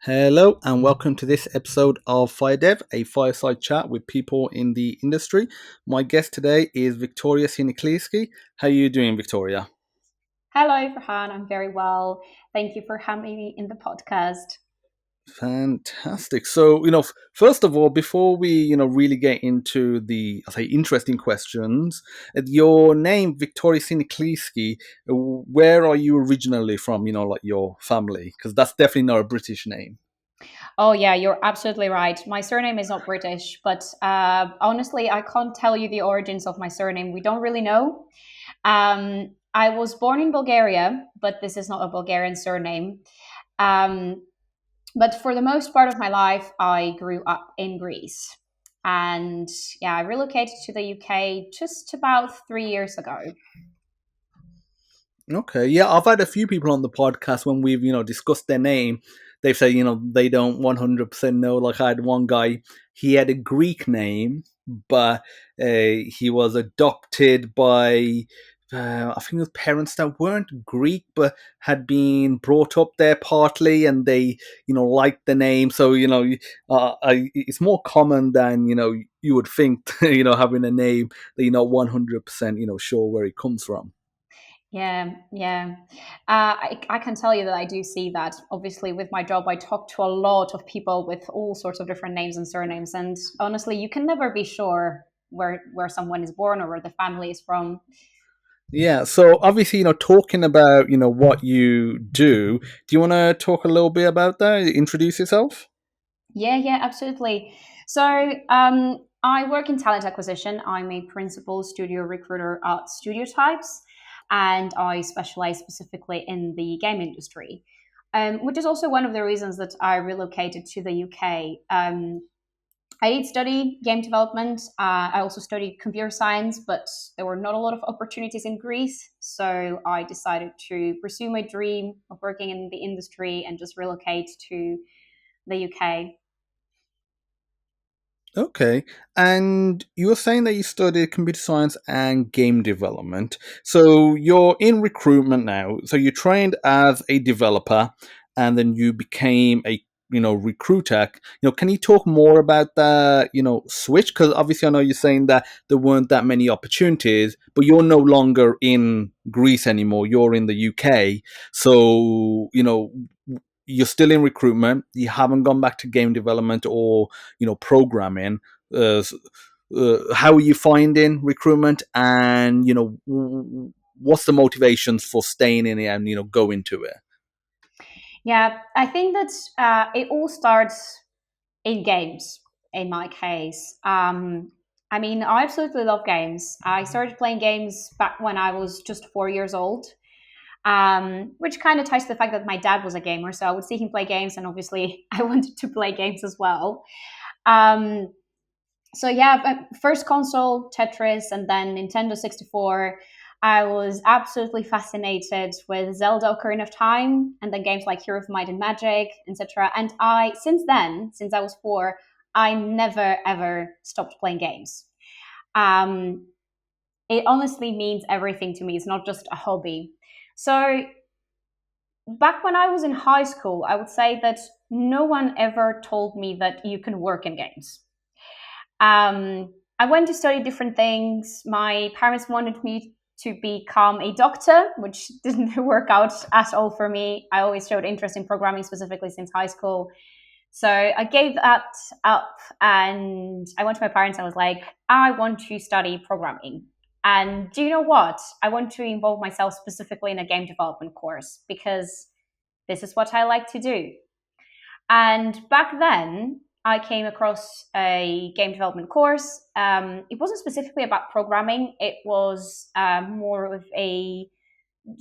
Hello and welcome to this episode of FireDEV, a fireside chat with people in the industry. My guest today is Victoria Sinikliyski. How are you doing, Victoria? Hello, Farhan. I'm very well. Thank you for having me in the podcast. Fantastic. So, first of all, before we, really get into the, I say, interesting questions, your name, Victoria Sinikliyski, where are you originally from? Like your family, because that's definitely not a British name. Oh, yeah, you're absolutely right. My surname is not British, but honestly, I can't tell you the origins of my surname. We don't really know. I was born in Bulgaria, but this is not a Bulgarian surname. Um, but for the most part of my life, I grew up in Greece. And yeah, I relocated to the UK just about 3 years ago. Okay, yeah, I've had a few people on the podcast when we've discussed their name. They've said they don't 100% know. Like I had one guy, he had a Greek name, but he was adopted by I think it was parents that weren't Greek but had been brought up there partly, and they liked the name. So it's more common than you would think. Having a name that you're not 100% sure where it comes from. Yeah, yeah. I can tell you that I do see that. Obviously, with my job, I talk to a lot of people with all sorts of different names and surnames. And honestly, you can never be sure where someone is born or where the family is from. Yeah, so obviously, talking about, what you do you want to talk a little bit about that? Introduce yourself? Yeah, yeah, absolutely. So I work in talent acquisition. I'm a principal studio recruiter at Studio Types, and I specialize specifically in the game industry. Which is also one of the reasons that I relocated to the UK. I did study game development. I also studied computer science, but there were not a lot of opportunities in Greece. So I decided to pursue my dream of working in the industry and just relocate to the UK. Okay. And you were saying that you studied computer science and game development. So you're in recruitment now. So you trained as a developer and then you became a recruiter. Can you talk more about that, switch? Because obviously I know you're saying that there weren't that many opportunities, but you're no longer in Greece anymore. You're in the UK. So, you're still in recruitment. You haven't gone back to game development or programming. Uh, how are you finding recruitment, and what's the motivations for staying in it and going to it? Yeah, I think that it all starts in games in my case. I mean, I absolutely love games. I started playing games back when I was just 4 years old, which kind of ties to the fact that my dad was a gamer. So I would see him play games, and obviously I wanted to play games as well. Um, so yeah, first console Tetris, and then Nintendo 64. I was absolutely fascinated with Zelda Ocarina of Time, and then games like Hero of Might and Magic, etc. And I, since then, since I was 4, I never ever stopped playing games. Um, it honestly means everything to me. It's not just a hobby. So back when I was in high school, I would say that no one ever told me that you can work in games. I went to study different things. My parents wanted me to become a doctor, which didn't work out at all for me. I always showed interest in programming, specifically since high school. So I gave that up, and I went to my parents and was like, I want to study programming. And do you know what? I want to involve myself specifically in a game development course because this is what I like to do. And back then, I came across a game development course. It wasn't specifically about programming, it was more of a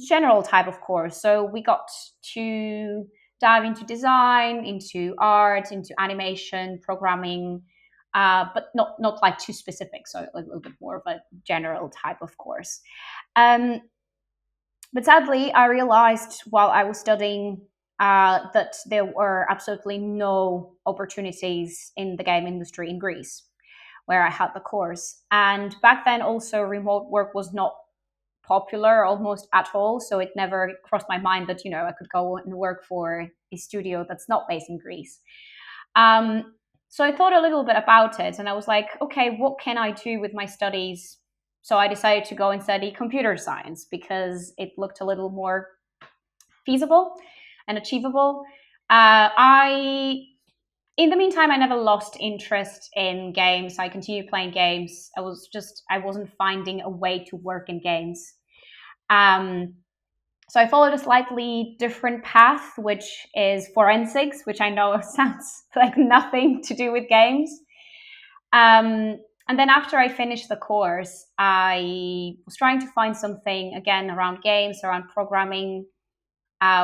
general type of course. So we got to dive into design, into art, into animation, programming, but not like too specific. So a little bit more of a general type of course. Um, but sadly, I realized while I was studying that there were absolutely no opportunities in the game industry in Greece, where I had the course. And back then, also, remote work was not popular almost at all. So it never crossed my mind that, I could go and work for a studio that's not based in Greece. Um, so I thought a little bit about it, and I was like, okay, what can I do with my studies? So I decided to go and study computer science because it looked a little more feasible and achievable. I In the meantime, I never lost interest in games. I continued playing games. I wasn't finding a way to work in games. Um, so I followed a slightly different path, which is forensics, which I know sounds like nothing to do with games. Um, and then after I finished the course, I was trying to find something again around games, around programming,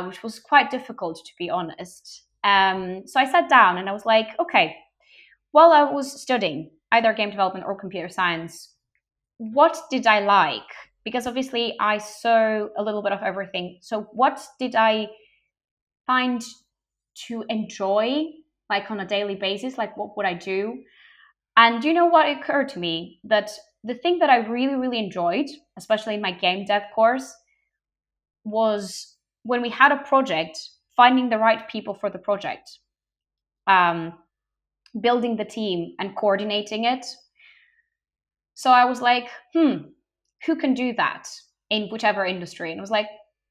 which was quite difficult to be honest. So I sat down and I was like, okay, while I was studying either game development or computer science, what did I like? Because obviously I saw a little bit of everything. So what did I find to enjoy, like on a daily basis? Like what would I do? And you know what occurred to me? That the thing that I really, really enjoyed, especially in my game dev course, was when we had a project, finding the right people for the project, um, building the team and coordinating it. So I was like, who can do that in whichever industry? And I was like,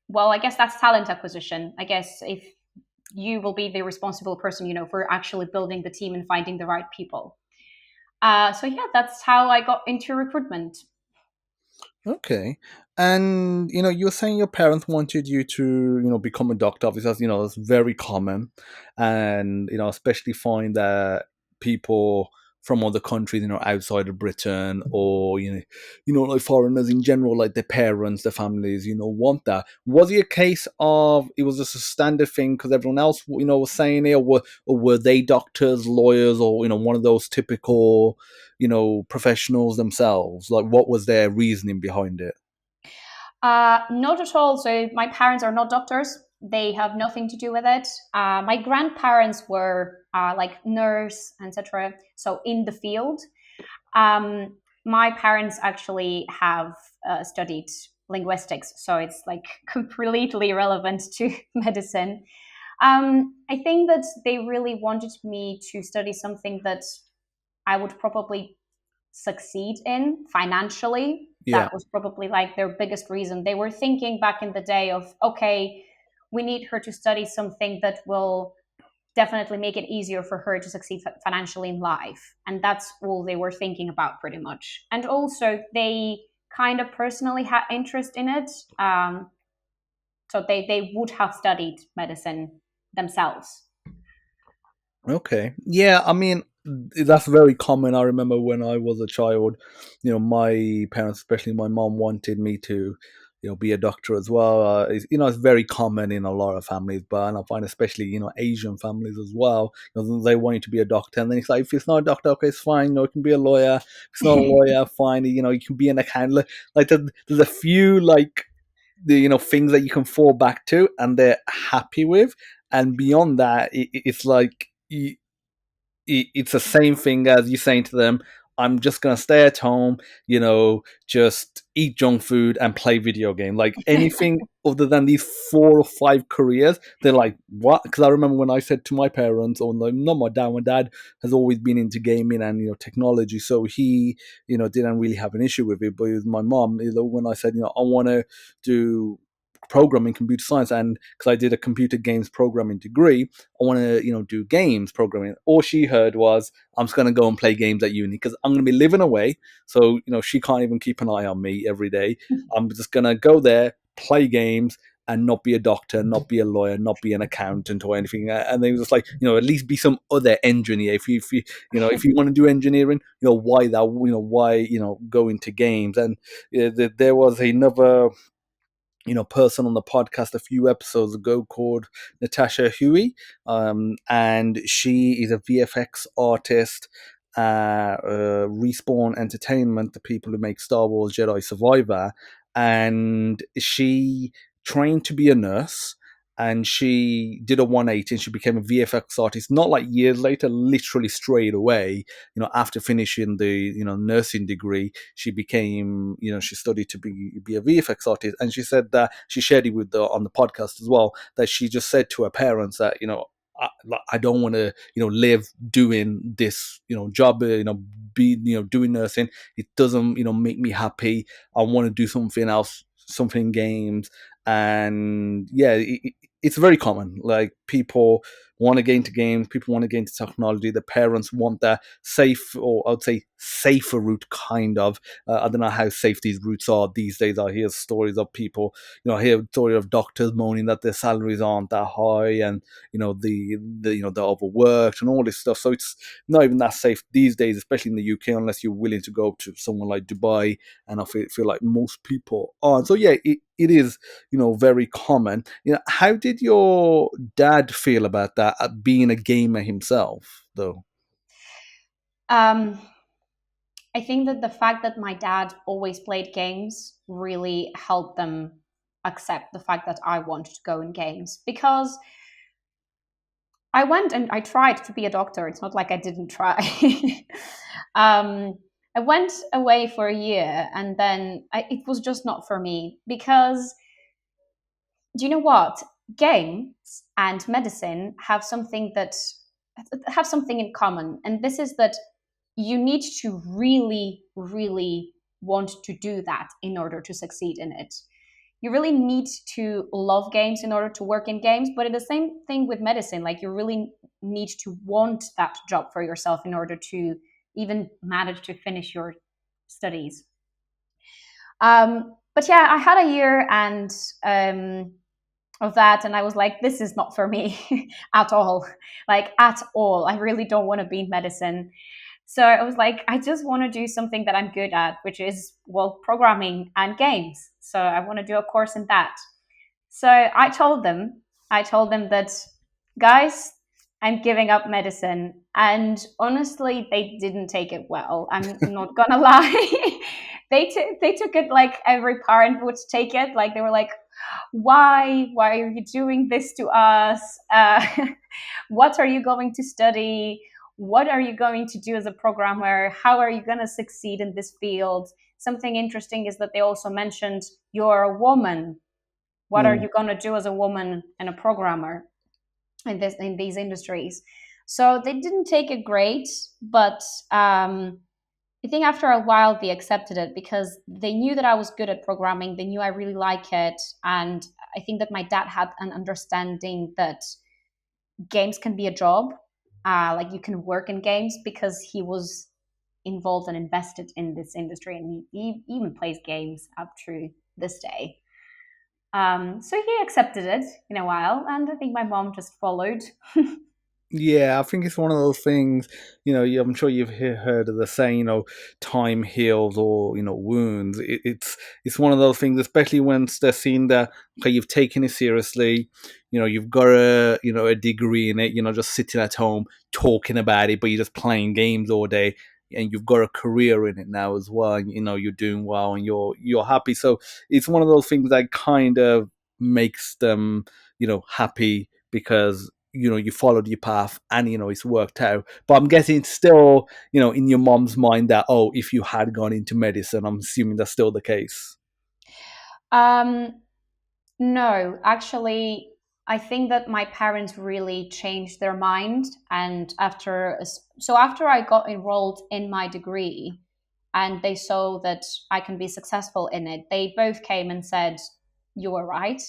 well, I guess that's talent acquisition. I guess if you will be the responsible person, for actually building the team and finding the right people. So yeah, that's how I got into recruitment. Okay. And you were saying your parents wanted you to, become a doctor. Obviously, that's very common, and especially find that people from other countries, outside of Britain, or like foreigners in general, like their parents, their families, want that. Was it a case of it was just a standard thing because everyone else, was saying it, or were they doctors, lawyers, or one of those typical professionals themselves? Like, what was their reasoning behind it? Not at all. So my parents are not doctors. They have nothing to do with it. My grandparents were like nurse, etc. So in the field. My parents actually have studied linguistics, so it's like completely relevant to medicine. I think that they really wanted me to study something that I would probably succeed in financially. Yeah. That was probably like their biggest reason. They were thinking back in the day of, okay, we need her to study something that will definitely make it easier for her to succeed financially in life. And that's all they were thinking about pretty much. And also, they kind of personally had interest in it. So they would have studied medicine themselves. Okay. Yeah, I mean, that's very common. I remember when I was a child, my parents, especially my mom, wanted me to, be a doctor as well. It's very common in a lot of families, but and I find especially, Asian families as well, they want you to be a doctor. And then it's like, if it's not a doctor, okay, it's fine. You can be a lawyer. If it's not a lawyer, fine. You can be an accountant. Like, there's a few, like, the things that you can fall back to and they're happy with, and beyond that it's like it's the same thing as you saying to them, I'm just gonna stay at home, just eat junk food and play video game. Like anything other than these 4 or 5 careers, they're like, what? Because I remember when I said to my parents, or no, not my dad. My dad has always been into gaming and technology, so he didn't really have an issue with it. But it was my mom, when I said, I want to do programming, computer science, and because I did a computer games programming degree, I want to do games programming. All she heard was, I'm just going to go and play games at uni because I'm going to be living away, so she can't even keep an eye on me every day. I'm just going to go there, play games, and not be a doctor, not be a lawyer, not be an accountant or anything. And they was just like, at least be some other engineer. If you want to do engineering, why that? Why go into games? And there was another person on the podcast a few episodes ago called Natasha Huey, and she is a VFX artist at Respawn Entertainment, the people who make Star Wars Jedi Survivor, and she trained to be a nurse. and she did a 180 and she became a VFX artist. Not like years later, literally straight away. After finishing the nursing degree, she became she studied to be a VFX artist, and she said that she shared it with on the podcast as well, that she just said to her parents that I don't want to live doing this job, be doing nursing. It doesn't make me happy. I want to do something else, something games. And yeah, it's very common. Like, people want to get into games, people want to get into technology. The parents want that safe, or I'd say safer route, kind of. I don't know how safe these routes are these days. I hear stories of people, I hear story of doctors moaning that their salaries aren't that high, and they're overworked and all this stuff. So it's not even that safe these days, especially in the UK, unless you're willing to go to somewhere like Dubai. And I feel like most people aren't. So yeah, it is very common. How did your dad feel about that, being a gamer himself, though? Um, I think that the fact that my dad always played games really helped them accept the fact that I wanted to go in games, because I went and I tried to be a doctor. It's not like I didn't try. um, I went away for a year, and then it was just not for me, because do you know what? Games and medicine have something in common, and this is that you need to really, really want to do that in order to succeed in it. You really need to love games in order to work in games, but it's the same thing with medicine. Like, you really need to want that job for yourself in order to even manage to finish your studies. But yeah, I had a year and of that, and I was like, this is not for me at all. Like, at all. I really don't want to be in medicine. So I was like, I just want to do something that I'm good at, which is, well, programming and games. So I want to do a course in that. So I told them that, guys, I'm giving up medicine. And honestly, they didn't take it well. I'm not gonna lie. They took it like every parent would take it. Like, they were like, why are you doing this to us? What are you going to study? What are you going to do as a programmer? How are you going to succeed in this field? Something interesting is that they also mentioned, you're a woman. What are Mm. you going to do as a woman and a programmer in these industries? So they didn't take it great, but I think after a while they accepted it, because they knew that I was good at programming. They knew I really like it, and I think that my dad had an understanding that games can be a job. Like, you can work in games, because he was involved and invested in this industry, and he even plays games up to this day. So he accepted it in a while, and I think my mom just followed. Yeah, I think it's one of those things. I'm sure you've heard of the saying, time heals or wounds. It's one of those things, especially when they're seeing that, okay, you've taken it seriously. You've got a degree in it. You're not just sitting at home talking about it, but you're just playing games all day, and you've got a career in it now as well. And you're doing well, and you're happy. So it's one of those things that kind of makes them happy, because you followed your path, and it's worked out. But I'm guessing it's still in your mom's mind that, oh, if you had gone into medicine, I'm assuming that's still the case. um, No, actually, I think that my parents really changed their mind. And after I got enrolled in my degree, and they saw that I can be successful in it, they both came and said, "You were right."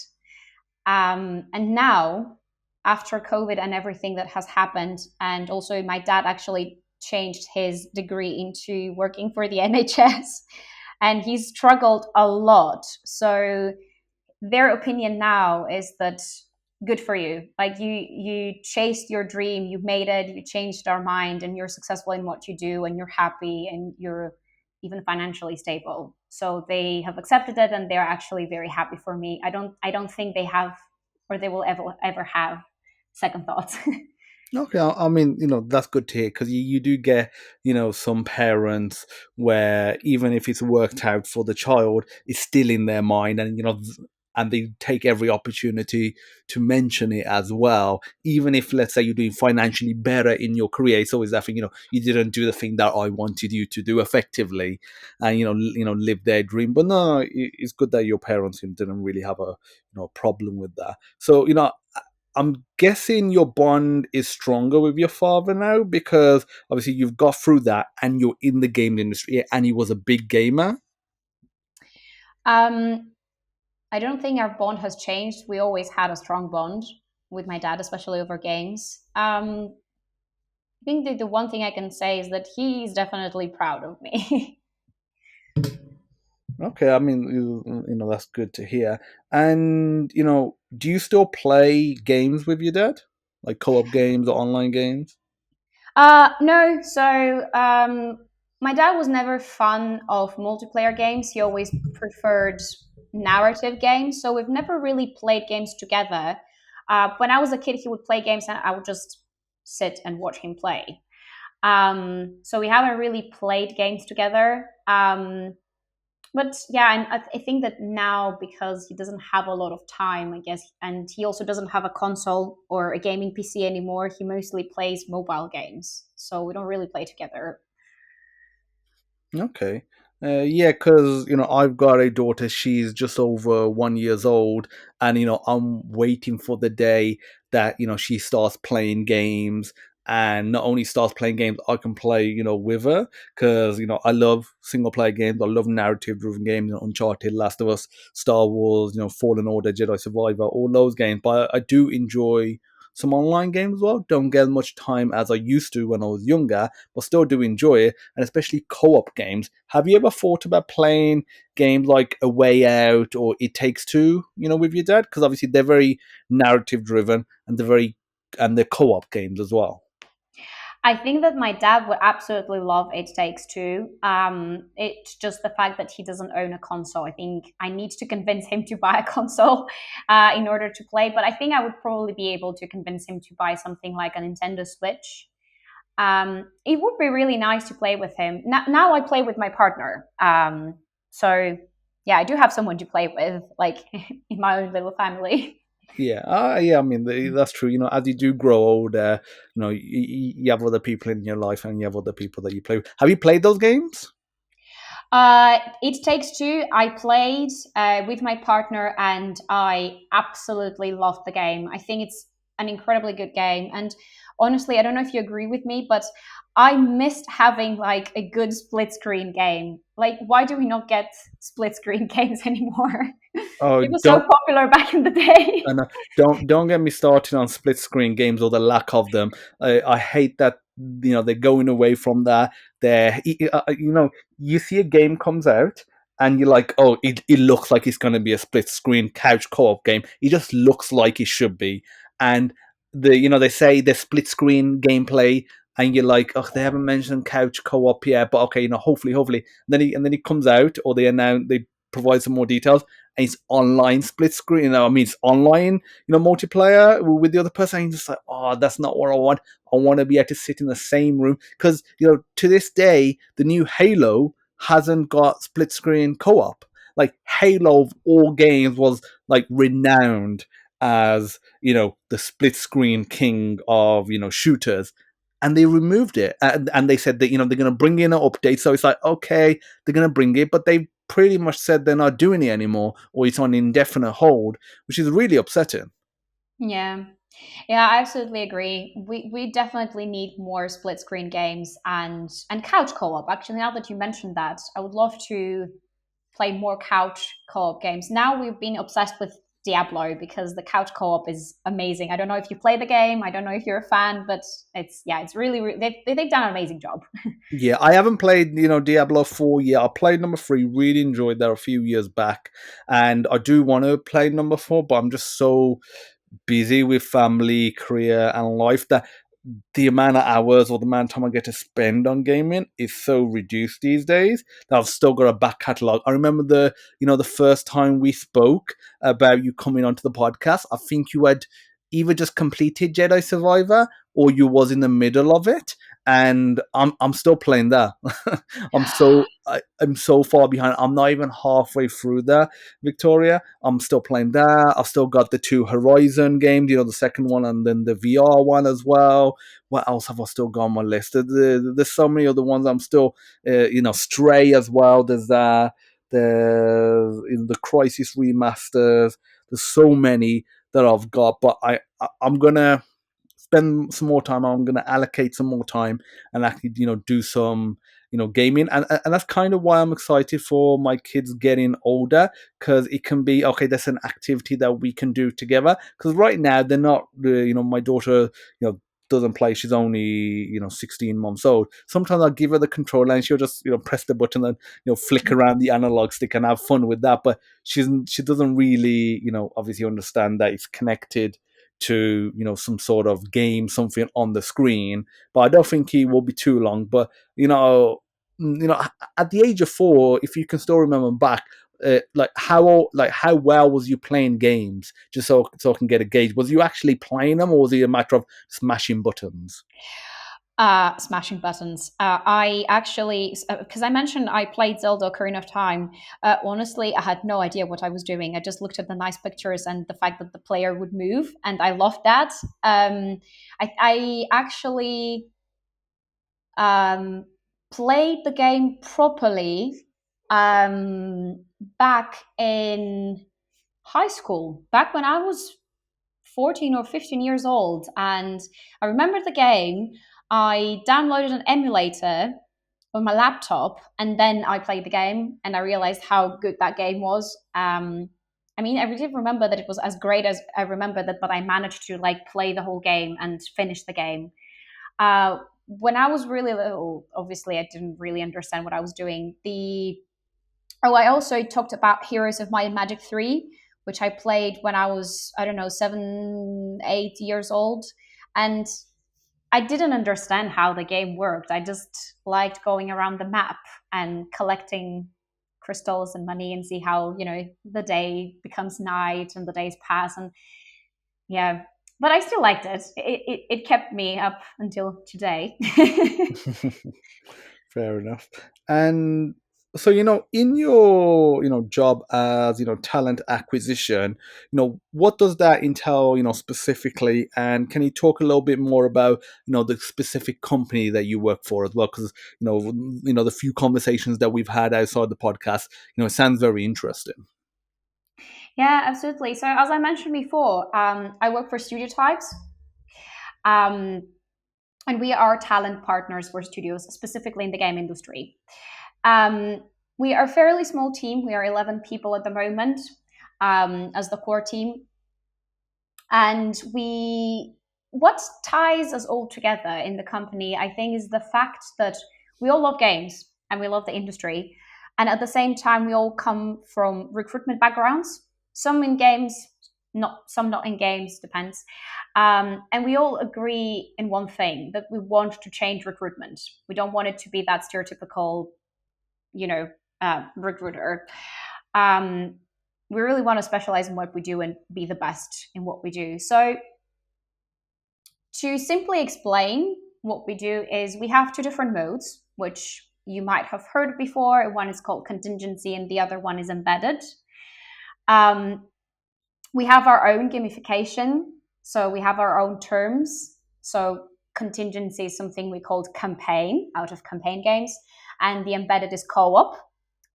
And now, after COVID and everything that has happened, and also my dad actually changed his degree into working for the NHS, and he struggled a lot. So their opinion now is that, good for you. Like, you chased your dream, you made it, you changed our mind, and you're successful in what you do, and you're happy, and you're even financially stable. So they have accepted it, and they're actually very happy for me. I don't think they have, or they will ever have, second thoughts. Okay, I mean, that's good to hear, because you do get, some parents where, even if it's worked out for the child, it's still in their mind, and and they take every opportunity to mention it as well. Even if, let's say, you're doing financially better in your career, it's always that thing, you didn't do the thing that I wanted you to do effectively, and live their dream. But no, it's good that your parents didn't really have a problem with that. So I'm guessing your bond is stronger with your father now because obviously you've got through that and you're in the game industry and he was a big gamer. Um, I don't think our bond has changed. We always had a strong bond with my dad, especially over games. I think that the one thing I can say is that he's definitely proud of me. Okay, I mean, that's good to hear. And, do you still play games with your dad? Like co-op games or online games? No, so my dad was never fan of multiplayer games. He always preferred narrative games. So we've never really played games together. When I was a kid, he would play games and I would just sit and watch him play. So we haven't really played games together. But yeah, and I think that now because he doesn't have a lot of time, I guess, and he also doesn't have a console or a gaming PC anymore, he mostly plays mobile games. So we don't really play together. Okay. Yeah, because I've got a daughter. She's just over 1 years old, and I'm waiting for the day that she starts playing games, and not only starts playing games, I can play with her because I love single player games. I love narrative driven games, Uncharted, Last of Us, Star Wars, Fallen Order, Jedi Survivor, all those games. But I do enjoy some online games as well. Don't get as much time as I used to when I was younger, but still do enjoy it, and especially co-op games. Have you ever thought about playing games like A Way Out or It Takes Two, with your dad? Because obviously they're very narrative driven and they're co-op games as well. I think that my dad would absolutely love It Takes Two. It's just the fact that he doesn't own a console. I think I need to convince him to buy a console in order to play. But I think I would probably be able to convince him to buy something like a Nintendo Switch. It would be really nice to play with him. Now I play with my partner. So yeah, I do have someone to play with, like in my own little family. Yeah, yeah. I mean, that's true. As you do grow older, you have other people in your life, and you have other people that you play with. Have you played those games? It Takes Two. I played with my partner, and I absolutely loved the game. I think it's an incredibly good game. And honestly, I don't know if you agree with me, but I missed having like a good split screen game. Like, why do we not get split screen games anymore? Oh, It was so don't popular back in the day. And don't get me started on split screen games or the lack of them. I hate that they're going away from that. You see a game comes out and you're like, oh, it looks like it's going to be a split screen couch co-op game. It just looks like it should be, and they say the split screen gameplay. And you're like, oh, they haven't mentioned couch co-op yet, but okay, hopefully. And then it comes out, or they provide some more details, and it's online split screen. I mean, it's online, multiplayer with the other person. And you're just like, oh, that's not what I want. I want to be able to sit in the same room because to this day, the new Halo hasn't got split screen co-op. Like Halo of all games was like renowned as the split screen king of shooters, and they removed it, and they said that they're going to bring in an update. So it's like, okay, they're going to bring it, but they pretty much said they're not doing it anymore, or it's on indefinite hold, which is really upsetting. Yeah. Yeah, I absolutely agree. We definitely need more split screen games and couch co-op. Actually, now that you mentioned that, I would love to play more couch co-op games. Now we've been obsessed with Diablo because the couch co-op is amazing. I don't know if you play the game. I don't know if you're a fan, but it's really they've done an amazing job. Yeah, I haven't played Diablo 4 yet. I played number 3, really enjoyed that a few years back, and I do want to play number 4, but I'm just so busy with family, career, and life that the amount of hours or the amount of time I get to spend on gaming is so reduced these days that I've still got a back catalogue. I remember the first time we spoke about you coming onto the podcast. I think you had either just completed Jedi Survivor or you was in the middle of it. and I'm still playing that. I'm so far behind. I'm not even halfway through that, Victoria. I'm still playing that. I've still got the two Horizon games, the second one and then the VR one as well. What else have I still got on my list? There's so many other ones. I'm still, Stray as well. There's the Crisis remasters. There's so many that I've got, but I'm gonna spend some more time. I'm going to allocate some more time and actually, do some, gaming. And that's kind of why I'm excited for my kids getting older, because it can be, okay, that's an activity that we can do together. Because right now, they're not, my daughter, doesn't play. She's only 16 months old. Sometimes I'll give her the controller and she'll just press the button and flick around the analog stick and have fun with that. But she doesn't really obviously understand that it's connected to some sort of game, something on the screen. But I don't think he will be too long. But at the age of 4, if you can still remember back, how well was you playing games? Just so I can get a gauge. Was you actually playing them, or was it a matter of smashing buttons? Smashing buttons. I actually, because I mentioned I played Zelda Ocarina of Time. Honestly, I had no idea what I was doing. I just looked at the nice pictures and the fact that the player would move, and I loved that. I actually played the game properly back in high school, back when I was 14 or 15 years old. And I remember the game. I downloaded an emulator on my laptop, and then I played the game, and I realized how good that game was. I mean, I really remember that it was as great as I remember that, but I managed to like play the whole game and finish the game. When I was really little, obviously, I didn't really understand what I was doing. I also talked about Heroes of Might and Magic 3, which I played when I was, I don't know, 7, 8 years old. And I didn't understand how the game worked. I just liked going around the map and collecting crystals and money and see how, the day becomes night and the days pass. And yeah, but I still liked it. It kept me up until today. Fair enough. And so, in your, job as, talent acquisition, what does that entail, specifically? And can you talk a little bit more about, the specific company that you work for as well? Because, the few conversations that we've had outside the podcast, it sounds very interesting. Yeah, absolutely. So as I mentioned before, I work for Studio Types. Um, and we are talent partners for studios, specifically in the game industry. Um, we are a fairly small team. We are 11 people at the moment as the core team. And what ties us all together in the company, I think, is the fact that we all love games and we love the industry. And at the same time, we all come from recruitment backgrounds, some in games, not in games, depends. And we all agree in one thing, that we want to change recruitment. We don't want it to be that stereotypical, recruiter. Um, we really want to specialize in what we do and be the best in what we do. So to simply explain what we do is we have two different modes, which you might have heard before. One is called contingency and the other one is embedded. We have our own gamification. So we have our own terms. So contingency is something we called campaign, out of campaign games. And the embedded is co-op,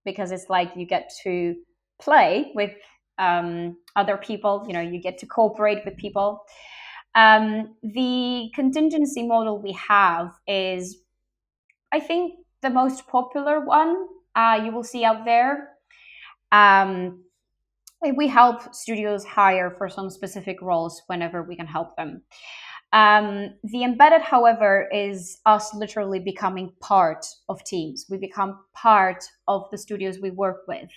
because it's like you get to play with other people, you get to cooperate with people. The contingency model we have is, I think, the most popular one you will see out there. We help studios hire for some specific roles whenever we can help them. The embedded, however, is us literally becoming part of teams. We become part of the studios we work with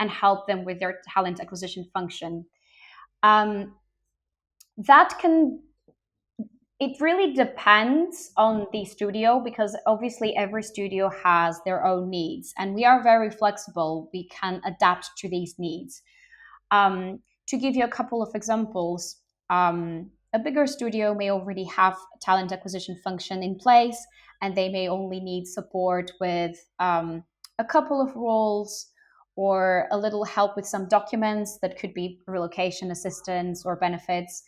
and help them with their talent acquisition function. That can It really depends on the studio, because obviously every studio has their own needs and we are very flexible. We can adapt to these needs. To give you a couple of examples, a bigger studio may already have a talent acquisition function in place, and they may only need support with a couple of roles or a little help with some documents that could be relocation assistance or benefits.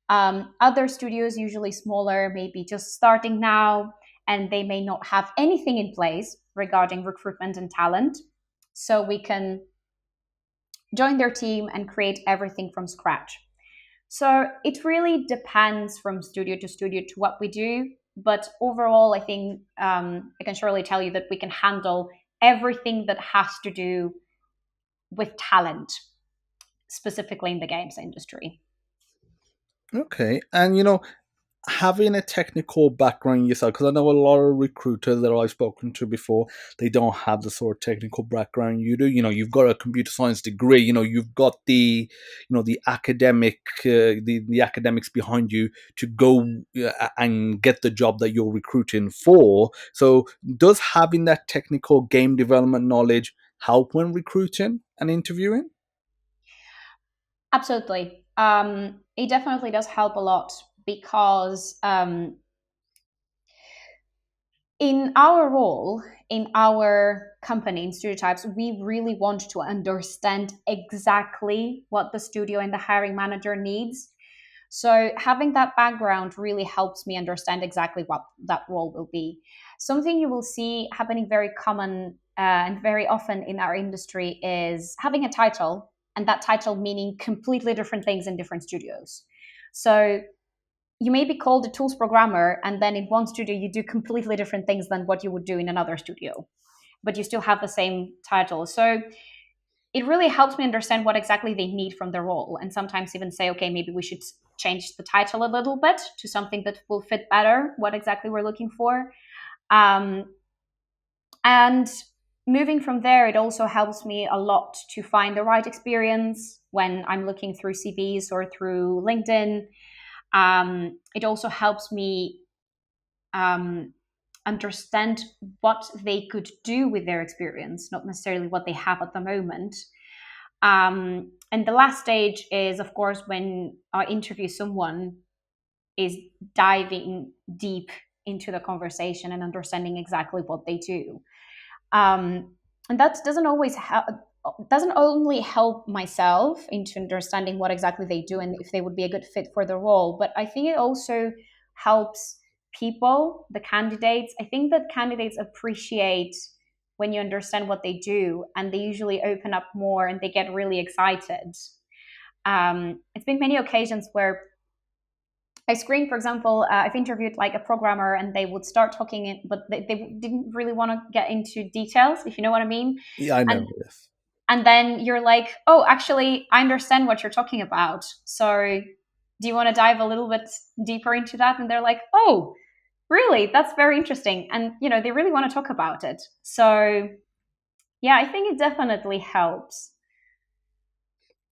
Other studios, usually smaller, may be just starting now, and they may not have anything in place regarding recruitment and talent. So we can join their team and create everything from scratch. So it really depends from studio to studio to what we do. But overall, I think I can surely tell you that we can handle everything that has to do with talent, specifically in the games industry. Okay, and having a technical background yourself, because I know a lot of recruiters that I've spoken to before, they don't have the sort of technical background you do. You've got a computer science degree. You've got the academic, the academics behind you to go and get the job that you're recruiting for. So, does having that technical game development knowledge help when recruiting and interviewing? Absolutely. It definitely does help a lot because in our role, in our company, in studio types, we really want to understand exactly what the studio and the hiring manager needs. So having that background really helps me understand exactly what that role will be. Something you will see happening very common and very often in our industry is having a title, and that title meaning completely different things in different studios. So you may be called a tools programmer, and then in one studio you do completely different things than what you would do in another studio, but you still have the same title. So it really helps me understand what exactly they need from the role, and sometimes even say, okay, maybe we should change the title a little bit to something that will fit better what exactly we're looking for. um, and moving from there, it also helps me a lot to find the right experience when I'm looking through CVs or through LinkedIn. It also helps me um, understand what they could do with their experience, not necessarily what they have at the moment. And the last stage is, of course, when I interview someone, is diving deep into the conversation and understanding exactly what they do. And that doesn't only help myself into understanding what exactly they do and if they would be a good fit for the role, but I think it also helps people, the candidates. I think that candidates appreciate when you understand what they do, and they usually open up more and they get really excited. It's been many occasions where I screened, for example, I've interviewed like a programmer, and they would start talking, but they didn't really want to get into details, if you know what I mean. Yeah, I And know this. and then you're like, oh, actually, I understand what you're talking about. So do you want to dive a little bit deeper into that? And they're like, oh, really? That's very interesting. And they really want to talk about it. So yeah, I think it definitely helps.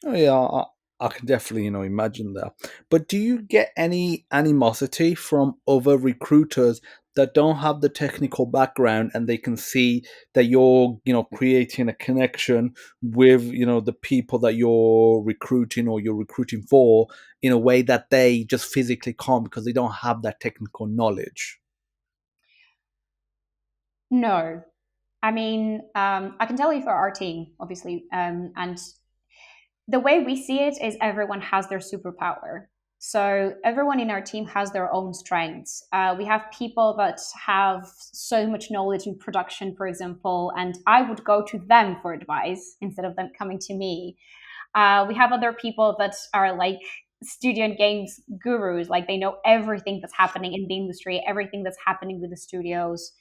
Oh yeah, I can definitely imagine that. But do you get any animosity from other recruiters that don't have the technical background, and they can see that you're creating a connection with the people that you're recruiting or you're recruiting for in a way that they just physically can't because they don't have that technical knowledge? No, I mean, I can tell you for our team, obviously, and the way we see it is everyone has their superpower. So everyone in our team has their own strengths. We have people that have so much knowledge in production, for example, and I would go to them for advice instead of them coming to me. We have other people that are like studio and games gurus, like they know everything that's happening in the industry, everything that's happening with the studios.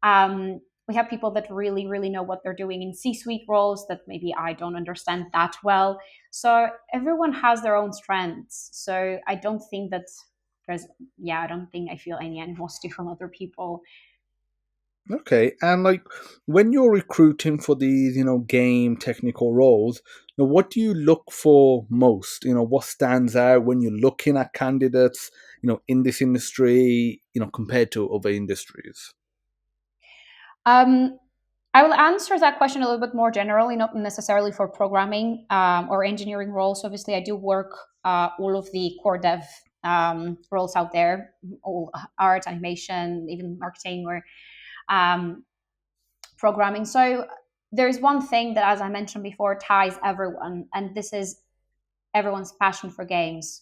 We have people that really, really know what they're doing in C-suite roles that maybe I don't understand that well. So everyone has their own strengths. So I don't think that there's, yeah, I don't think I feel any animosity from other people. Okay, and like when you're recruiting for these, game technical roles, what do you look for most? What stands out when you're looking at candidates, in this industry, compared to other industries? Um, I will answer that question a little bit more generally, not necessarily for programming or engineering roles. Obviously, I do work all of the core dev roles out there, all art, animation, even marketing or um, programming. So there's one thing that, as I mentioned before, ties everyone, and this is everyone's passion for games.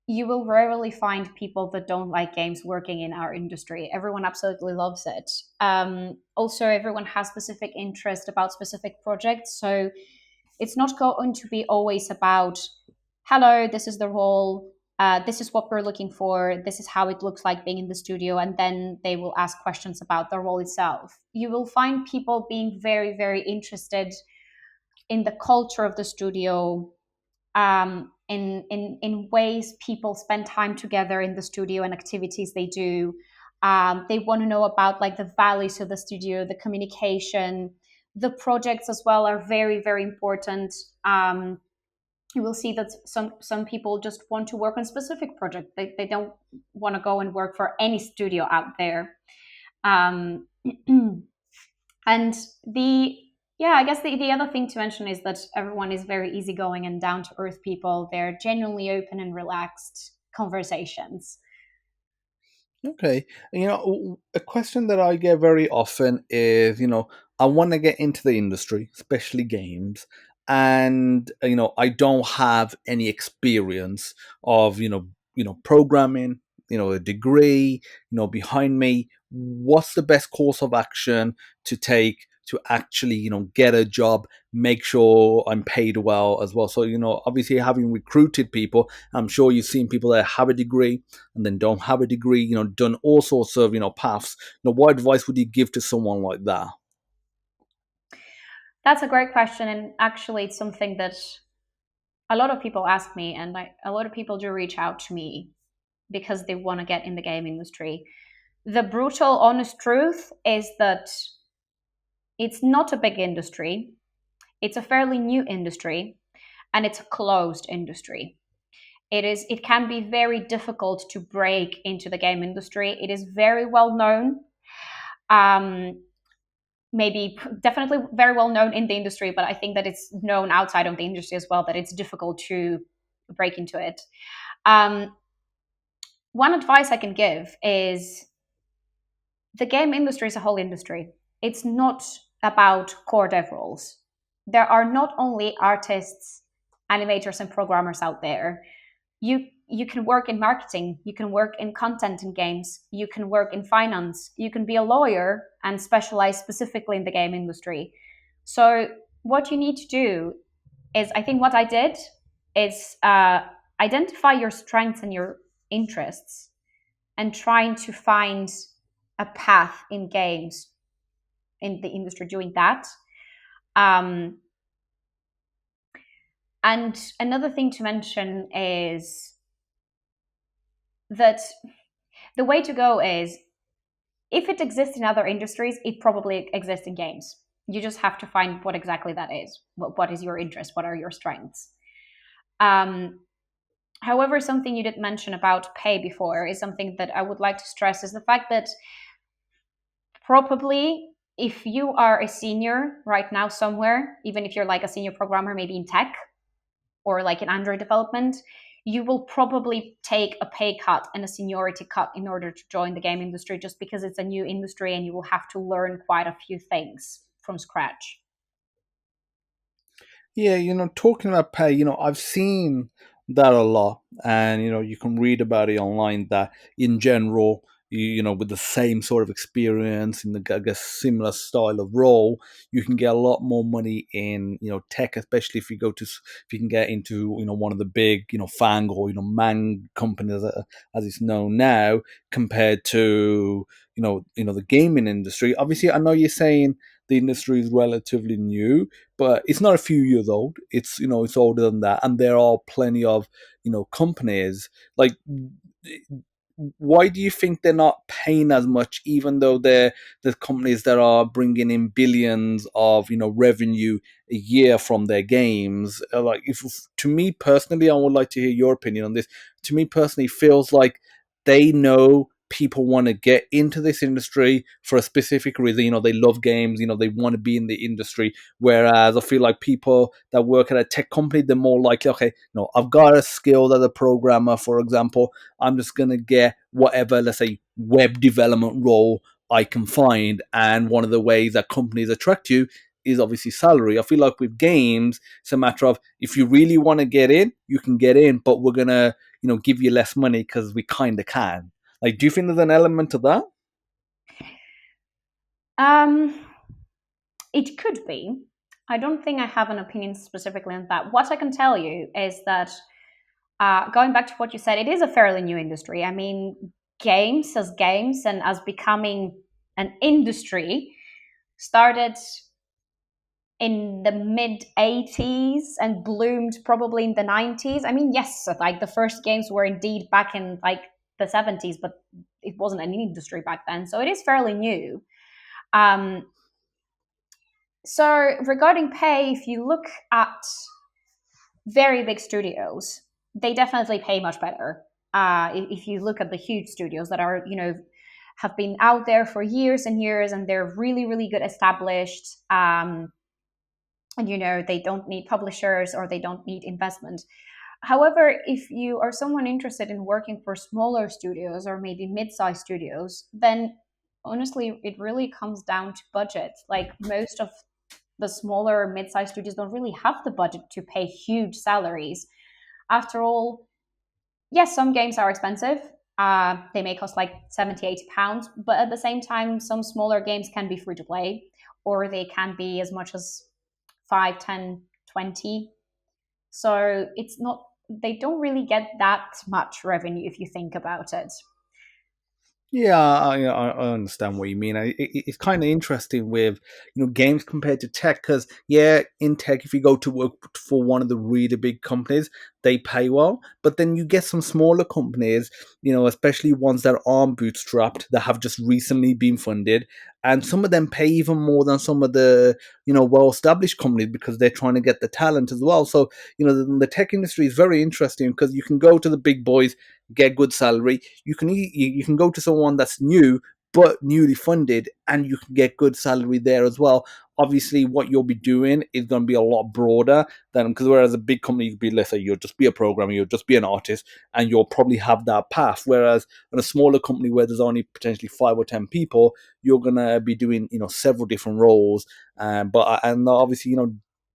You will rarely find people that don't like games working in our industry. Everyone absolutely loves it. Also, everyone has specific interest about specific projects. So it's not going to be always about, hello, this is the role, this is what we're looking for, this is how it looks like being in the studio, and then they will ask questions about the role itself. You will find people being very, very interested in the culture of the studio, in ways people spend time together in the studio and activities they do. They want to know about like the values of the studio, the communication, the projects as well are very, very important. You will see that some people just want to work on specific project. They don't want to go and work for any studio out there. Um, and the yeah, I guess the other thing to mention is that everyone is very easygoing and down to earth people. They're genuinely open and relaxed conversations. Okay. A question that I get very often is, I want to get into the industry, especially games, and I don't have any experience of, programming, a degree, behind me. What's the best course of action to take to actually, get a job, make sure I'm paid well as well? So, obviously having recruited people, I'm sure you've seen people that have a degree and then don't have a degree, done all sorts of, paths. What advice would you give to someone like that? That's a great question, and actually, it's something that a lot of people ask me, and a lot of people do reach out to me because they want to get in the game industry. The brutal, honest truth is that it's not a big industry. It's a fairly new industry, and it's a closed industry. It can be very difficult to break into the game industry. It is very well known. Um, Maybe definitely very well known in the industry, but I think that it's known outside of the industry as well, that it's difficult to break into it. Um, One advice I can give is the game industry is a whole industry. It's not about core dev roles. There are not only artists, animators, and programmers out there. You can work in marketing, you can work in content in games, you can work in finance, you can be a lawyer and specialize specifically in the game industry. So what you need to do is, I think what I did is identify your strengths and your interests and trying to find a path in games in the industry doing that. Um, and another thing to mention is that the way to go is, if it exists in other industries, it probably exists in games. You just have to find what exactly that is. What is your interest? What are your strengths? Um, However, something you did mention about pay before is something that I would like to stress, is the fact that probably if you are a senior right now somewhere, even if you're like a senior programmer, maybe in tech or like in Android development, you will probably take a pay cut and a seniority cut in order to join the game industry, just because it's a new industry and you will have to learn quite a few things from scratch. Yeah, talking about pay, I've seen that a lot, and you can read about it online that in general, with the same sort of experience in the, I guess, similar style of role, you can get a lot more money in tech, especially if you go to if you can get into one of the big Fang or Man companies, as it's known now, compared to the gaming industry. Obviously, I know you're saying the industry is relatively new, but it's not a few years old. It's it's older than that, and there are plenty of companies like. Why do you think they're not paying as much, even though they're the companies that are bringing in billions of revenue a year from their games? Like, if to me personally, I would like to hear your opinion on this. To me personally, it feels like they know people want to get into this industry for a specific reason. They love games. They want to be in the industry. Whereas I feel like people that work at a tech company, they're more likely, okay, I've got a skill as a programmer, for example. I'm just gonna get whatever, let's say, web development role I can find. And one of the ways that companies attract you is obviously salary. I feel like with games, it's a matter of, if you really want to get in, you can get in, but we're gonna, give you less money because we kind of can. Like, do you think there's an element to that? Um, it could be. I don't think I have an opinion specifically on that. What I can tell you is that, going back to what you said, it is a fairly new industry. I mean, games and as becoming an industry started in the mid 80s and bloomed probably in the 90s. I mean, yes, like the first games were indeed back in like the 70s, but it wasn't an industry back then. So it is fairly new. Um, so regarding pay, if you look at very big studios, they definitely pay much better. If you look at the huge studios that are, have been out there for years and years, and they're really, really good established, and they don't need publishers or they don't need investment. However, if you are someone interested in working for smaller studios or maybe mid-sized studios, then honestly, it really comes down to budget. Like most of the smaller mid-sized studios don't really have the budget to pay huge salaries. After all, yes, some games are expensive. They may cost like 70, £80, but at the same time, some smaller games can be free to play, or they can be as much as 5, 10, 20. So it's not, they don't really get that much revenue if you think about it. Yeah, I understand what you mean. It's kind of interesting with games compared to tech, because yeah, in tech, if you go to work for one of the really big companies, they pay well, but then you get some smaller companies, especially ones that aren't bootstrapped, that have just recently been funded, and some of them pay even more than some of the well-established companies, because they're trying to get the talent as well. So the tech industry is very interesting, because you can go to the big boys, get good salary. You can go to someone that's new but newly funded, and you can get good salary there as well. Obviously, what you'll be doing is going to be a lot broader than, because whereas a big company, you'd be, let's say, you'll just be a programmer, you'll just be an artist, and you'll probably have that path. Whereas in a smaller company where there's only potentially 5 or 10 people, you're gonna be doing several different roles. And obviously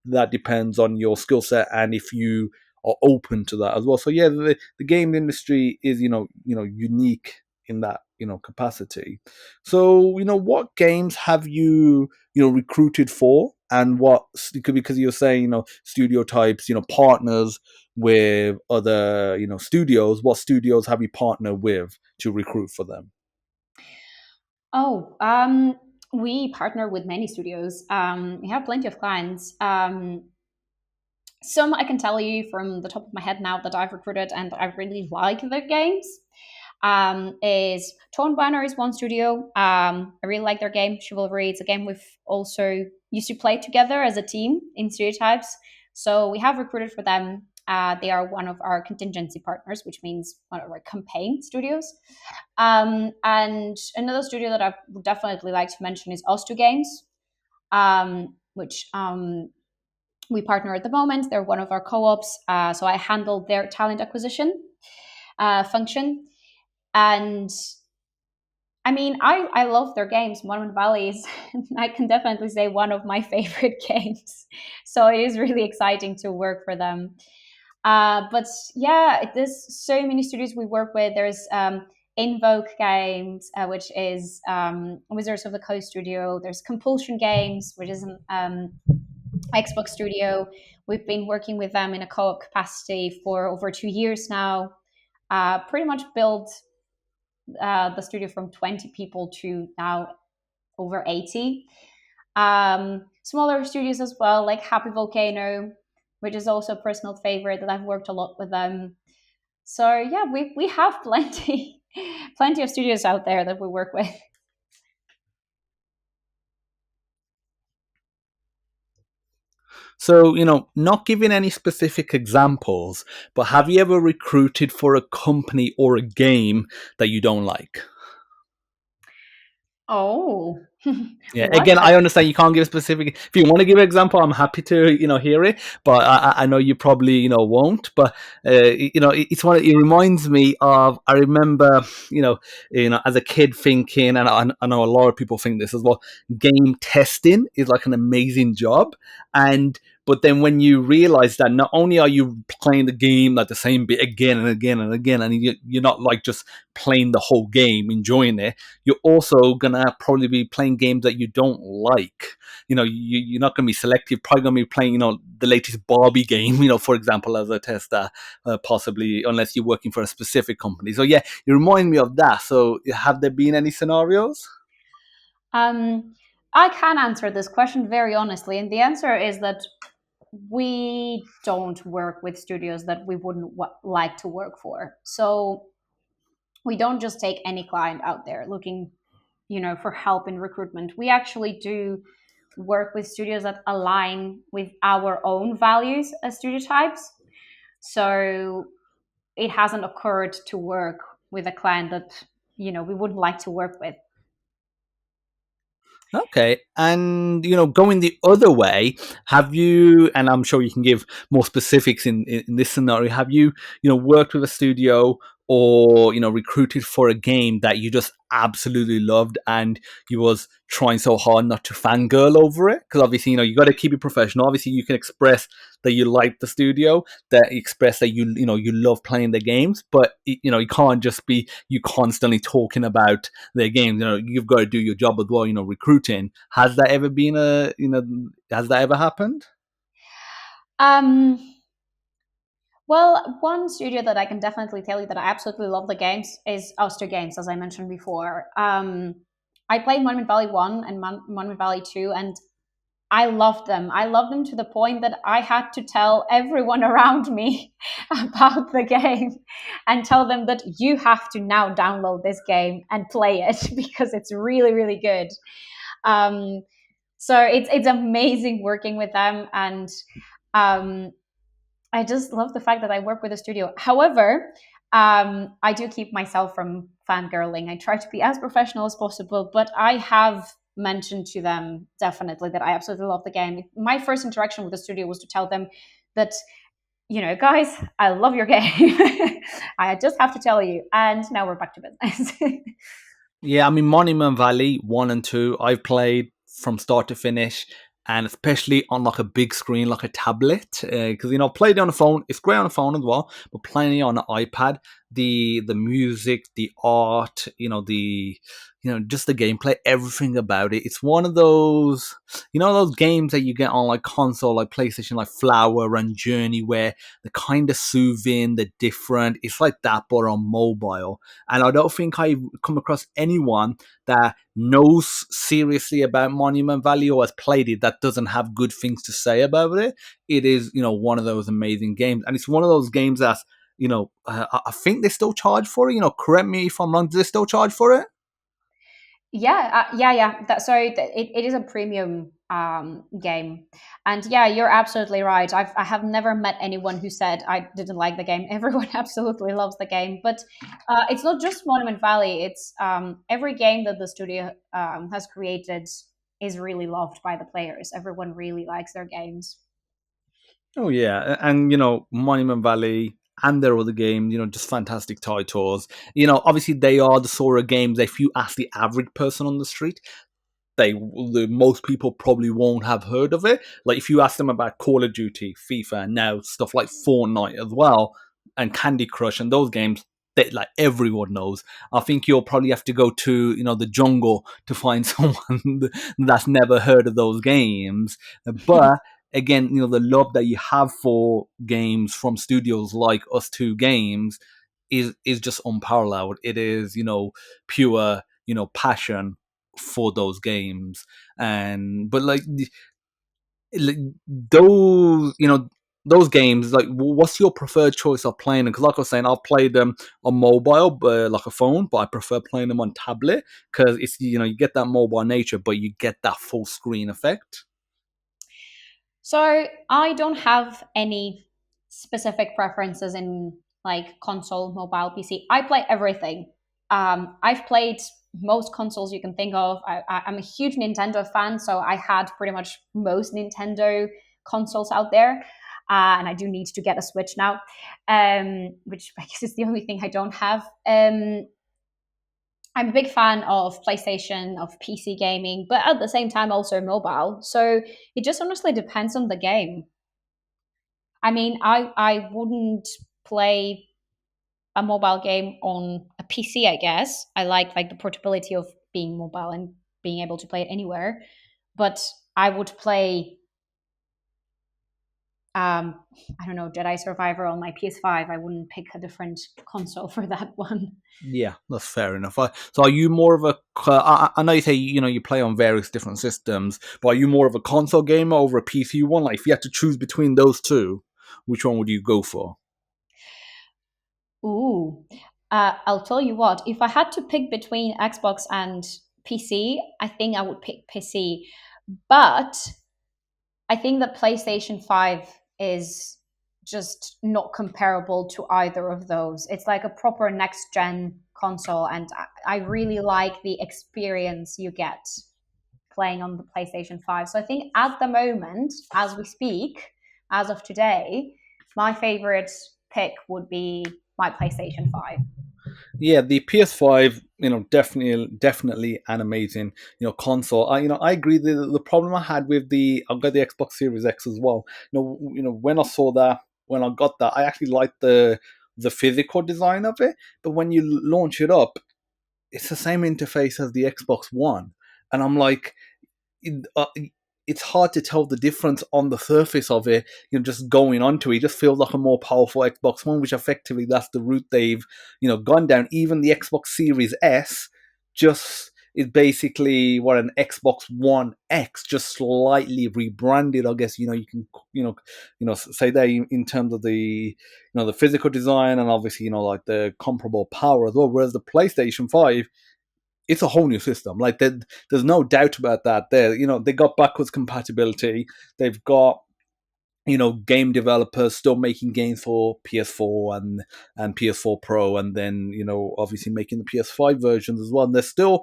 that depends on your skill set and if you are open to that as well. So yeah, the game industry is unique in that capacity. So what games have you recruited for, and what, because you're saying studio types, partners with other studios. What studios have you partnered with to recruit for them? Oh, we partner with many studios. We have plenty of clients. Some I can tell you from the top of my head now that I've recruited and I really like their games. Is Tone Banner is one studio. I really like their game, Chivalry. It's a game we've also used to play together as a team in Stereotypes. So we have recruited for them. They are one of our contingency partners, which means one of our campaign studios. And another studio that I would definitely like to mention is Ostu Games, which we partner at the moment. They're one of our co-ops. So I handle their talent acquisition function. And I mean, I love their games. Monument Valley is, I can definitely say, one of my favorite games. So it is really exciting to work for them. But yeah, there's so many studios we work with. There's Invoke Games, which is Wizards of the Coast studio. There's Compulsion Games, which is an Xbox studio. We've been working with them in a co-op capacity for over 2 years now. Pretty much built the studio from 20 people to now over 80. Smaller studios as well, like Happy Volcano, which is also a personal favorite that I've worked a lot with them. So yeah, we have plenty plenty of studios out there that we work with. So, not giving any specific examples, but have you ever recruited for a company or a game that you don't like? Oh, Yeah, what? again, I understand you can't give a specific. If you want to give an example, I'm happy to hear it. But I know you probably won't. But it's one. It reminds me of. I remember as a kid thinking, and I know a lot of people think this as well. Game testing is like an amazing job, and but then when you realize that not only are you playing the game like the same bit again and again and again, and you're not like just playing the whole game, enjoying it, you're also gonna probably be playing games that you don't like. You're not gonna be selective. Probably gonna be playing, the latest Barbie game, for example, as a tester, possibly, unless you're working for a specific company. So yeah, you remind me of that. So have there been any scenarios? Um, I can answer this question very honestly, and the answer is that we don't work with studios that we wouldn't like to work for. So we don't just take any client out there looking, for help in recruitment. We actually do work with studios that align with our own values as studio types. So it hasn't occurred to work with a client that we wouldn't like to work with. Okay, and going the other way, have you? And I'm sure you can give more specifics in this scenario. Have you, worked with a studio or recruited for a game that you just absolutely loved, and you was trying so hard not to fangirl over it? Because obviously, you got to keep it professional. Obviously, you can express that you like the studio, that you express that you love playing the games, but you can't just be you constantly talking about their games. You've got to do your job as well. Recruiting. Has that ever been Has that ever happened? Um, well, one studio that I can definitely tell you that I absolutely love the games is Oster Games, as I mentioned before. I played Monument Valley 1 and Monument Valley 2, and I loved them. I loved them to the point that I had to tell everyone around me about the game and tell them that you have to now download this game and play it because it's really, really good. Um, so it's amazing working with them, and um, I just love the fact that I work with a studio. However, I do keep myself from fangirling. I try to be as professional as possible, but I have mentioned to them definitely that I absolutely love the game. My first interaction with the studio was to tell them that, guys, I love your game. I just have to tell you. And now we're back to business. Yeah, I mean Monument Valley 1 and 2, I've played from start to finish, and especially on like a big screen, like a tablet, because playing it on the phone, it's great on the phone as well, but playing it on an iPad, the music, the art, the just the gameplay, everything about it. It's one of those those games that you get on like console, like PlayStation, like Flower and Journey, where they're kind of soothing, they're different. It's like that, but on mobile. And I don't think I've come across anyone that knows seriously about Monument Valley or has played it that doesn't have good things to say about it. It is, one of those amazing games. And it's one of those games that, I think they still charge for it. Correct me if I'm wrong. Do they still charge for it? Yeah. It is a premium game, and yeah, you're absolutely right. I have never met anyone who said I didn't like the game. Everyone absolutely loves the game, but it's not just Monument Valley. It's every game that the studio has created is really loved by the players. Everyone really likes their games. Oh yeah, and Monument Valley and their other games, just fantastic titles. Obviously they are the sort of games that if you ask the average person on the street, most people probably won't have heard of it. Like if you ask them about Call of Duty, FIFA, and now stuff like Fortnite as well, and Candy Crush and those games, that like everyone knows. I think you'll probably have to go to the jungle to find someone that's never heard of those games. But again, the love that you have for games from studios like Us Two Games is just unparalleled. It is pure passion for those games. And but like those those games, like what's your preferred choice of playing them? Because like I was saying, I've played them on mobile but like a phone, but I prefer playing them on tablet because it's you get that mobile nature but you get that full screen effect. So I don't have any specific preferences in like console, mobile, PC. I play everything. I've played most consoles you can think of. I'm a huge Nintendo fan, so I had pretty much most Nintendo consoles out there. And I do need to get a Switch now, which I guess is the only thing I don't have. I'm a big fan of PlayStation, of PC gaming, but at the same time also mobile. So it just honestly depends on the game. I mean, I wouldn't play a mobile game on a PC, I guess. I like the portability of being mobile and being able to play it anywhere. But I would play I don't know, Jedi Survivor on my PS5. I wouldn't pick a different console for that one. Yeah, that's fair enough. So, are you more of a? I know you say you play on various different systems, but are you more of a console gamer over a PC one? Like, if you had to choose between those two, which one would you go for? Ooh. I'll tell you what, if I had to pick between Xbox and PC, I think I would pick PC. But I think that PlayStation 5 is just not comparable to either of those. It's like a proper next gen console, and I really like the experience you get playing on the PlayStation 5. So I think at the moment, as we speak, as of today, my favorite pick would be my PlayStation 5. Yeah, the PS5, definitely an amazing, console. I agree. The problem I had with I've got the Xbox Series X as well. When I saw that, when I got that, I actually liked the physical design of it. But when you launch it up, it's the same interface as the Xbox One, and I'm like, it, uh, it's hard to tell the difference on the surface of it. Just going onto it, it just feels like a more powerful Xbox One, which effectively that's the route they've gone down. Even the Xbox Series S just is basically what an Xbox One X, just slightly rebranded. I guess you can say that in terms of the physical design and obviously like the comparable power as well. Whereas the PlayStation 5, it's a whole new system. Like there's no doubt about that. They got backwards compatibility. They've got game developers still making games for PS4 and PS4 Pro, and then obviously making the PS5 versions as well. And they're still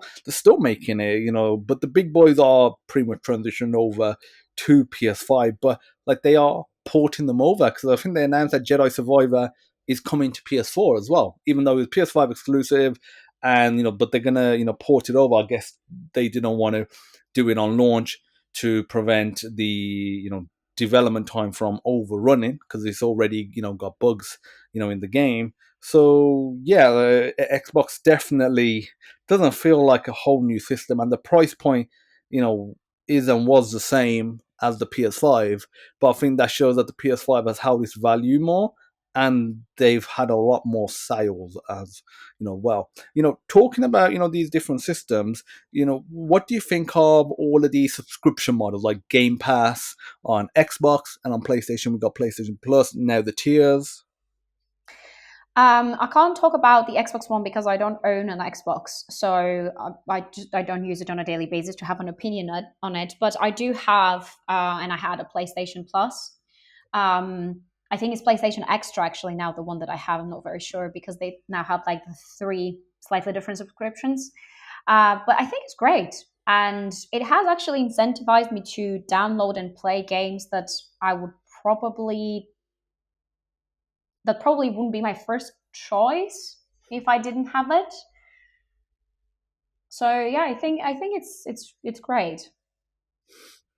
making it. But the big boys are pretty much transitioned over to PS5, but like they are porting them over because I think they announced that Jedi Survivor is coming to PS4 as well, even though it's PS5 exclusive. And but they're gonna port it over. I guess they didn't want to do it on launch to prevent the development time from overrunning because it's already got bugs in the game. So yeah, Xbox definitely doesn't feel like a whole new system, and the price point you know is and was the same as the PS5, but I think that shows that the PS5 has held its value more, and they've had a lot more sales as well. Talking about these different systems, what do you think of all of these subscription models like Game Pass on Xbox, and on PlayStation? We've got PlayStation Plus, now the tiers. I can't talk about the Xbox One because I don't own an Xbox, so I don't use it on a daily basis to have an opinion on it. But I do have, and I had a PlayStation Plus. I think it's PlayStation Extra actually now, the one that I have. I'm not very sure because they now have like the three slightly different subscriptions. But I think it's great, and it has actually incentivized me to download and play games that I would probably that probably wouldn't be my first choice if I didn't have it. So yeah, I think it's great.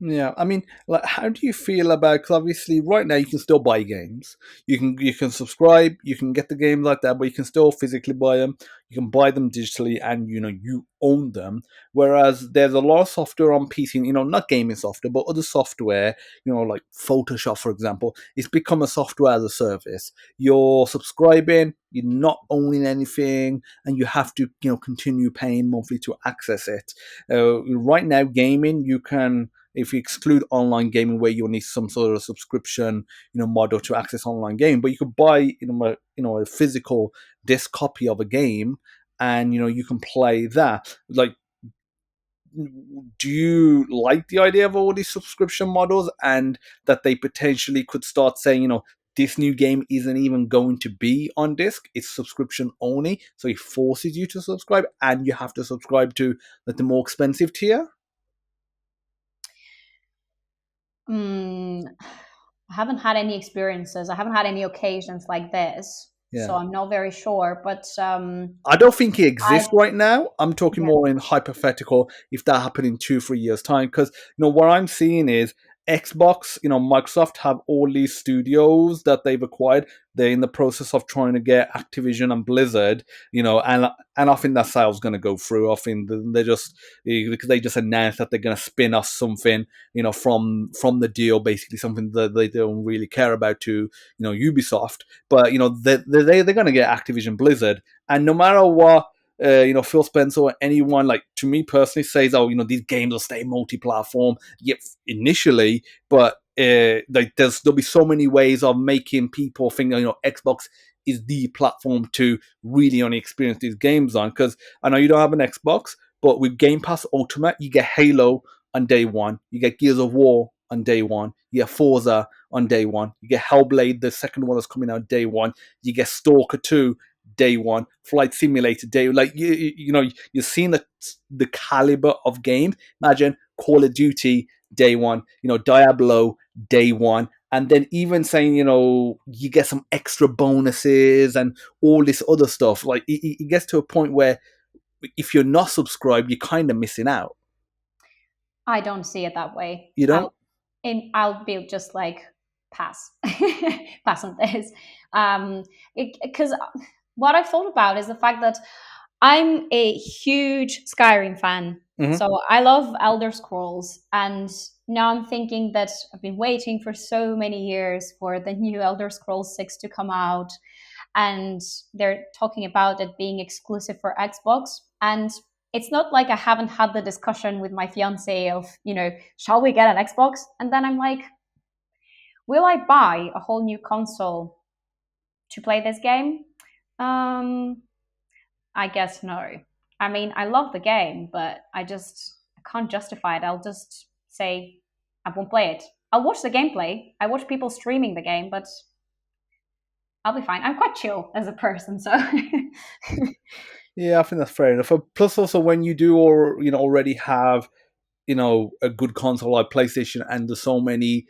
Yeah, I mean, like, how do you feel about? Because obviously, right now you can still buy games. You can subscribe. You can get the games like that, but you can still physically buy them. You can buy them digitally, and you own them. Whereas there's a lot of software on PC. Not gaming software, but other software. Like Photoshop, for example, it's become a software as a service. You're subscribing. You're not owning anything, and you have to continue paying monthly to access it. Right now, gaming you can, if you exclude online gaming where you'll need some sort of subscription model to access online game, but you could buy a physical disc copy of a game, and you can play that. Like, do you like the idea of all these subscription models, and that they potentially could start saying this new game isn't even going to be on disc, it's subscription only, so it forces you to subscribe, and you have to subscribe to like the more expensive tier. Mm, I haven't had any experiences. I haven't had any occasions like this, so Yeah, I'm not very sure. But I don't think it I exists right now. I'm talking yeah, more in hypothetical if that happened in 2 3 years time, because what I'm seeing is Xbox, Microsoft have all these studios that they've acquired. They're in the process of trying to get Activision and Blizzard, and I think that sale's going to go through. I think they're just because they just announced that they're going to spin off something, from the deal, basically something that they don't really care about to, Ubisoft. But they're going to get Activision Blizzard, and no matter what, Phil Spencer or anyone, like, to me personally, says, oh, these games will stay multi-platform. Yep, initially, but like there'll be so many ways of making people think, Xbox is the platform to really only experience these games on. Because I know you don't have an Xbox, but with Game Pass Ultimate, you get Halo on day one, you get Gears of War on day one, you get Forza on day one, you get Hellblade, the second one that's coming out day one, you get Stalker 2 day one, Flight Simulator day, like you're seeing the caliber of game. Imagine Call of Duty day one, Diablo day one, and then even saying, you get some extra bonuses and all this other stuff. Like it gets to a point where if you're not subscribed, you're kind of missing out. I don't see it that way. You don't? I'll be just like pass, pass on this, because what I've thought about is the fact that I'm a huge Skyrim fan. Mm-hmm. So I love Elder Scrolls. And now I'm thinking that I've been waiting for so many years for the new Elder Scrolls 6 to come out. And they're talking about it being exclusive for Xbox. And it's not like I haven't had the discussion with my fiance of, shall we get an Xbox? And then I'm like, will I buy a whole new console to play this game? Um, I guess no. I mean, I love the game, but I can't justify it. I'll just say I won't play it. I'll watch the gameplay. I watch people streaming the game, but I'll be fine. I'm quite chill as a person, so Yeah, I think that's fair enough. Plus, also when you do, or already have, a good console like PlayStation, and there's so many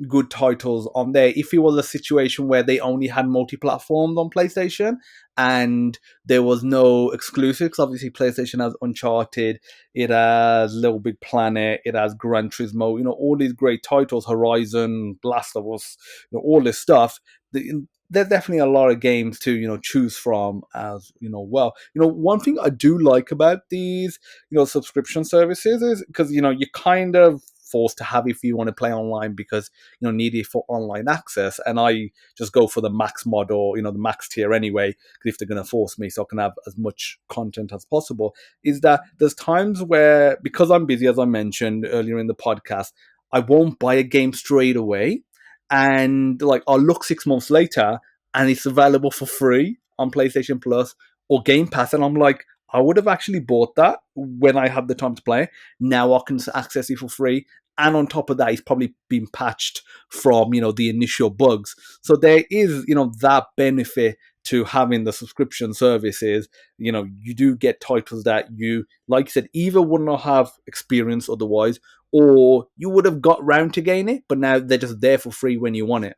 good titles on there. If it was a situation where they only had multi-platforms on PlayStation and there was no exclusives, obviously PlayStation has Uncharted, it has Little Big Planet, it has Gran Turismo, all these great titles, Horizon, Last of Us, all this stuff. There's definitely a lot of games to choose from as well. One thing I do like about these subscription services is because you're kind of forced to have if you want to play online because need it for online access, and I just go for the max mod or the max tier anyway, because if they're going to force me so I can have as much content as possible. Is that there's times where, because I'm busy, as I mentioned earlier in the podcast, I won't buy a game straight away, and like I'll look 6 months later and it's available for free on PlayStation Plus or Game Pass, and I'm like, I would have actually bought that when I had the time to play. Now I can access it for free, and on top of that, it's probably been patched from the initial bugs. So there is that benefit to having the subscription services. You do get titles that you, like I said, either would not have experienced otherwise, or you would have got round to gain it, but now they're just there for free when you want it.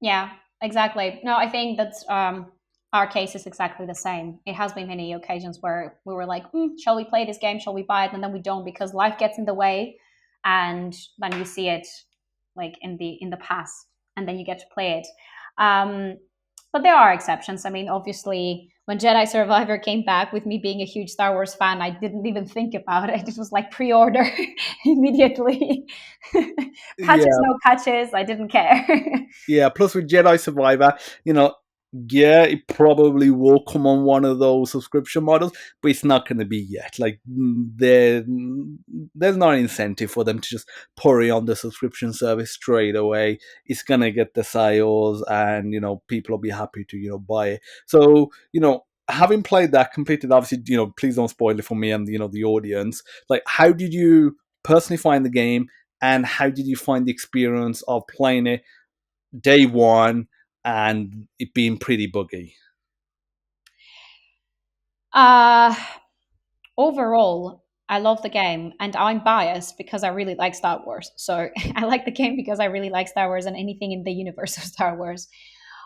yeah, exactly. No, I think that's our case is exactly the same. It has been many occasions where we were like, shall we play this game? Shall we buy it? And then we don't because life gets in the way, and then you see it like in the past, and then you get to play it. Um, but there are exceptions. I mean, obviously, when Jedi Survivor came back, with me being a huge Star Wars fan, I didn't even think about it. It was like pre-order immediately. Patches, Yeah, no patches. I didn't care. yeah. Plus with Jedi Survivor, yeah, it probably will come on one of those subscription models, but it's not going to be yet. Like there's not an incentive for them to just put it on the subscription service straight away. It's going to get the sales, and people will be happy to buy it. So having played that, completed, obviously, please don't spoil it for me and the audience. Like, how did you personally find the game, and how did you find the experience of playing it day one and it being pretty buggy? Uh, Overall, I love the game, and I'm biased because I really like Star Wars. So I like the game because I really like Star Wars and anything in the universe of Star Wars.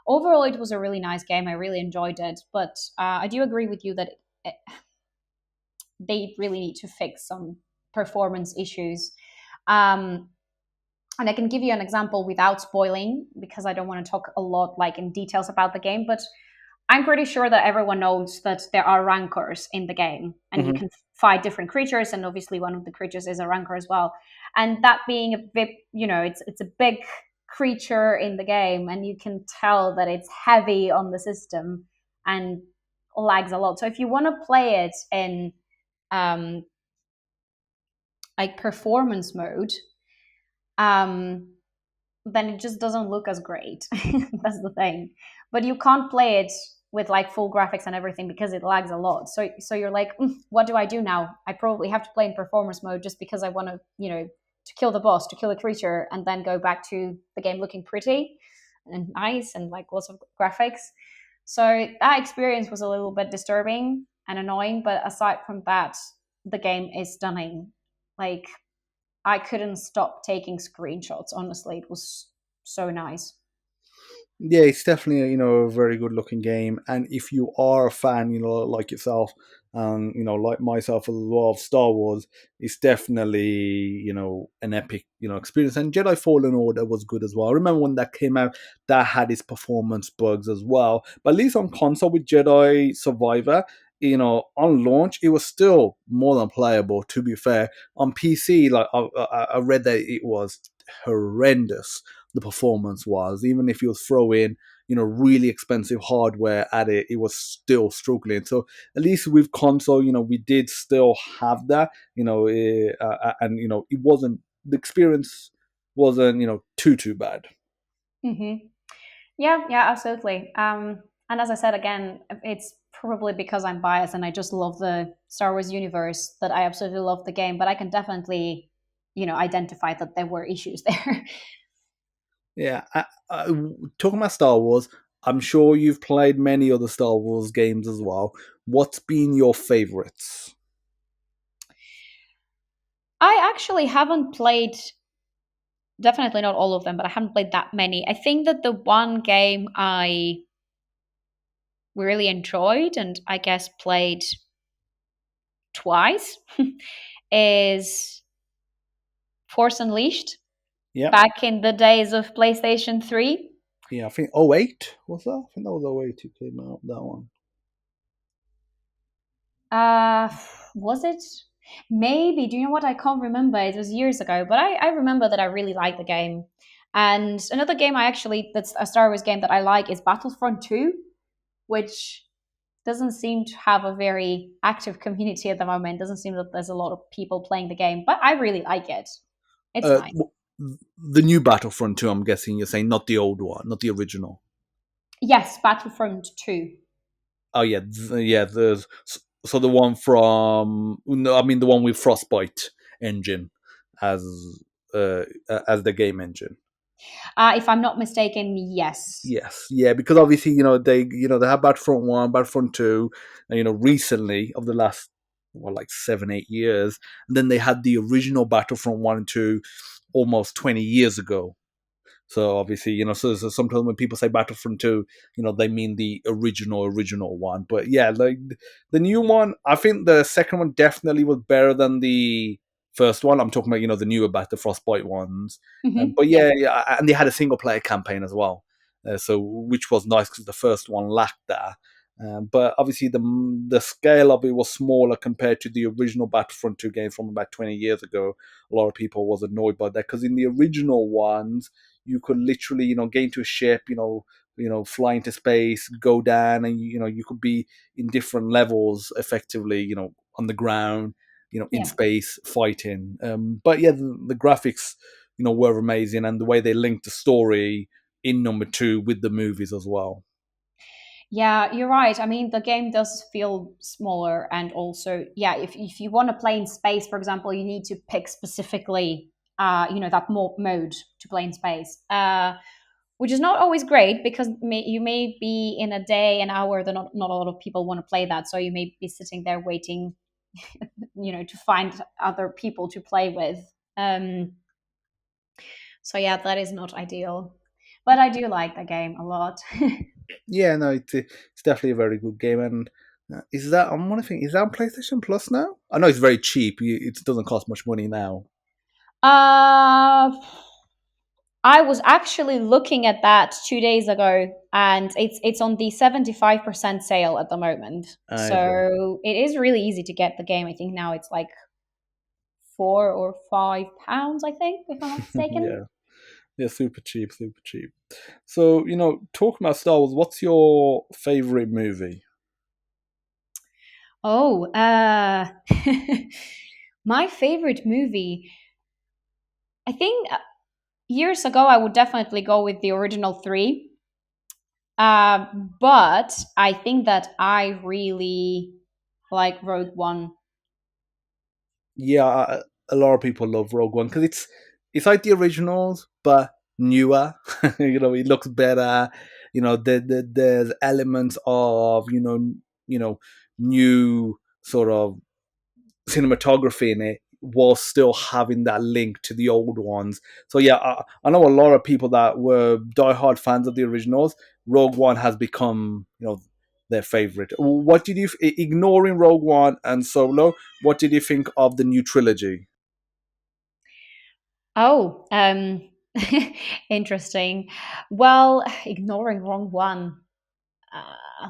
Overall, it was a really nice game. I really enjoyed it, but I do agree with you that they really need to fix some performance issues. Um, and I can give you an example without spoiling because I don't want to talk a lot like in details about the game, but I'm pretty sure that everyone knows that there are rancors in the game and you Hmm. can fight different creatures, and obviously one of the creatures is a rancor as well. And that being a bit, it's a big creature in the game, and you can tell that it's heavy on the system and lags a lot. So if you want to play it in um, like performance mode, um, then it just doesn't look as great. That's the thing. But you can't play it with like full graphics and everything because it lags a lot. So you're like, what do I do now? I probably have to play in performance mode just because I want to, to kill the boss, to kill the creature, and then go back to the game looking pretty and nice and like lots of graphics. So that experience was a little bit disturbing and annoying, but aside from that, the game is stunning. Like I couldn't stop taking screenshots. Honestly, it was so nice. Yeah, it's definitely a very good looking game, and if you are a fan, like yourself, and like myself as well of Star Wars, it's definitely an epic experience. And Jedi Fallen Order was good as well. I remember when that came out, that had its performance bugs as well, but at least on console with Jedi Survivor. On launch, it was still more than playable. To be fair, on PC, like I read that it was horrendous, the performance was. Even if you throw in, really expensive hardware at it, it was still struggling. So at least with console, we did still have that, and it wasn't the experience wasn't too bad. Yeah, yeah, absolutely. And as I said again, it's probably because I'm biased and I just love the Star Wars universe that I absolutely love the game. But I can definitely, identify that there were issues there. Yeah, talking about Star Wars, I'm sure you've played many other Star Wars games as well. What's been your favorites? I actually haven't played, definitely not all of them, but I haven't played that many. I think that the one game I really enjoyed and I guess played twice is Force Unleashed Yeah, back in the days of PlayStation 3. yeah, I think '08 was that? I think that was '08 it came out, that one. Uh, was it? Maybe. Do you know what? I can't remember. It was years ago, but I remember that I really liked the game. And another game that's a Star Wars game that I like is Battlefront 2, which doesn't seem to have a very active community at the moment. Doesn't seem that there's a lot of people playing the game, but I really like it. It's Uh, nice. the new Battlefront 2, I'm guessing you're saying, not the old one, not the original. Yes, Battlefront 2. Oh yeah, yeah. So the one from, no, I mean the one with Frostbite engine as as the game engine. If I'm not mistaken, yes. Yes, yeah, because obviously they have Battlefront 1, Battlefront 2, and recently of the last, well, like 7 8 years, and then they had the original Battlefront 1 and 2 almost 20 years ago. So obviously, so sometimes when people say Battlefront 2, they mean the original one. But yeah, like the new one, I think the second one definitely was better than the first one. I'm talking about, the newer Battle Frostbite ones. But Yeah. yeah, yeah, and they had a single player campaign as well. So which was nice because the first one lacked that. But obviously, the scale of it was smaller compared to the original Battlefront 2 game from about 20 years ago. A lot of people was annoyed by that because in the original ones, you could literally get into a ship, fly into space, go down, and you could be in different levels effectively, on the ground, in Yeah. space fighting. But yeah, the graphics were amazing, and the way they linked the story in number two with the movies as well. Yeah, you're right. I mean, the game does feel smaller, and also, yeah, if you want to play in space, for example, you need to pick specifically, that mode to play in space. which is not always great because you may be in a day, an hour that not a lot of people want to play that. So you may be sitting there waiting, to find other people to play with. So yeah, that is not ideal. But I do like the game a lot. Yeah, no, it's definitely a very good game. And is that I'm wondering, is that on PlayStation Plus now? I know it's very cheap. It doesn't cost much money now. uh I was actually looking at that 2 days ago, and it's on the 75% sale at the moment. I bet. So it is really easy to get the game. I think now it's like £4 or £5, I think, if I'm not mistaken. Yeah, yeah, super cheap, super cheap. So talking about Star Wars, what's your favorite movie? Oh, my favorite movie. I think years ago I would definitely go with the original three. Uh, but I think that I really like Rogue One. Yeah, a lot of people love Rogue One because it's like the originals but newer. It looks better. There's elements of new sort of cinematography in it while still having that link to the old ones. So yeah, I know a lot of people that were diehard fans of the originals. Rogue One has become their favorite. What did you, ignoring Rogue One and Solo, what did you think of the new trilogy? Oh, interesting. Well, ignoring wrong one.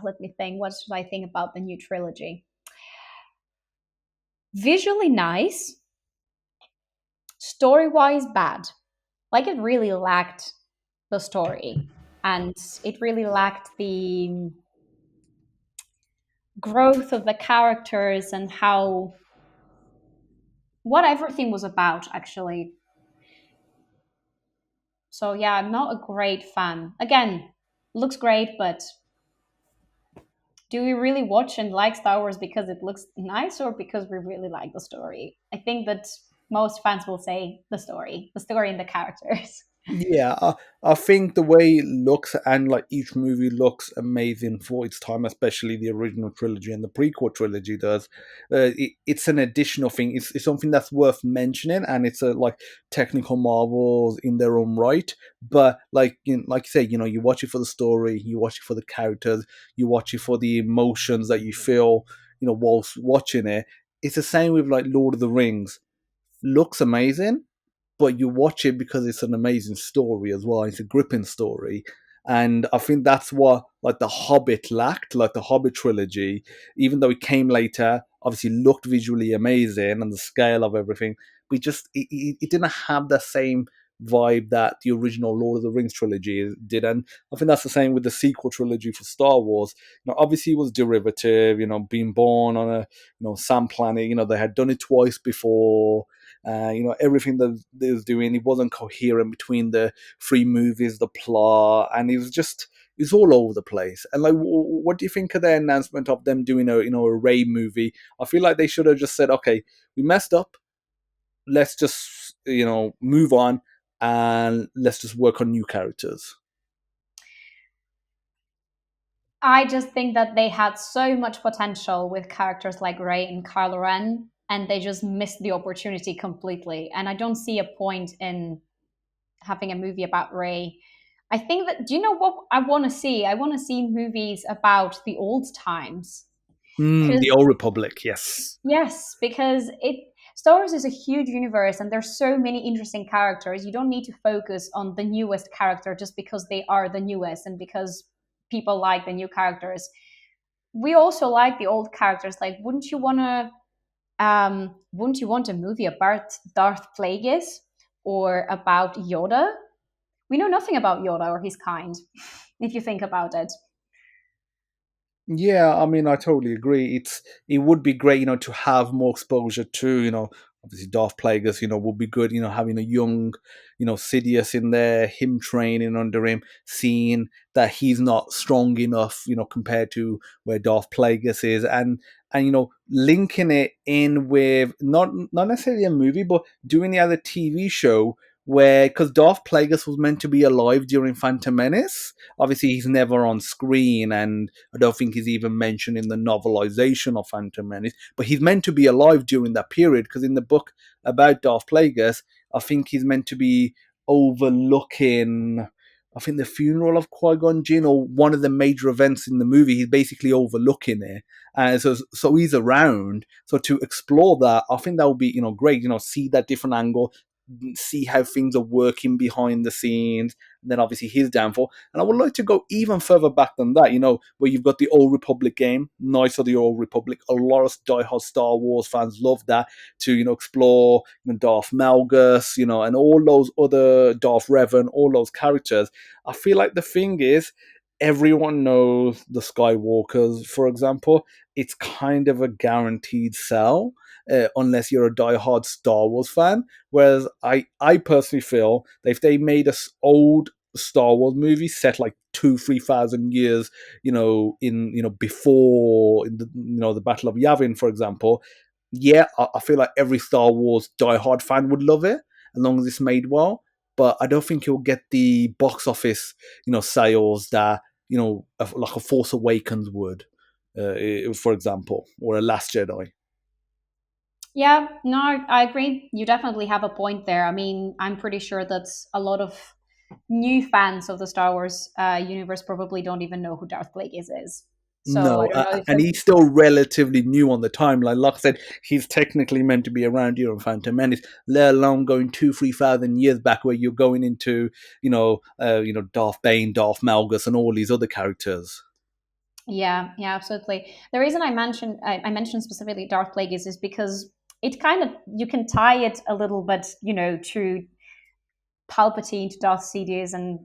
Let me think. What should I think about the new trilogy? Visually nice, story wise bad. Like it really lacked the story, and it really lacked the growth of the characters and how what everything was about actually. So yeah, I'm not a great fan. Again, looks great, but do we really watch and like Star Wars because it looks nice or because we really like the story? I think that most fans will say the story and the characters. Yeah, I think the way it looks and like each movie looks amazing for its time, especially the original trilogy and the prequel trilogy does. It's an additional thing. It's something that's worth mentioning, and it's a like technical marvels in their own right. But like you say, you watch it for the story, you watch it for the characters, you watch it for the emotions that you feel, whilst watching it. It's the same with like Lord of the Rings. Looks amazing, but you watch it because it's an amazing story as well. It's a gripping story. And I think that's what like the Hobbit lacked, like the Hobbit trilogy, even though it came later, obviously looked visually amazing and the scale of everything, but it didn't have the same vibe that the original Lord of the Rings trilogy did. And I think that's the same with the sequel trilogy for Star Wars. Obviously it was derivative, being born on a sand planet, they had done it twice before. Everything that they was doing, it wasn't coherent between the three movies, the plot, and it was all over the place. And like, what do you think of the announcement of them doing a Ray movie? I feel like they should have just said, okay, we messed up. Let's just move on and let's just work on new characters. I just think that they had so much potential with characters like Rey and Kylo Ren, and they just missed the opportunity completely. And I don't see a point in having a movie about Rey. I think that, do you know what I want to see? I want to see movies about the old times. The Because Old Republic, yes. yes, because it Star Wars is a huge universe and there's so many interesting characters. You don't need to focus on the newest character just because they are the newest and because people like the new characters. We also like the old characters. Like, wouldn't you want a movie about Darth Plagueis or about Yoda? We know nothing about Yoda or his kind, if you think about it. Yeah, I mean, I totally agree. It would be great, to have more exposure to, obviously Darth Plagueis, would be good, having a young, Sidious in there, him training under him, seeing that he's not strong enough, compared to where Darth Plagueis is, and linking it in with not necessarily a movie, but doing the other TV show where because Darth Plagueis was meant to be alive during Phantom Menace. Obviously, he's never on screen, and I don't think he's even mentioned in the novelization of Phantom Menace. But he's meant to be alive during that period because in the book about Darth Plagueis, I think he's meant to be overlooking. I think the funeral of Qui Gon Jinn or one of the major events in the movie. He's basically overlooking it, and so he's around. So to explore that, I think that would be great. See that different angle, see how things are working behind the scenes, and then obviously his downfall. And I would like to go even further back than that, where you've got the Old Republic game, Knights of the Old Republic. A lot of diehard Star Wars fans love that to, explore Darth Malgus, and all those other Darth Revan, all those characters. I feel like the thing is, everyone knows the Skywalkers, for example. It's kind of a guaranteed sell, unless you're a diehard Star Wars fan. Whereas I personally feel that if they made a old Star Wars movie set like 2-3 thousand years, in before in the Battle of Yavin, for example, yeah, I feel like every Star Wars diehard fan would love it as long as it's made well. But I don't think you'll get the box office, sales that like a Force Awakens would, for example, or a Last Jedi. Yeah, no, I agree. You definitely have a point there. I mean, I'm pretty sure that a lot of new fans of the Star Wars universe probably don't even know who Darth Plagueis is. So I No, don't know if and he's still relatively new on the timeline. Like I said, he's technically meant to be around here in Phantom Menace, let alone going 2-3 thousand years back, where you're going into, Darth Bane, Darth Malgus, and all these other characters. yeah, yeah, absolutely. The reason I mentioned specifically Darth Plagueis is because it kind of you can tie it a little bit, to Palpatine, to Darth Sidious, and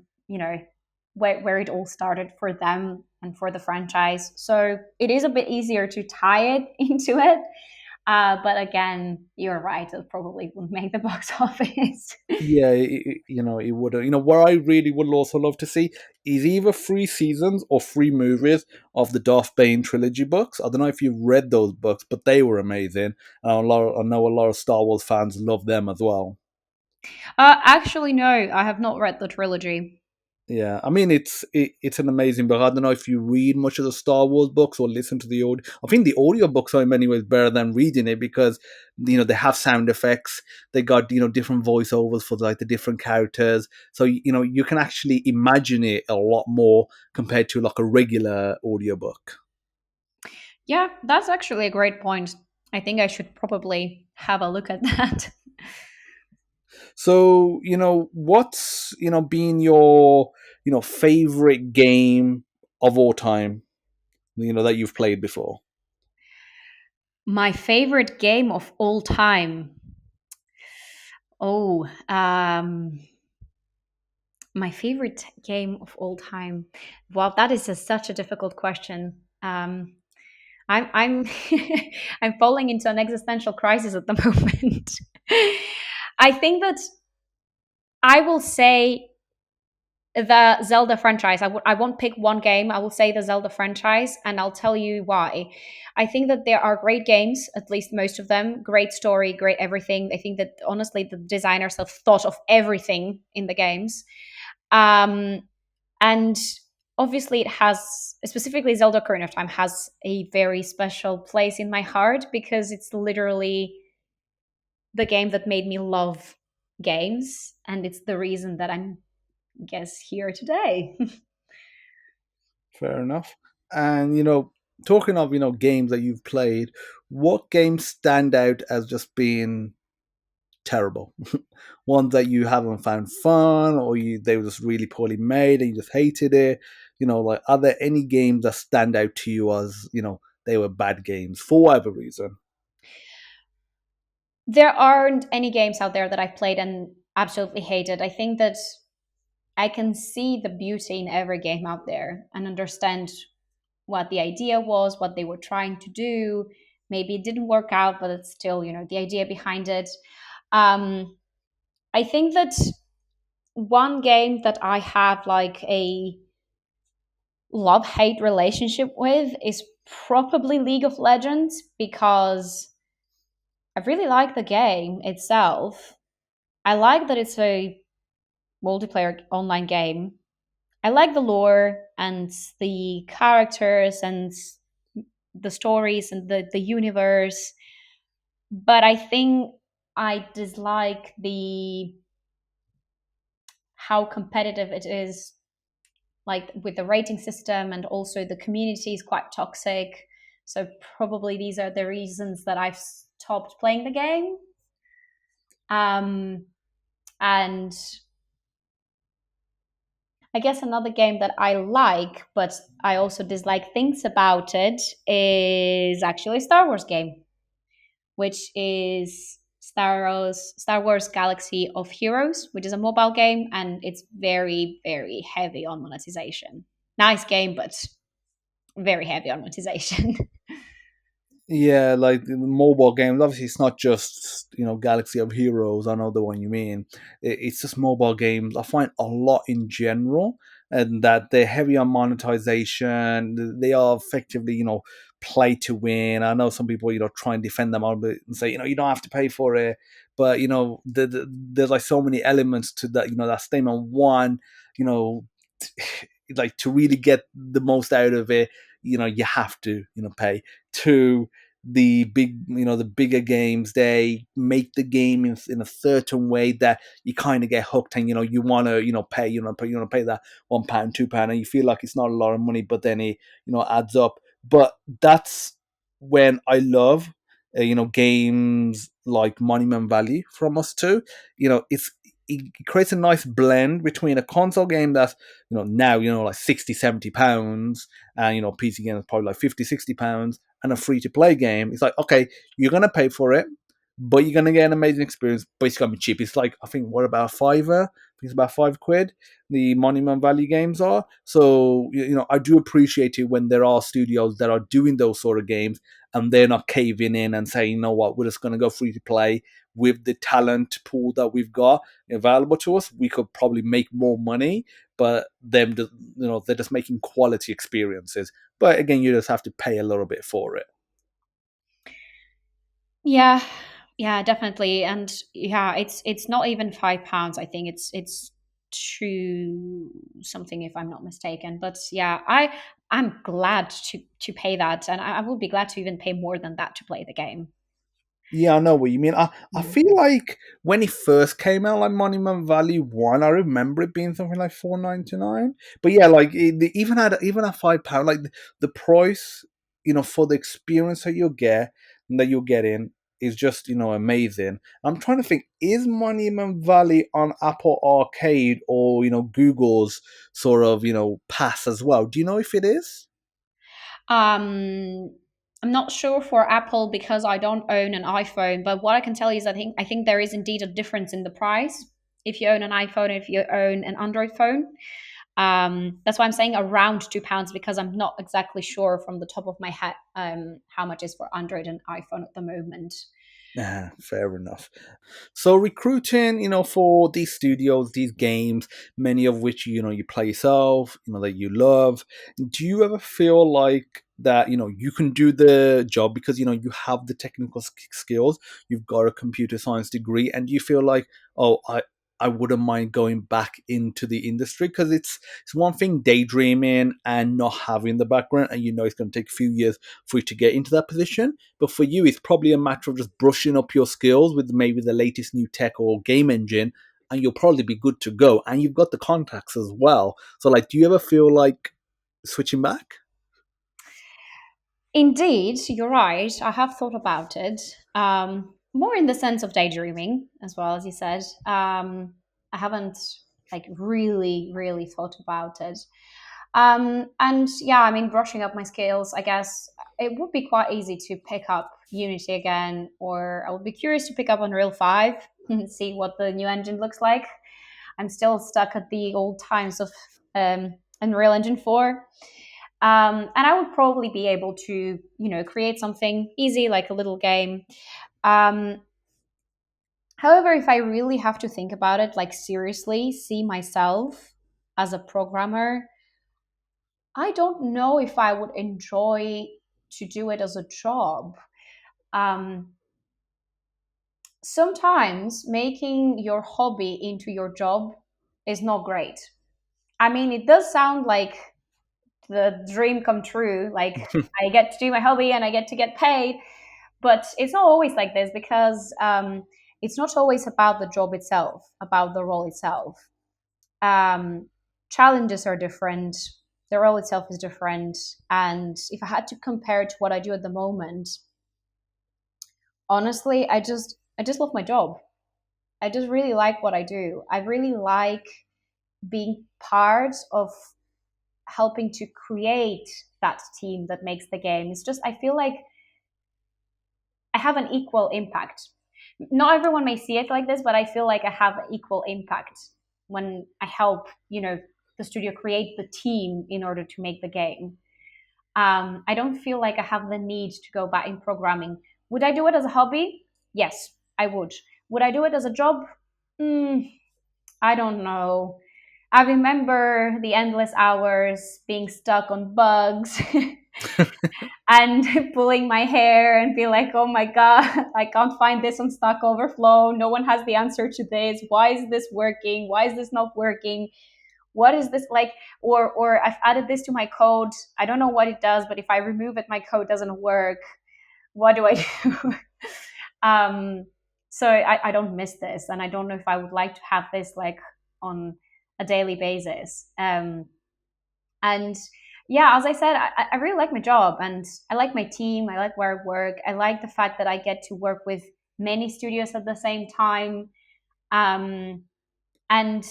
where it all started for them and for the franchise. So it is a bit easier to tie it into it. But again, you're right; it probably wouldn't make the box office. Yeah, it would. What I really would also love to see is either 3 seasons or 3 movies of the Darth Bane trilogy books. I don't know if you've read those books, but they were amazing. And I know a lot of Star Wars fans love them as well. Actually, no, I have not read the trilogy. Yeah, I mean it's an amazing book. I don't know if you read much of the Star Wars books or listen to the audio. I think the audio books are in many ways better than reading it because they have sound effects. They got different voiceovers for like the different characters, so you can actually imagine it a lot more compared to like a regular audiobook. Yeah, that's actually a great point. I think I should probably have a look at that. So what's been your favorite game of all time that you've played before? My favorite game of all time. Oh, my favorite game of all time. Wow, that is such a difficult question. I'm I'm falling into an existential crisis at the moment. I think that I will say the Zelda franchise. I won't pick one game. I will say the Zelda franchise, and I'll tell you why. I think that there are great games, at least most of them. Great story, great everything. I think that honestly, the designers have thought of everything in the games. Um, and obviously, it has, specifically Zelda Ocarina of Time, has a very special place in my heart because it's literally the game that made me love games, and it's the reason that I'm guess here today. Fair enough. And talking of games that you've played, what games stand out as just being terrible? Ones that you haven't found fun, or they were just really poorly made and you just hated it. Like are there any games that stand out to you as they were bad games for whatever reason? There aren't any games out there that I've played and absolutely hated. I think that I can see the beauty in every game out there and understand what the idea was, what they were trying to do. Maybe it didn't work out, but it's still, the idea behind it. Um, I think that one game that I have like a love hate relationship with is probably League of Legends because I really like the game itself. I like that it's a multiplayer online game. I like the lore and the characters and the stories and the universe, but I think I dislike the how competitive it is, like with the rating system, and also the community is quite toxic. So probably these are the reasons that I've stopped playing the game. Um, and I guess another game that I like, but I also dislike things about it, is actually a Star Wars game, which is Star Wars Galaxy of Heroes, which is a mobile game, and it's very, very heavy on monetization. Nice game, but very heavy on monetization. Yeah, like the mobile games. Obviously, it's not just Galaxy of Heroes. I know the one you mean. It's just mobile games. I find a lot in general, and that they're heavy on monetization. They are effectively play to win. I know some people try and defend them on it and say you don't have to pay for it, but there's like so many elements to that. That statement. One, you know, like to really get the most out of it, you have to pay. Two, the bigger games, they make the game in a certain way that you kind of get hooked, and you want to pay pay that £1, £2, and you feel like it's not a lot of money, but then it adds up. But that's when I love games like Monument Valley from us too. It creates a nice blend between a console game that's now like 60, £70, and PC game is probably like 50, £60, and a free to play game. It's like, okay, you're gonna pay for it, but you're gonna get an amazing experience, but it's gonna be cheap. It's like, I think, what, about a fiver? I think it's about £5. The Monument Valley games are. So I do appreciate it when there are studios that are doing those sort of games, and they're not caving in and saying, you know what, we're just gonna go free to play. With the talent pool that we've got available to us, we could probably make more money, but them just, they're just making quality experiences. But again, you just have to pay a little bit for it. Yeah, yeah, definitely. And yeah, it's not even £5. I think it's two something, if I'm not mistaken. But yeah, I'm glad to pay that, and I would be glad to even pay more than that to play the game. Yeah, I know what you mean. I Mm. feel like when it first came out, like Monument Valley One, I remember it being something like 4.99. But yeah, like even at £5, like the price, for the experience that you'll get and that you're getting is just amazing. I'm trying to think, is Monument Valley on Apple Arcade or Google's sort of pass as well? Do you know if it is? Um, I'm not sure for Apple because I don't own an iPhone, but what I can tell you is I think there is indeed a difference in the price if you own an iPhone, if you own an Android phone. That's why I'm saying around £2, because I'm not exactly sure from the top of my head how much is for Android and iPhone at the moment. Fair enough. So recruiting, for these studios, these games, many of which you play yourself, that you love. Do you ever feel like that you can do the job because you have the technical skills, you've got a computer science degree, and you feel like, oh, I wouldn't mind going back into the industry, because it's one thing daydreaming and not having the background, and it's going to take a few years for you to get into that position. But for you, it's probably a matter of just brushing up your skills with maybe the latest new tech or game engine, and you'll probably be good to go. And you've got the contacts as well. So, like, do you ever feel like switching back? Indeed, you're right. I have thought about it, more in the sense of daydreaming, as well as you said. I haven't like really, really thought about it. And yeah, I mean, brushing up my skills, I guess it would be quite easy to pick up Unity again, or I would be curious to pick up Unreal 5 and see what the new engine looks like. I'm still stuck at the old times of Unreal Engine 4. And I would probably be able to, create something easy, like a little game. Um, However, if I really have to think about it, like seriously, see myself as a programmer, I don't know if I would enjoy to do it as a job. Um, sometimes making your hobby into your job is not great. I mean, it does sound like the dream come true. Like, I get to do my hobby and I get to get paid, but it's not always like this because it's not always about the job itself, about the role itself. um, Challenges are different, the role itself is different, and if I had to compare it to what I do at the moment, honestly, I just love my job. I just really like what I do. I really like being part of helping to create that team that makes the game. It's just I feel like I have an equal impact. Not everyone may see it like this, but I feel like I have an equal impact when I help, the studio create the team in order to make the game. I don't feel like I have the need to go back in programming. Would I do it as a hobby? Yes, I would. Would I do it as a job? Mm, I don't know. I remember the endless hours being stuck on bugs and pulling my hair and be like, oh my God, I can't find this on Stack Overflow. No one has the answer to this. Why is this working? Why is this not working? What is this like? Or I've added this to my code. I don't know what it does, but if I remove it, my code doesn't work. What do I do? um, so I don't miss this. And I don't know if I would like to have this like on a daily basis. And yeah, as I said, I really like my job and I like my team. I like where I work. I like the fact that I get to work with many studios at the same time. Um, and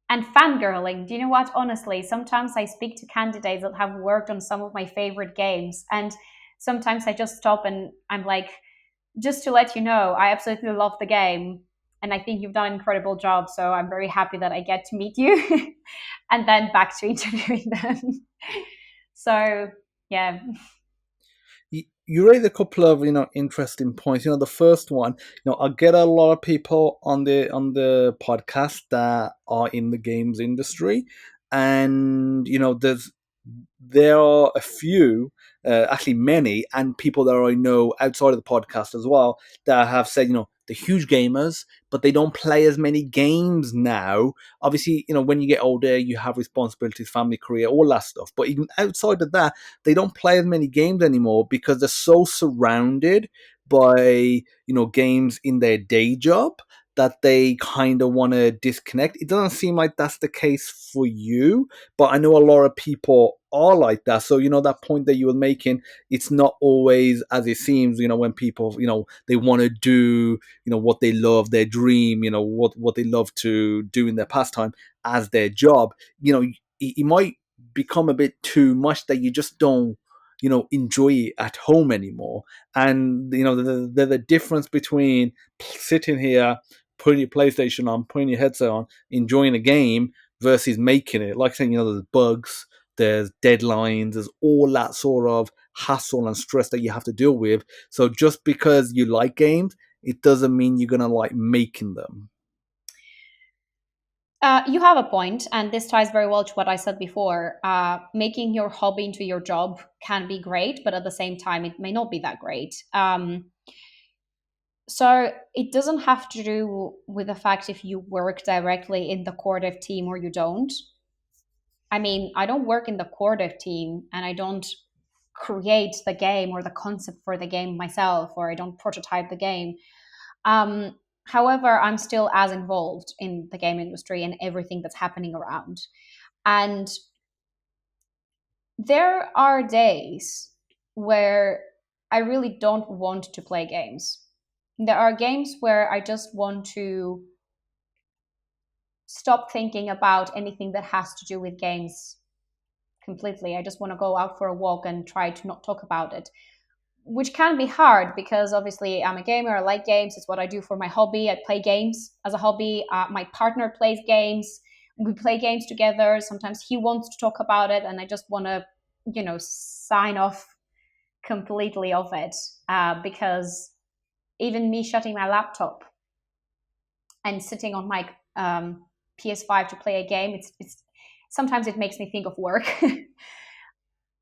and fangirling. Do you know what? Honestly, sometimes I speak to candidates that have worked on some of my favorite games, and sometimes I just stop and I'm like, just to let you know, I absolutely love the game, and I think you've done an incredible job. So I'm very happy that I get to meet you, and then back to interviewing them. So yeah. You raised a couple of interesting points. The first one, I get a lot of people on the podcast that are in the games industry, and there are a few, actually many, and people that I know outside of the podcast as well that have said, they're huge gamers, but they don't play as many games now. Obviously, when you get older, you have responsibilities, family, career, all that stuff. But even outside of that, they don't play as many games anymore because they're so surrounded by, games in their day job that they kind of want to disconnect. It doesn't seem like that's the case for you, but I know a lot of people are like that. So, that point that you were making, it's not always as it seems, when people, they want to do, what they love, their dream, what they love to do in their pastime as their job, it might become a bit too much that you just don't, enjoy it at home anymore. And, the difference between sitting here, putting your PlayStation on, putting your headset on, enjoying a game versus making it. Like saying, there's bugs, there's deadlines, there's all that sort of hassle and stress that you have to deal with. So just because you like games, it doesn't mean you're gonna like making them. You have a point, and this ties very well to what I said before. Making your hobby into your job can be great, but at the same time, it may not be that great. So it doesn't have to do with the fact if you work directly in the core dev team or you don't. I mean, I don't work in the core dev team and I don't create the game or the concept for the game myself, or I don't prototype the game. Um, However, I'm still as involved in the game industry and everything that's happening around. And there are days where I really don't want to play games. There are games where I just want to stop thinking about anything that has to do with games completely. I just want to go out for a walk and try to not talk about it, which can be hard because obviously I'm a gamer. I like games. It's what I do for my hobby. I play games as a hobby. My partner plays games. We play games together. Sometimes he wants to talk about it, and I just want to, sign off completely of it because even me shutting my laptop and sitting on my PS5 to play a game, it's sometimes it makes me think of work.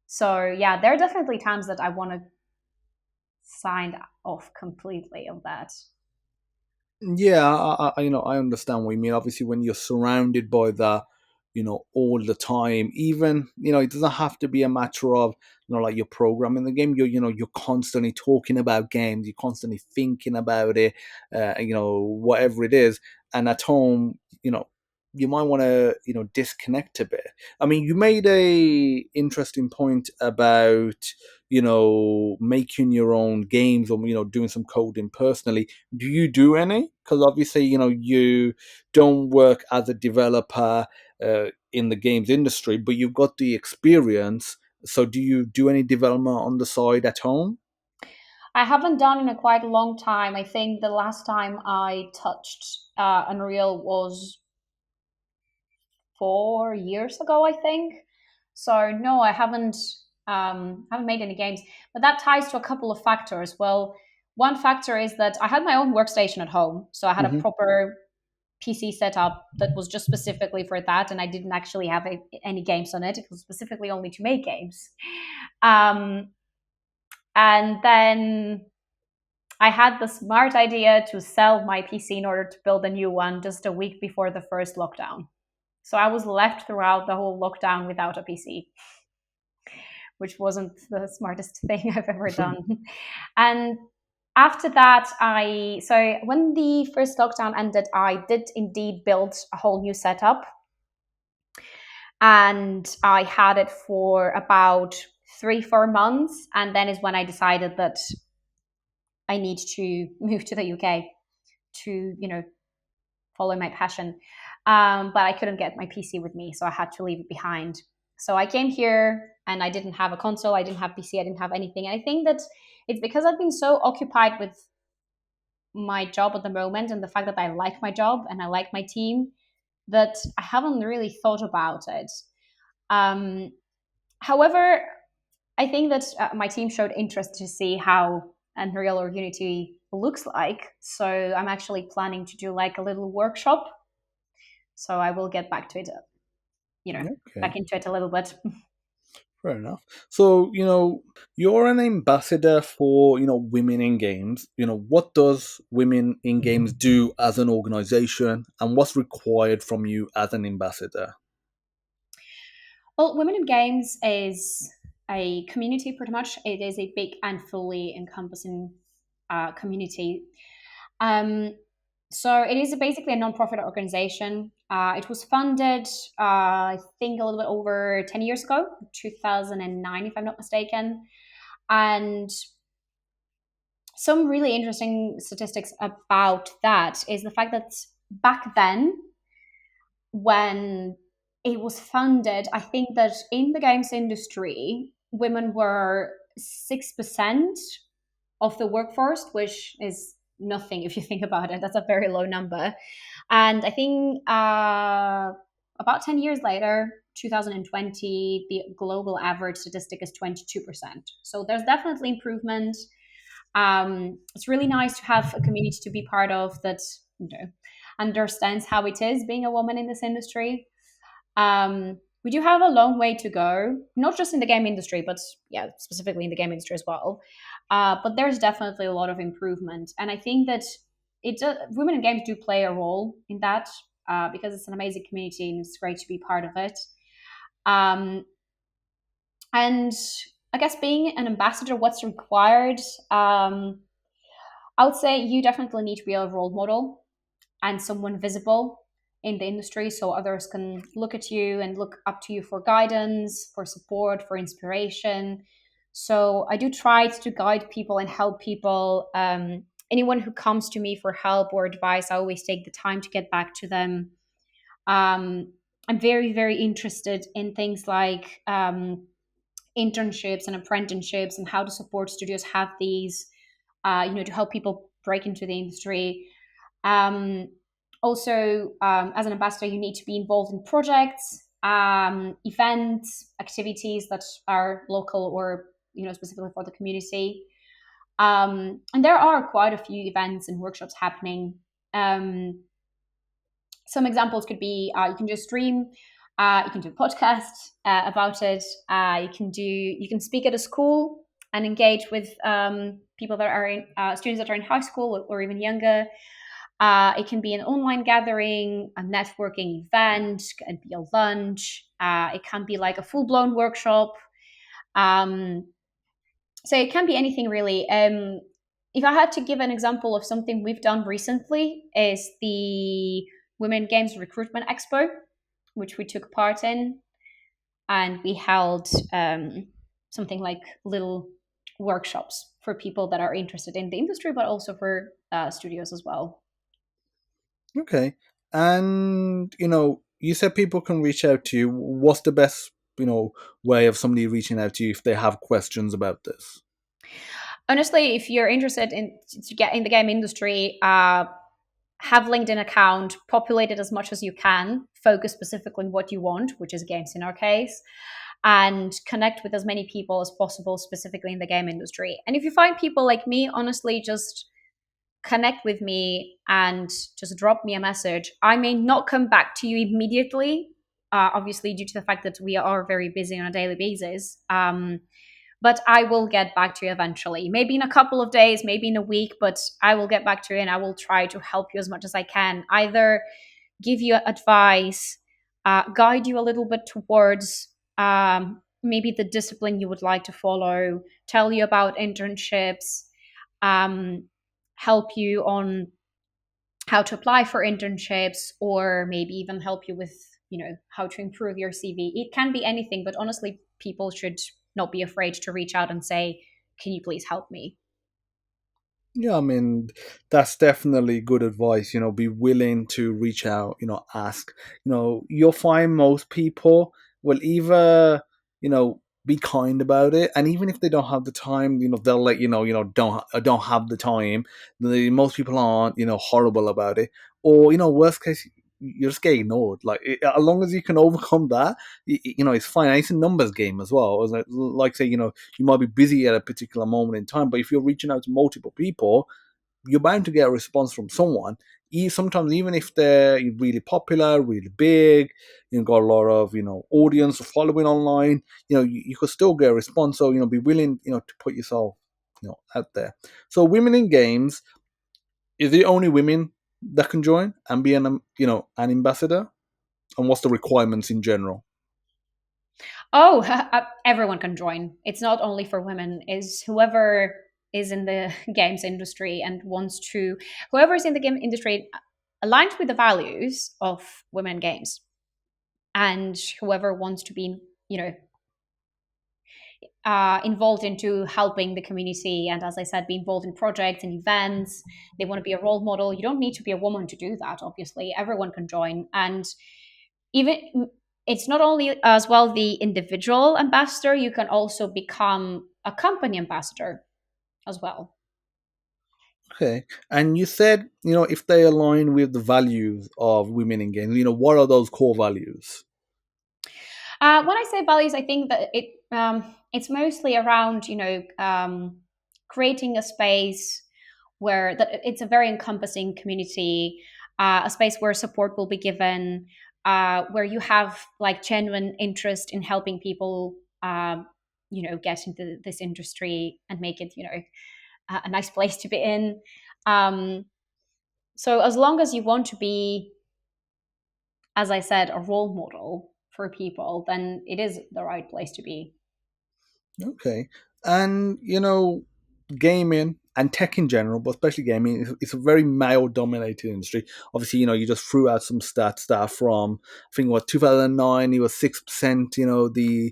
So yeah, there are definitely times that I want to signed off completely of that. Yeah, I understand what you mean. Obviously, when you're surrounded by that, all the time, even it doesn't have to be a matter of like you're programming the game. You're constantly talking about games. You're constantly thinking about it. Whatever it is, and at home, you might want to disconnect a bit. I mean, you made a interesting point about making your own games or doing some coding personally. Do you do any? Because obviously, you don't work as a developer in the games industry, but you've got the experience. So, do you do any development on the side at home? I haven't done in a quite a long time. I think the last time I touched Unreal was 4 years ago, I think. So no, I haven't made any games. But that ties to a couple of factors. Well, one factor is that I had my own workstation at home, so I had a Hmm. proper PC setup that was just specifically for that, and I didn't actually have any games on it. It was specifically only to make games. Um, and then I had the smart idea to sell my PC in order to build a new one just a week before the first lockdown. So I was left throughout the whole lockdown without a PC, which wasn't the smartest thing I've ever done. And after that, so when the first lockdown ended, I did indeed build a whole new setup. And I had it for about 3, 4 months. And then is when I decided that I need to move to the UK to, follow my passion. But I couldn't get my PC with me, so I had to leave it behind. So I came here and I didn't have a console, I didn't have PC, I didn't have anything. And I think that it's because I've been so occupied with my job at the moment and the fact that I like my job and I like my team that I haven't really thought about it. Um, However, I think that my team showed interest to see how Unreal or Unity looks like. So I'm actually planning to do like a little workshop. So I will get back to it, you know, Okay. back into it a little bit. Fair enough. So, you're an ambassador for, women in games. What does Women in Games do as an organization and what's required from you as an ambassador? Well, Women in Games is a community pretty much. It is a big and fully encompassing community. Um, so it is basically a non-profit organization. It was funded, I think, a little bit over 10 years ago, 2009, if I'm not mistaken. And some really interesting statistics about that is the fact that back then, when it was funded, I think that in the games industry, women were 6% of the workforce, which is nothing if you think about it. That's a very low number. And I think about 10 years later, 2020, the global average statistic is 22%. So there's definitely improvement. It's really nice to have a community to be part of that, understands how it is being a woman in this industry. We do have a long way to go, not just in the game industry, but yeah, specifically in the game industry as well. But there's definitely a lot of improvement, and I think that women in games do play a role in that because it's an amazing community and it's great to be part of it. Um, and I guess being an ambassador, what's required? I would say you definitely need to be a role model and someone visible in the industry so others can look at you and look up to you for guidance, for support, for inspiration. So I do try to guide people and help people. Anyone who comes to me for help or advice, I always take the time to get back to them. I'm very, very interested in things like internships and apprenticeships and how to support studios have these, to help people break into the industry. Um, Also, as an ambassador, you need to be involved in projects, events, activities that are local or specifically for the community. And there are quite a few events and workshops happening. Um, some examples could be you can do a stream, you can do a podcast about it. You can speak at a school and engage with people that are in, students that are in high school or even younger. It can be an online gathering, a networking event, it can be a lunch, it can be like a full blown workshop. Um, so it can be anything really. If I had to give an example of something we've done recently, is the Women Games Recruitment Expo, which we took part in, and we held something like little workshops for people that are interested in the industry, but also for studios as well. Okay. And, you said people can reach out to you. What's the best, way of somebody reaching out to you if they have questions about this? Honestly, if you're interested in to get in the game industry, have LinkedIn account, populate it as much as you can, focus specifically on what you want, which is games in our case, and connect with as many people as possible, specifically in the game industry. And if you find people like me, honestly, just connect with me and just drop me a message. I may not come back to you immediately, obviously, due to the fact that we are very busy on a daily basis. But I will get back to you eventually. Maybe in a couple of days, maybe in a week, but I will get back to you and I will try to help you as much as I can. Either give you advice, guide you a little bit towards maybe the discipline you would like to follow, tell you about internships, um, help you on how to apply for internships, or maybe even help you with how to improve your CV. It can be anything, but honestly, people should not be afraid to reach out and say, can you please help me? Yeah, I mean, that's definitely good advice. Be willing to reach out, ask. You'll find most people will either, be kind about it. And even if they don't have the time, they'll let don't, I don't have the time. Most people aren't, horrible about it. Or, worst case, you just get ignored. Like, as long as you can overcome that, it's fine. And it's a numbers game as well. Like say, you might be busy at a particular moment in time, but if you're reaching out to multiple people, you're bound to get a response from someone. Sometimes even if they're really popular, really big, got a lot of audience or following online, you could still get a response. So be willing to put yourself out there. So women in games, is it only women that can join and be an ambassador? And what's the requirements in general? Oh, everyone can join. It's not only for women. Is whoever is in the games industry and wants to, whoever is in the game industry aligned with the values of women in games, and whoever wants to be, you know, involved into helping the community, and as I said, be involved in projects and events. They want to be a role model. You don't need to be a woman to do that. Obviously, everyone can join, and even it's not only as well the individual ambassador. You can also become a company ambassador as well. Okay. And you said, if they align with the values of women in games, what are those core values? When I say values, I think that it's mostly around creating a space where that it's a very encompassing community, a space where support will be given, where you have like genuine interest in helping people, get into this industry and make it a nice place to be in. Um, so as long as you want to be, as I said, a role model for people, then it is the right place to be. Okay. And, gaming and tech in general, but especially gaming, it's a very male dominated industry. Obviously, you just threw out some stats that are from, I think, 2009, it was 6%,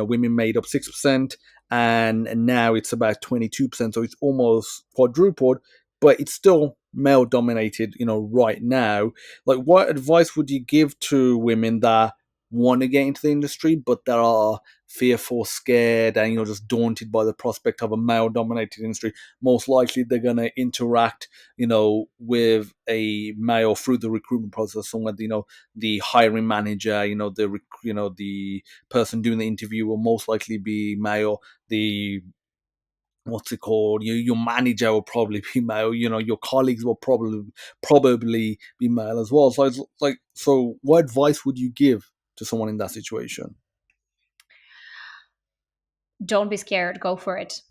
women made up 6%, and now it's about 22%. So it's almost quadrupled, but it's still male dominated, right now. Like, what advice would you give to women that want to get into the industry, but that are fearful, scared, and just daunted by the prospect of a male-dominated industry? Most likely, they're going to interact, with a male through the recruitment process. Somewhere, the hiring manager, the person doing the interview will most likely be male. The what's it called? Your manager will probably be male. Your colleagues will probably be male as well. So it's like, so what advice would you give to someone in that situation? Don't be scared. Go for it.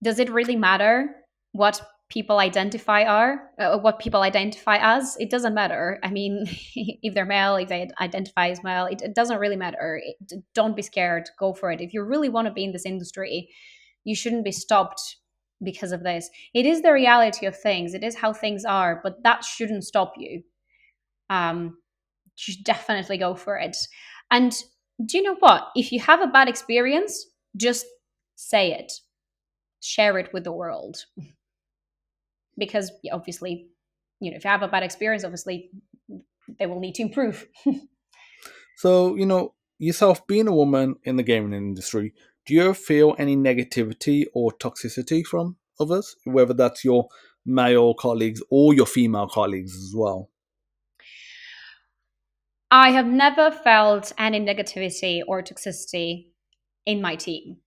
Does it really matter what people what people identify as? It doesn't matter. I mean, if they're male, if they identify as male, it doesn't really matter. Don't be scared. Go for it. If you really want to be in this industry, you shouldn't be stopped because of this. It is the reality of things. It is how things are, but that shouldn't stop you. Um, you should definitely go for it. And do you know what? If you have a bad experience, just say it, share it with the world, because obviously, if you have a bad experience, obviously they will need to improve. So, yourself being a woman in the gaming industry, do you ever feel any negativity or toxicity from others, whether that's your male colleagues or your female colleagues as well? I have never felt any negativity or toxicity in my team.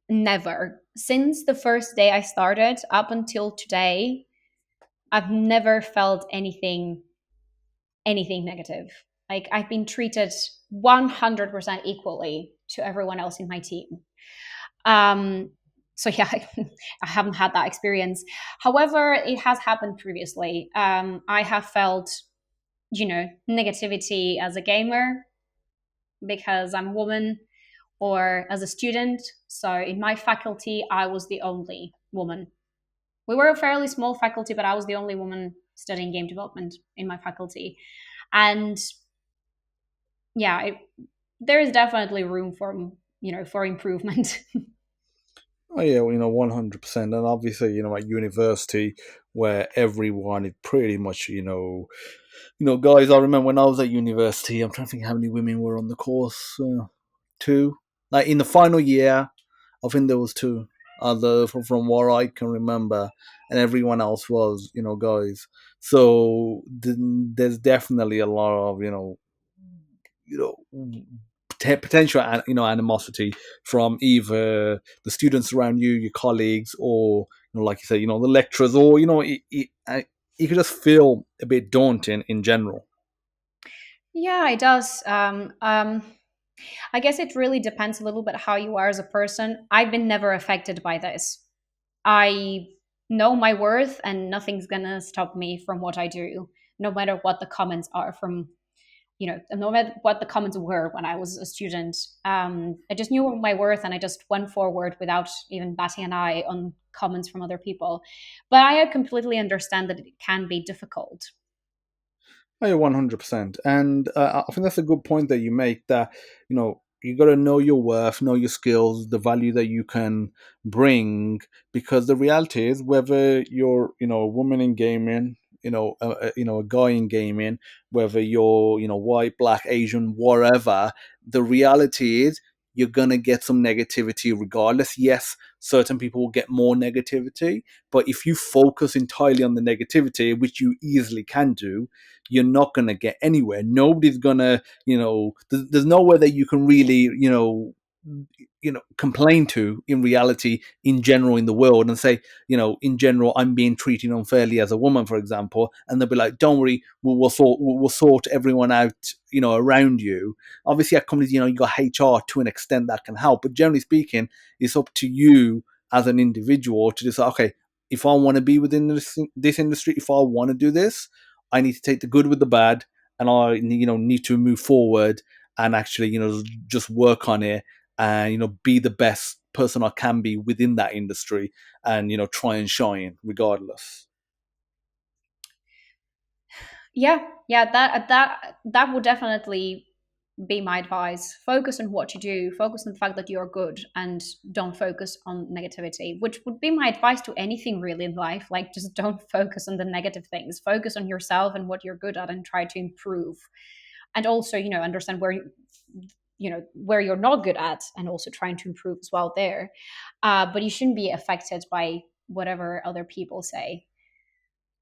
Never. Since the first day I started up until today, I've never felt anything negative. Like, I've been treated 100% equally to everyone else in my team. So yeah, I haven't had that experience. However, it has happened previously. I have felt, negativity as a gamer because I'm a woman, or as a student. So in my faculty, I was the only woman. We were a fairly small faculty, but I was the only woman studying game development in my faculty. And yeah, there is definitely room for improvement. Oh yeah, 100%. And obviously, at university where everyone is pretty much, guys. I remember when I was at university. I'm trying to think how many women were on the course. Two. Like in the final year, I think there was two. Other from what I can remember, and everyone else was, guys. So there's definitely a lot of, you know potential animosity from either the students around you, your colleagues, or like you say, the lecturers, or it could just feel a bit daunting in general. Yeah, it does. I guess it really depends a little bit how you are as a person. I've been never affected by this. I know my worth, and nothing's gonna stop me from what I do, no matter what the comments are from, no matter what the comments were when I was a student. I just knew my worth, and I just went forward without even batting an eye on comments from other people. But I completely understand that it can be difficult. Oh, yeah, 100%. And I think that's a good point that you make, that, you got to know your worth, know your skills, the value that you can bring, because the reality is, whether you're, a woman in gaming, a guy in gaming, whether you're, white, black, Asian, whatever, the reality is you're going to get some negativity regardless. Yes, certain people will get more negativity, but if you focus entirely on the negativity, which you easily can do, you're not going to get anywhere. Nobody's going to, there's nowhere that you can really, complain to in reality, in general, in the world, and say, in general, I'm being treated unfairly as a woman, for example, and they'll be like, don't worry, we'll sort everyone out, around you. Obviously at companies, you got HR to an extent that can help, but generally speaking, it's up to you as an individual to decide, okay, if I want to be within this industry, if I want to do this, I need to take the good with the bad, and I need to move forward and actually just work on it, and be the best person I can be within that industry, and try and shine regardless. Yeah, yeah, that would definitely be my advice. Focus on what you do, focus on the fact that you're good, and don't focus on negativity, which would be my advice to anything really in life. Like, just don't focus on the negative things. Focus on yourself and what you're good at, and try to improve. And also, understand where you're not good at, and also trying to improve as well there. But you shouldn't be affected by whatever other people say.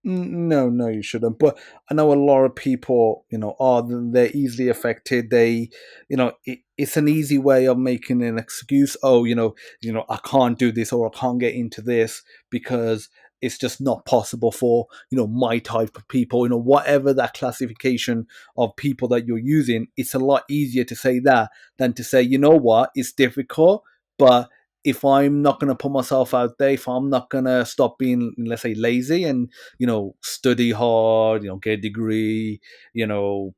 No, no, you shouldn't. But I know a lot of people, they're easily affected. It's an easy way of making an excuse. Oh, I can't do this, or I can't get into this because it's just not possible for, my type of people. Whatever that classification of people that you're using, it's a lot easier to say that than to say, you know what, it's difficult, but if I'm not going to put myself out there, if I'm not going to stop being, let's say, lazy and, study hard, get a degree, you know,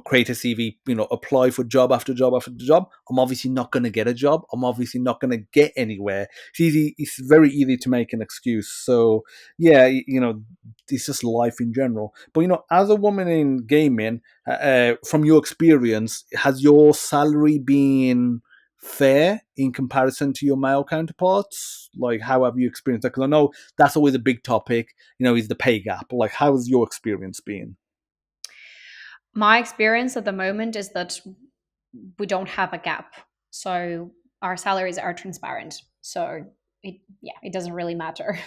create a CV, apply for job after job after job, I'm obviously not going to get a job. I'm obviously not going to get anywhere. It's easy. It's very easy to make an excuse. So yeah, it's just life in general. But as a woman in gaming, from your experience, has your salary been fair in comparison to your male counterparts? Like, how have you experienced that? Because I know that's always a big topic. Is the pay gap. Like, how has your experience been? My experience at the moment is that we don't have a gap. So our salaries are transparent. So it doesn't really matter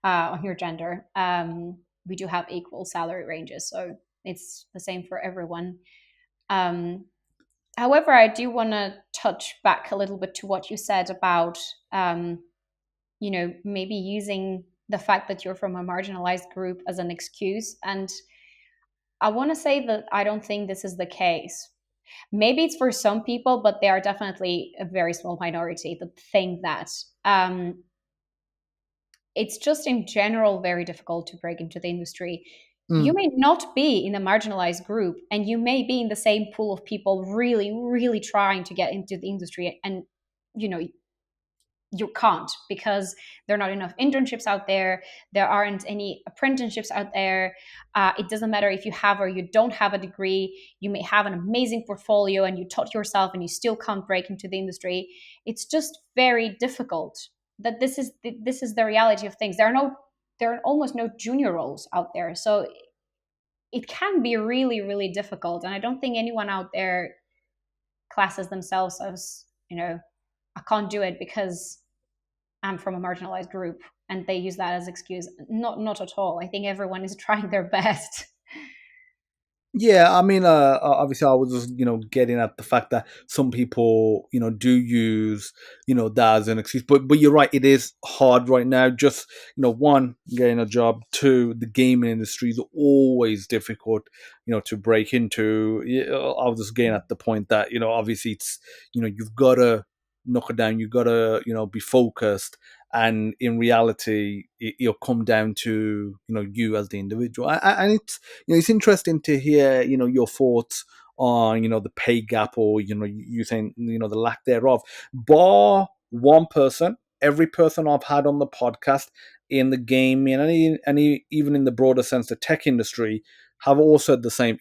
on your gender. We do have equal salary ranges, so it's the same for everyone. Um, However, I do want to touch back a little bit to what you said about, maybe using the fact that you're from a marginalized group as an excuse. And I want to say that I don't think this is the case. Maybe it's for some people, but they are definitely a very small minority that think that. It's just in general very difficult to break into the industry. You Mm. may not be in a marginalized group, and you may be in the same pool of people really, really trying to get into the industry, and you know you can't because there are not enough internships out there. There aren't any apprenticeships out there. It doesn't matter if you have or you don't have a degree. You may have an amazing portfolio and you taught yourself and you still can't break into the industry. It's just very difficult. That this is the reality of things. There are almost no junior roles out there, so it can be really, really difficult. And I don't think anyone out there classes themselves as, I can't do it because I'm from a marginalized group, and they use that as excuse. Not at all. I think everyone is trying their best. Yeah, I mean, obviously, I was just, getting at the fact that some people, do use, that as an excuse. But you're right, it is hard right now. Just, one, getting a job. Two, the gaming industry is always difficult, to break into. Yeah, I was just getting at the point that, obviously, you've got to knock it down. You've got to, be focused, and in reality, it'll come down to you as the individual. And it's interesting to hear your thoughts on the pay gap, or you think the lack thereof. Bar one person, every person I've had on the podcast in the gaming and any even in the broader sense the tech industry have all said the same.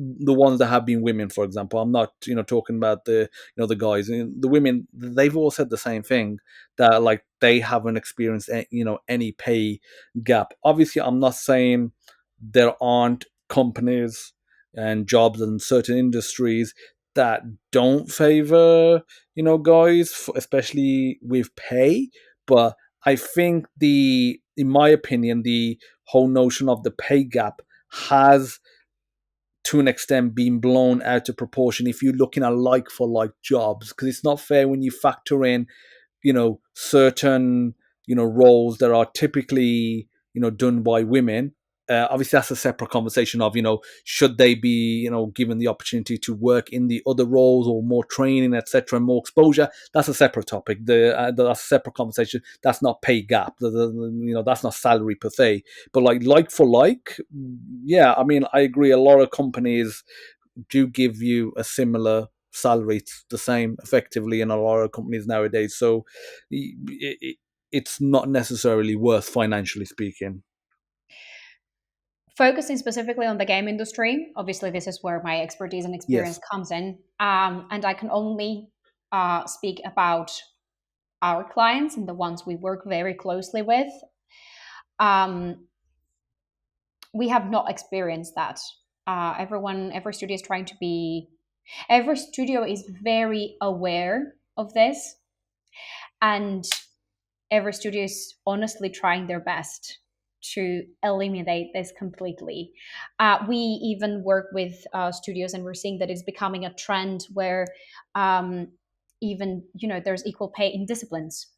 The ones that have been women, for example. I'm not talking about the the guys. The women, they've all said the same thing, that like they haven't experienced any pay gap. Obviously, I'm not saying there aren't companies and jobs in certain industries that don't favor guys, especially with pay. But I think in my opinion, the whole notion of the pay gap has to an extent been blown out of proportion if you're looking at like for like jobs, because it's not fair when you factor in certain roles that are typically done by women. Obviously that's a separate conversation of should they be given the opportunity to work in the other roles, or more training, etc., and more exposure. That's a separate topic. That's a separate conversation. That's not pay gap. That's not salary per se. But like for like, yeah, I mean, I agree, a lot of companies do give you a similar salary. It's the same effectively in a lot of companies nowadays. So it's not necessarily worth, financially speaking. Focusing specifically on the game industry, obviously this is where my expertise and experience Yes. comes in, and I can only speak about our clients and the ones we work very closely with. Um, we have not experienced that. Every studio is trying to be. Every studio is very aware of this, and every studio is honestly trying their best to eliminate this completely. We even work with studios, and we're seeing that it's becoming a trend where um, even there's equal pay in disciplines,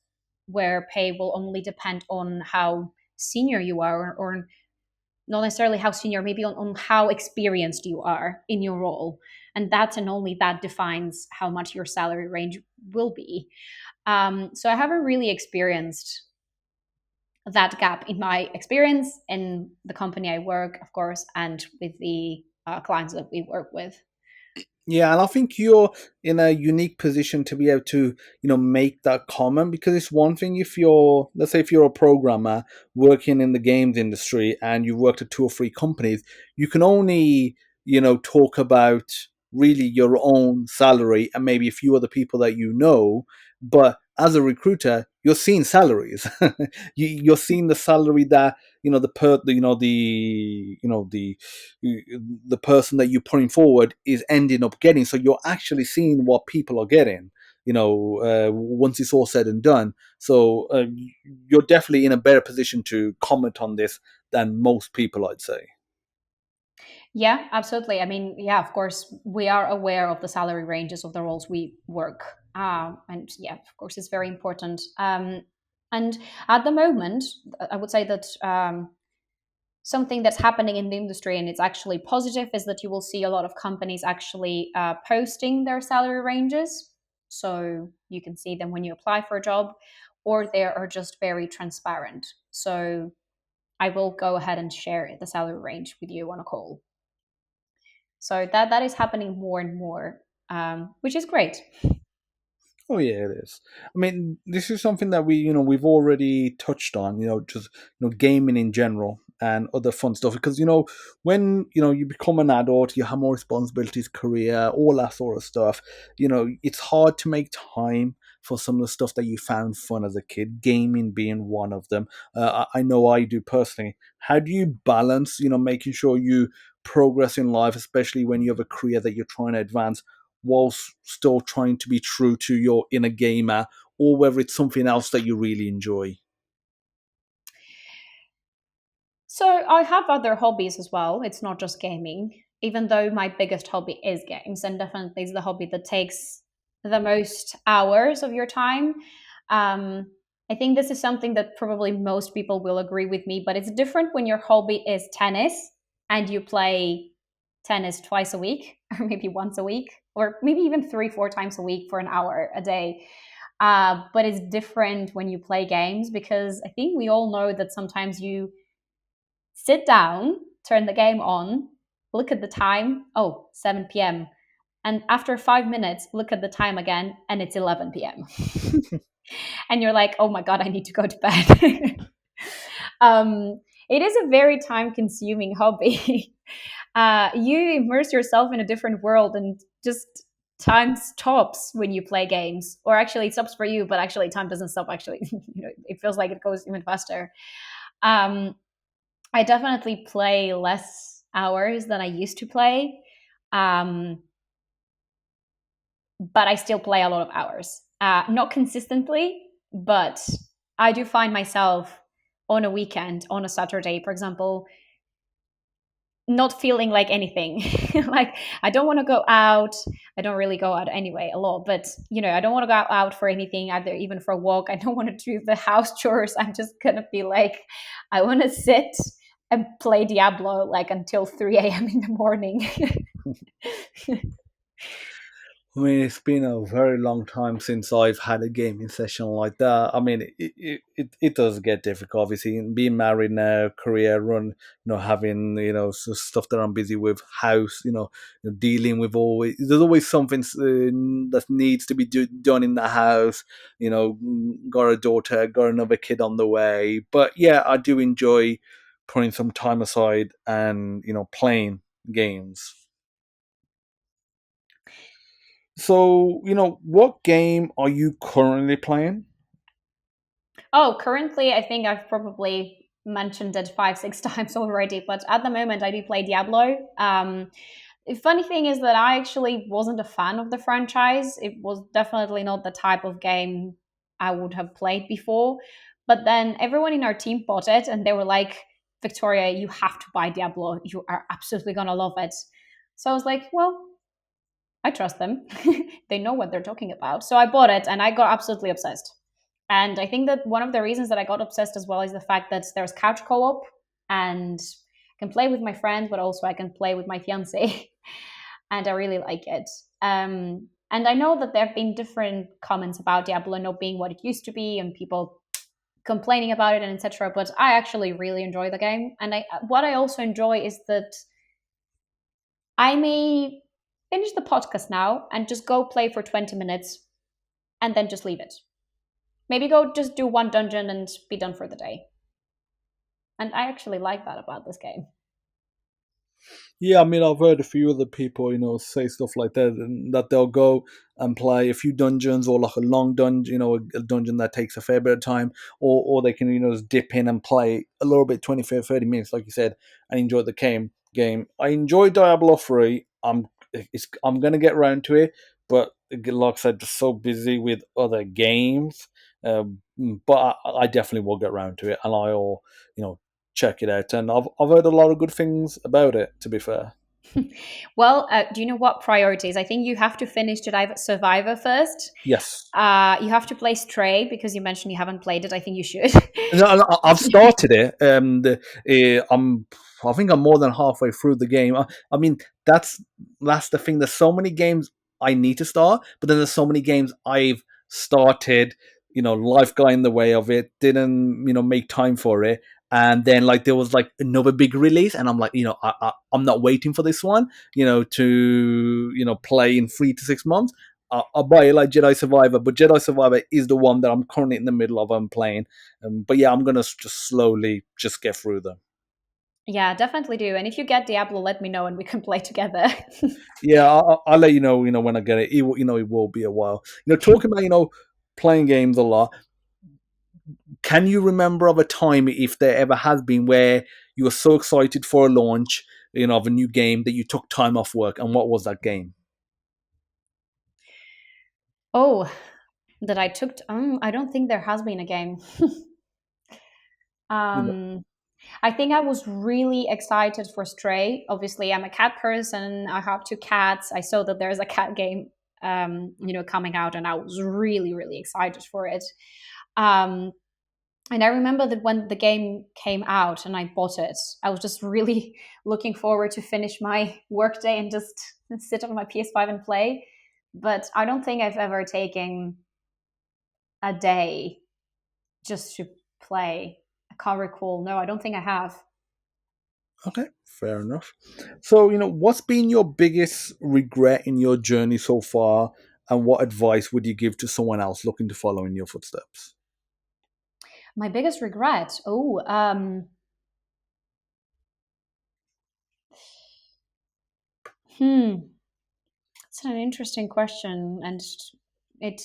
where pay will only depend on how senior you are, or not necessarily how senior, maybe on how experienced you are in your role. And that and only that defines how much your salary range will be. So I haven't really experienced that gap in my experience in the company I work, of course, and with the clients that we work with. Yeah, and I think you're in a unique position to be able to, make that comment, because it's one thing if you're, let's say, if you're a programmer working in the games industry and you've worked at two or three companies, you can only, talk about really your own salary and maybe a few other people that you know. But as a recruiter, you're seeing salaries. You're seeing the salary that the person that you're putting forward is ending up getting. So you're actually seeing what people are getting, once it's all said and done. So you're definitely in a better position to comment on this than most people, I'd say. Yeah, absolutely. I mean, yeah, of course, we are aware of the salary ranges of the roles we work. And yeah, of course, it's very important. And at the moment, I would say that something that's happening in the industry, and it's actually positive, is that you will see a lot of companies actually posting their salary ranges. So you can see them when you apply for a job, or they are just very transparent. So I will go ahead and share the salary range with you on a call. So that is happening more and more, which is great. Oh yeah, it is. I mean, this is something that we've already touched on. Just gaming in general and other fun stuff. Because when you become an adult, you have more responsibilities, career, all that sort of stuff. It's hard to make time for some of the stuff that you found fun as a kid. Gaming being one of them. I know I do personally. How do you balance, making sure you progress in life, especially when you have a career that you're trying to advance, whilst still trying to be true to your inner gamer, or whether it's something else that you really enjoy? So I have other hobbies as well. It's not just gaming, even though my biggest hobby is games, and definitely is the hobby that takes the most hours of your time. Um, I think this is something that probably most people will agree with me, but it's different when your hobby is tennis and you play tennis twice a week, or maybe once a week, or maybe even 3, 4 times a week for an hour a day. But it's different when you play games, because I think we all know that sometimes you sit down, turn the game on, look at the time, oh, 7 p.m. And after 5 minutes, look at the time again, and it's 11 p.m. And you're like, oh my God, I need to go to bed. It is a very time consuming hobby. You immerse yourself in a different world, and just time stops when you play games. Or actually, it stops for you, but actually, time doesn't stop. Actually, it feels like it goes even faster. Um, I definitely play less hours than I used to play, um, but I still play a lot of hours. Not consistently, but I do find myself on a weekend, on a Saturday, for example, not feeling like anything. Like, I don't want to go out. I don't really go out anyway a lot, but I don't want to go out for anything, either even for a walk. I don't want to do the house chores. I'm just gonna be like, I want to sit and play Diablo like until 3 a.m. in the morning. I mean, it's been a very long time since I've had a gaming session like that. I mean, it does get difficult, obviously. And being married now, career run, having, stuff that I'm busy with, house, dealing with always, there's always something that needs to be done in the house. Got a daughter, got another kid on the way. But yeah, I do enjoy putting some time aside and, playing games. So, what game are you currently playing? Oh, currently, I think I've probably mentioned it 5, 6 times already, but at the moment, I do play Diablo. The funny thing is that I actually wasn't a fan of the franchise. It was definitely not the type of game I would have played before. But then everyone in our team bought it, and they were like, Victoria, you have to buy Diablo. You are absolutely going to love it. So I was like, well, I trust them. They know what they're talking about. So I bought it, and I got absolutely obsessed. And I think that one of the reasons that I got obsessed as well is the fact that there's couch co op. And can play with my friends, but also I can play with my fiance, and I really like it. And I know that there have been different comments about Diablo not being what it used to be, and people complaining about it and etc. But I actually really enjoy the game, and what I also enjoy is that I may finish the podcast now and just go play for 20 minutes and then just leave it. Maybe go just do one dungeon and be done for the day. And I actually like that about this game. Yeah, I mean, I've heard a few other people, say stuff like that, and that they'll go and play a few dungeons or like a long dungeon, a dungeon that takes a fair bit of time, or they can, just dip in and play a little bit, 20, 30 minutes, like you said, and enjoy the game. I enjoy Diablo 3. I'm going to get around to it, but like I said, just so busy with other games. But I definitely will get around to it, and I'll, check it out. And I've heard a lot of good things about it, to be fair. Well, do you know what priorities? I think you have to finish Jedi Survivor first. Yes. You have to play Stray because you mentioned you haven't played it. I think you should. No, I've started it. I think I'm more than halfway through the game. I mean, that's the thing. There's so many games I need to start, but then there's so many games I've started. Life got in the way of it. Didn't make time for it, and then like there was like another big release, and I'm like, I'm not waiting for this one. To play in 3 to 6 months. I'll buy it like Jedi Survivor, but Jedi Survivor is the one that I'm currently in the middle of. I'm playing, but yeah, I'm gonna just slowly just get through them. Yeah, definitely do. And if you get Diablo, let me know and we can play together. Yeah, I'll let you know. When I get it. It will be a while. Talking about playing games a lot. Can you remember of a time, if there ever has been, where you were so excited for a launch, of a new game that you took time off work, and what was that game? Oh, that I took. I don't think there has been a game. You know, um, I think I was really excited for Stray. Obviously, I'm a cat person. I have two cats. I saw that there's a cat game, coming out, and I was really, really excited for it. Um, and I remember that when the game came out and I bought it, I was just really looking forward to finish my workday and just sit on my PS5 and play. But I don't think I've ever taken a day just to play. I can't recall. No, I don't think I have. Okay, fair enough. So, what's been your biggest regret in your journey so far, and what advice would you give to someone else looking to follow in your footsteps? My biggest regret. Hmm. It's an interesting question, and it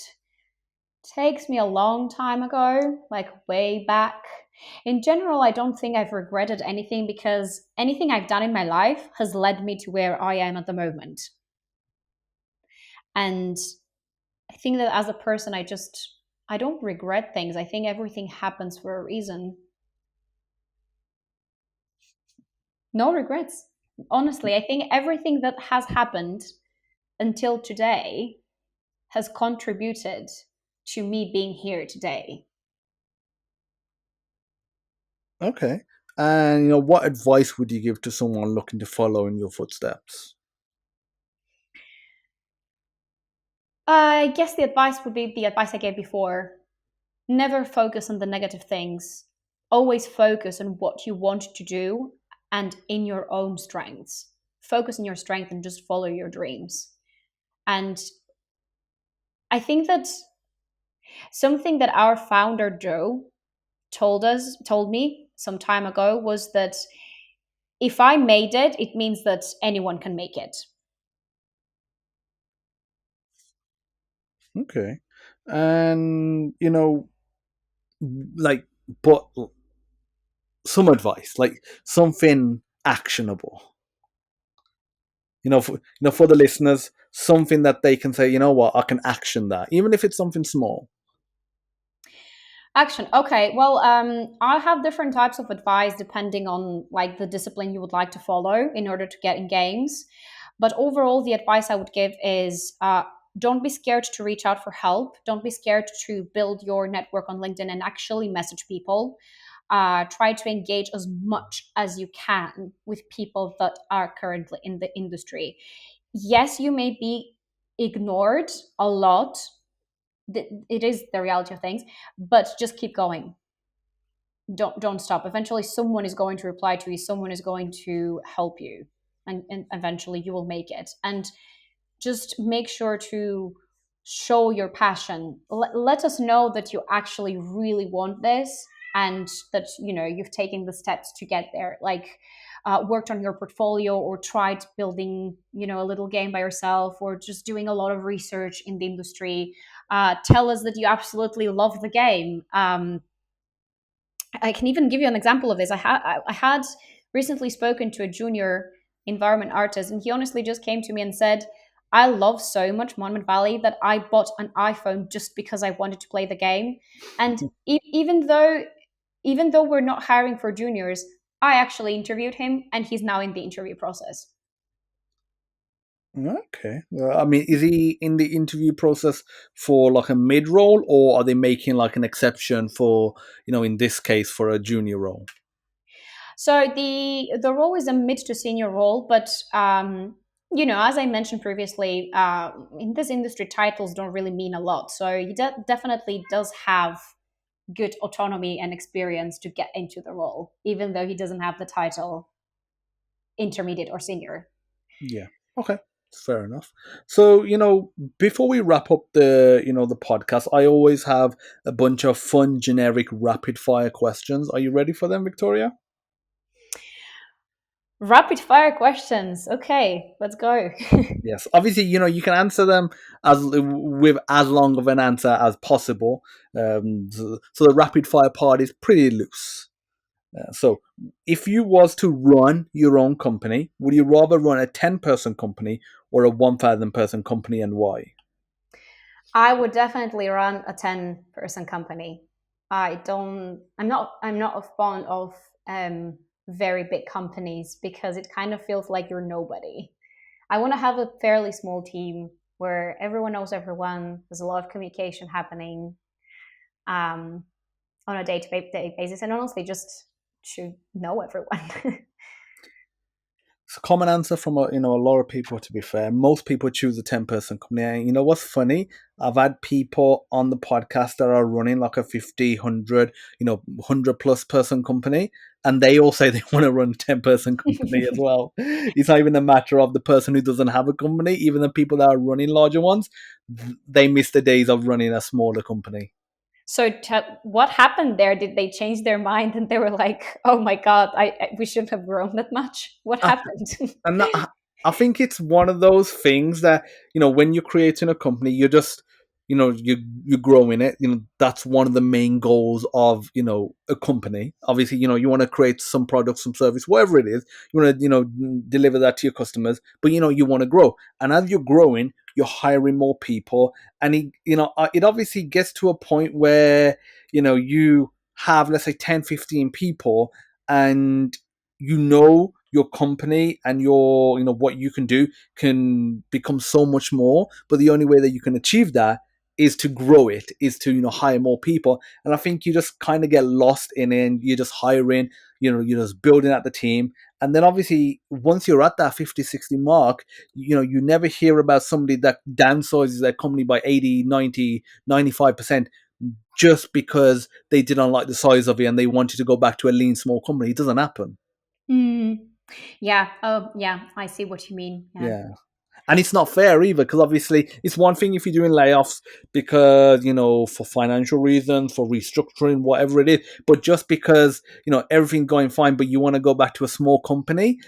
takes me a long time ago, like way back. In general, I don't think I've regretted anything because anything I've done in my life has led me to where I am at the moment. And I think that as a person, I don't regret things. I think everything happens for a reason. No regrets. Honestly, I think everything that has happened until today has contributed to me being here today. Okay. And what advice would you give to someone looking to follow in your footsteps? I guess the advice would be the advice I gave before. Never focus on the negative things. Always focus on what you want to do and in your own strengths. Focus on your strength and just follow your dreams. And I think that something that our founder Joe told me some time ago was that if I made it, it means that anyone can make it. Okay. And, like, but some advice, like something actionable. For the listeners, something that they can say, what, I can action that, even if it's something small. Action. Okay. Well, I have different types of advice depending on like the discipline you would like to follow in order to get in games. But overall, the advice I would give is don't be scared to reach out for help. Don't be scared to build your network on LinkedIn and actually message people. Try to engage as much as you can with people that are currently in the industry. Yes, you may be ignored a lot. It is the reality of things, but just keep going. Don't stop. Eventually, someone is going to reply to you. Someone is going to help you, and eventually, you will make it. And just make sure to show your passion. Let us know that you actually really want this, and that you've taken the steps to get there. Like worked on your portfolio, or tried building a little game by yourself, or just doing a lot of research in the industry. Tell us that you absolutely love the game. I can even give you an example of this. I had recently spoken to a junior environment artist, and he honestly just came to me and said, "I love so much Monument Valley that I bought an iPhone just because I wanted to play the game." And even though we're not hiring for juniors, I actually interviewed him, and he's now in the interview process. Okay. Well, I mean, is he in the interview process for like a mid role, or are they making like an exception for, in this case, for a junior role? So the role is a mid to senior role, but as I mentioned previously, in this industry, titles don't really mean a lot. So he definitely does have good autonomy and experience to get into the role, even though he doesn't have the title intermediate or senior. Yeah. Okay. Fair enough. So, before we wrap up the podcast, I always have a bunch of fun, generic, rapid fire questions. Are you ready for them, Victoria? Rapid fire questions. Okay, let's go. Yes. Obviously, you can answer them as with as long of an answer as possible. So the rapid fire part is pretty loose. So, if you was to run your own company, would you rather run a 10-person company or a 1,000-person company, and why? I would definitely run a 10-person company. I'm not a fond of very big companies, because it kind of feels like you're nobody. I want to have a fairly small team where everyone knows everyone. There's a lot of communication happening um, on a day-to-day basis, and honestly, just to know everyone. It's a common answer from a lot of people. To be fair, most people choose a 10-person company. And you know what's funny? I've had people on the podcast that are running like a 50, 100, 100 plus person company, and they all say they want to run a 10-person company as well. It's not even a matter of the person who doesn't have a company. Even the people that are running larger ones, they miss the days of running a smaller company. So, what happened there? Did they change their mind and they were like, "Oh my god, we shouldn't have grown that much"? What happened? And I think it's one of those things that, when you're creating a company, you're just, you're growing it. That's one of the main goals of, a company. Obviously, you want to create some product, some service, whatever it is. You want to, deliver that to your customers, but you want to grow. And as you're growing, you're hiring more people, and it obviously gets to a point where, you have, let's say, 10, 15 people, and your company and your what you can do can become so much more, but the only way that you can achieve that is to grow it, is to hire more people. And I think you just kind of get lost in it, and you're just hiring, you're just building out the team. And then obviously once you're at that 50, 60 mark, you never hear about somebody that downsizes their company by 80, 90, 95% just because they didn't like the size of it and they wanted to go back to a lean small company. It doesn't happen. Mm. Yeah. Oh, yeah. I see what you mean. Yeah. Yeah. And it's not fair either, because obviously it's one thing if you're doing layoffs because, for financial reasons, for restructuring, whatever it is. But just because, everything's going fine, but you want to go back to a small company,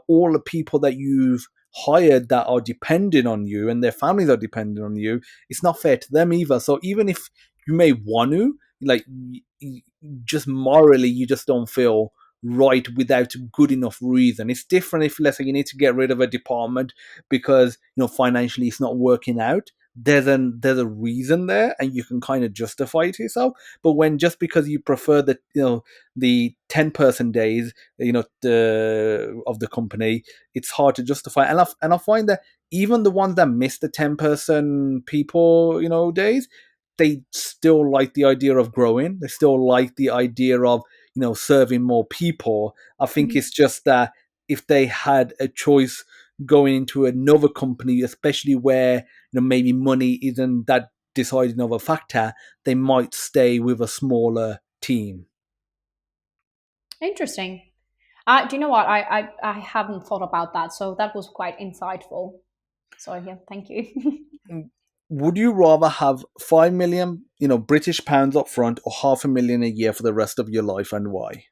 all the people that you've hired that are depending on you and their families are dependent on you, it's not fair to them either. So even if you may want to, like, just morally, you just don't feel right without good enough reason. It's different if, let's say, you need to get rid of a department because financially it's not working out. There's a reason there, and you can kind of justify it to yourself. But when just because you prefer the 10-person days, of the company, it's hard to justify. And I find that even the ones that miss the 10-person people, days, they still like the idea of growing. They still like the idea of serving more people. I think Mhm. it's just that if they had a choice going into another company, especially where maybe money isn't that deciding of a factor, they might stay with a smaller team. Interesting. Do you know what? I haven't thought about that, so that was quite insightful. So yeah, thank you. Would you rather have 5 million, British pounds up front, or 500,000 a year for the rest of your life, and why?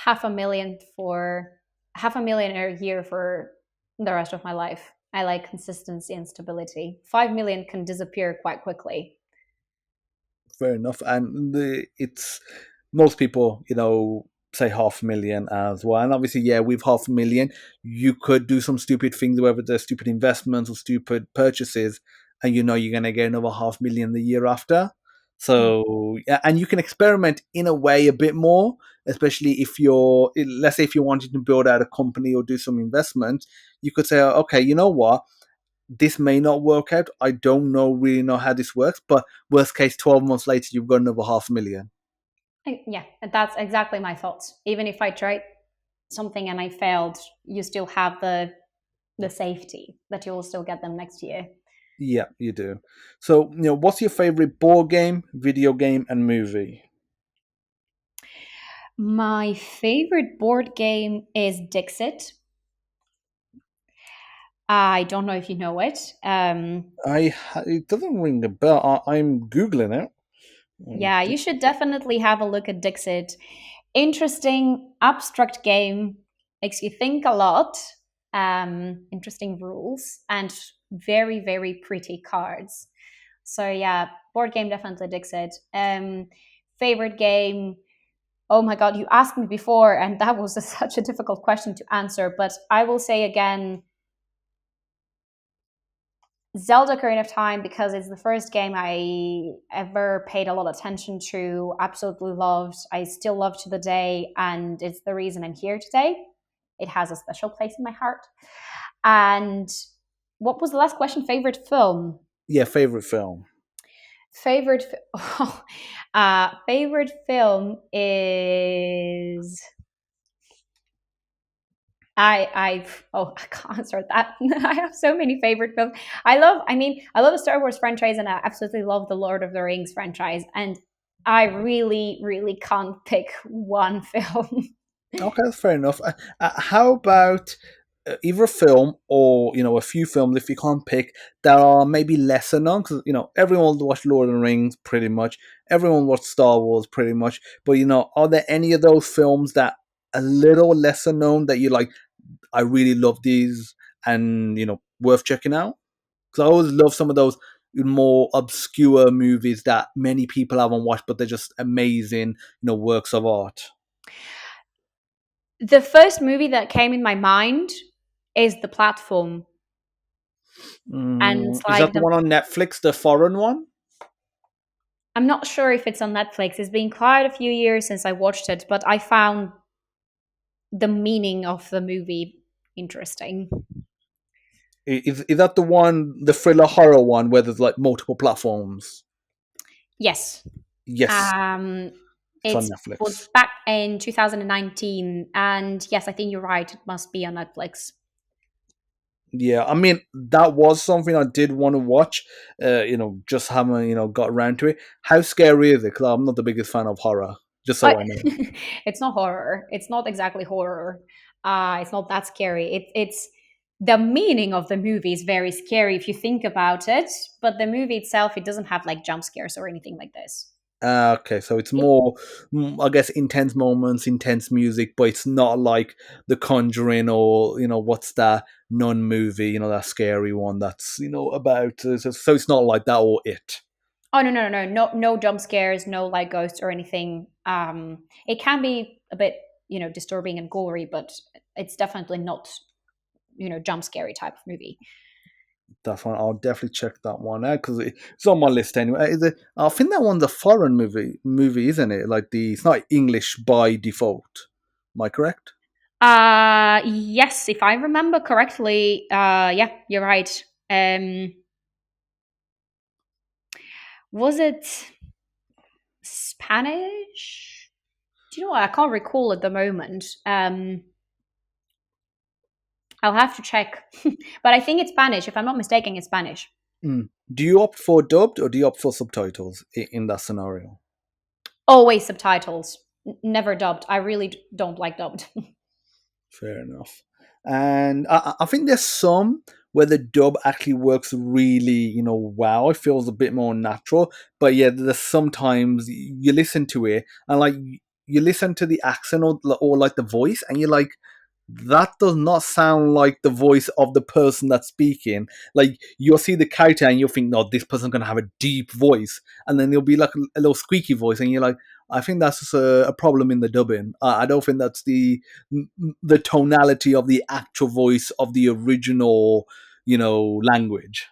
half a million for half a million a year for the rest of my life. I like consistency and stability. 5 million can disappear quite quickly. Fair enough. And it's most people, say 500,000 as well. And obviously, yeah, with 500,000, you could do some stupid things, whether they're stupid investments or stupid purchases, and you're going to get another 500,000 the year after. Mm. So, yeah, and you can experiment in a way a bit more, especially if let's say if you're wanting to build out a company or do some investment, you could say, okay, you know what? This may not work out. I don't really know how this works, but worst case, 12 months later, you've got another 500,000. Yeah, that's exactly my thoughts. Even if I tried something and I failed, you still have the safety that you will still get them next year. Yeah, you do. So, what's your favorite board game, video game, and movie? My favorite board game is Dixit. I don't know if you know it. It doesn't ring a bell. I'm googling it. Yeah, you should definitely have a look at Dixit. Interesting, abstract game, makes you think a lot. Interesting rules and very, very pretty cards. So yeah, board game definitely Dixit. Favorite game. Oh my god, you asked me before, and that was such a difficult question to answer. But I will say again, Zelda Ocarina of Time, because it's the first game I ever paid a lot of attention to, absolutely loved. I still love to the day, and it's the reason I'm here today. It has a special place in my heart. And what was the last question? Favorite film? Yeah, favorite film. Favorite, favorite film is I can't answer that. I have so many favorite films. I love the Star Wars franchise and I absolutely love the Lord of the Rings franchise. And I really, really can't pick one film. Okay, that's fair enough. How about either a film or a few films if you can't pick that are maybe lesser known? Because everyone watched Lord of the Rings pretty much, everyone watched Star Wars pretty much. But are there any of those films that a little lesser known that you like? I really love these, and worth checking out. Because I always love some of those more obscure movies that many people haven't watched, but they're just amazing, works of art. The first movie that came in my mind is The Platform. And it's Is that like the the one on Netflix, the foreign one? I'm not sure if it's on Netflix. It's been quite a few years since I watched it, but I found the meaning of the movie interesting. Is that the one, the thriller horror one, where there's like multiple platforms? Yes. Yes, Um, it's on it was Netflix. back in 2019, and yes, I think you're right. It must be on Netflix. Yeah, I mean that was something I did want to watch. Just haven't got around to it. How scary is it? Because I'm not the biggest fan of horror. Just so I know. It's not horror. It's not exactly horror. It's not that scary. It's the meaning of the movie is very scary if you think about it, but the movie itself, it doesn't have like jump scares or anything like this. Okay, so it's It, more, I guess, intense moments, intense music, but it's not like The Conjuring or what's that nun movie, that scary one that's about. So it's not like that or it. oh no jump scares, no like ghosts or anything. It can be a bit disturbing and gory, but it's definitely not jump scary type of movie. That's one. I'll definitely check that one out because it's on my list anyway. I think that one's a foreign movie, isn't it? Like it's not English by default. Am I correct? Yes, if I remember correctly, yeah, you're right. Was it Spanish? Do you know what? I can't recall at the moment. I'll have to check. But I think it's Spanish. If I'm not mistaken, it's Spanish. Mm. Do you opt for dubbed or do you opt for subtitles in that scenario? Always subtitles. Never dubbed. I really don't like dubbed. Fair enough. And I think there's some where the dub actually works really, wow. It feels a bit more natural. But yeah, there's sometimes you listen to it and like you listen to the accent or like the voice and you're like, that does not sound like the voice of the person that's speaking. Like you'll see the character and you'll think, no, this person's gonna have a deep voice, and then there'll be like a little squeaky voice, and you're like, I think that's just a problem in the dubbing. I don't think that's the tonality of the actual voice of the original, language.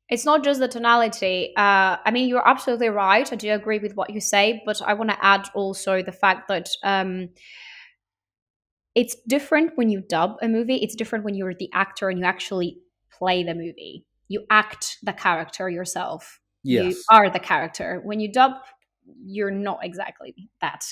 It's not just the tonality. I mean, you're absolutely right. I do agree with what you say, but I want to add also the fact that it's different when you dub a movie. It's different when you're the actor and you actually play the movie. You act the character yourself. You Yes. are the character. When you dub, you're not exactly that.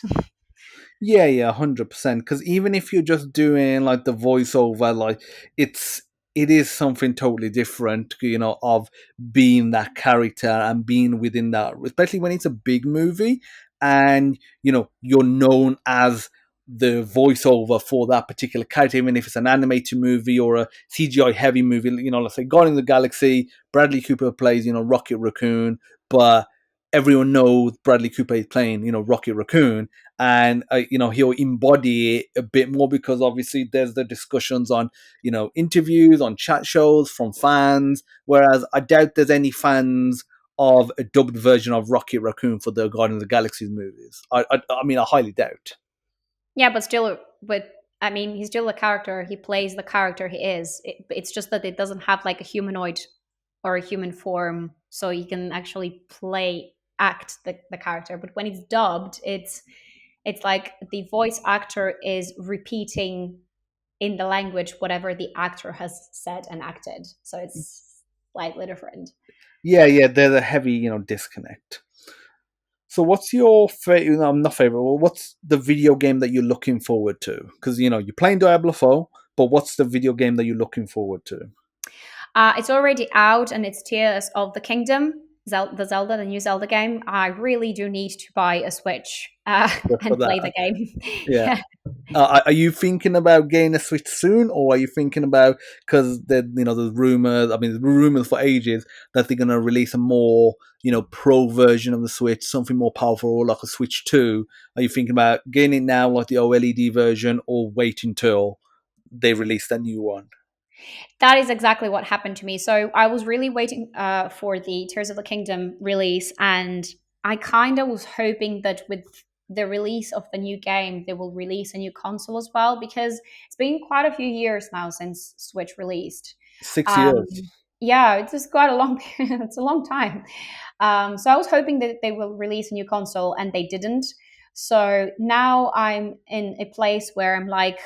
Yeah, 100%. Because even if you're just doing like the voiceover, like it's it is something totally different, of being that character and being within that, especially when it's a big movie and you're known as the voiceover for that particular character, even if it's an animated movie or a CGI heavy movie. Let's say Guardians of the Galaxy, Bradley Cooper plays, Rocket Raccoon, but everyone knows Bradley Cooper is playing, Rocket Raccoon, and he'll embody it a bit more because obviously there's the discussions on interviews on chat shows from fans, whereas I doubt there's any fans of a dubbed version of Rocket Raccoon for the Guardians of the Galaxy movies. I mean, I highly doubt. Yeah, but still, but I mean, he's still a character. He plays the character he is. It's just that it doesn't have like a humanoid or a human form, so you can actually act the character. But when it's dubbed, it's like the voice actor is repeating in the language whatever the actor has said and acted. So it's slightly different. Yeah, there's a heavy disconnect. So what's your favorite? No, not favorite. Well, what's the video game that you're looking forward to? Because you're playing Diablo 4, but what's the video game that you're looking forward to? It's already out and it's Tears of the Kingdom, the new Zelda game. I really do need to buy a Switch Just for and play that, the game. yeah. Yeah. Are you thinking about getting a Switch soon, or are you thinking about because there's rumors? I mean, there's rumors for ages that they're gonna release a more pro version of the Switch, something more powerful, or like a Switch 2. Are you thinking about getting it now, like the OLED version, or wait until they release that new one? That is exactly what happened to me. So I was really waiting for the Tears of the Kingdom release, and I kind of was hoping that with the release of the new game, they will release a new console as well, because it's been quite a few years now since Switch released. 6 years. Yeah, it's just quite a long period. It's a long time. So I was hoping that they will release a new console, and they didn't. So now I'm in a place where I'm like,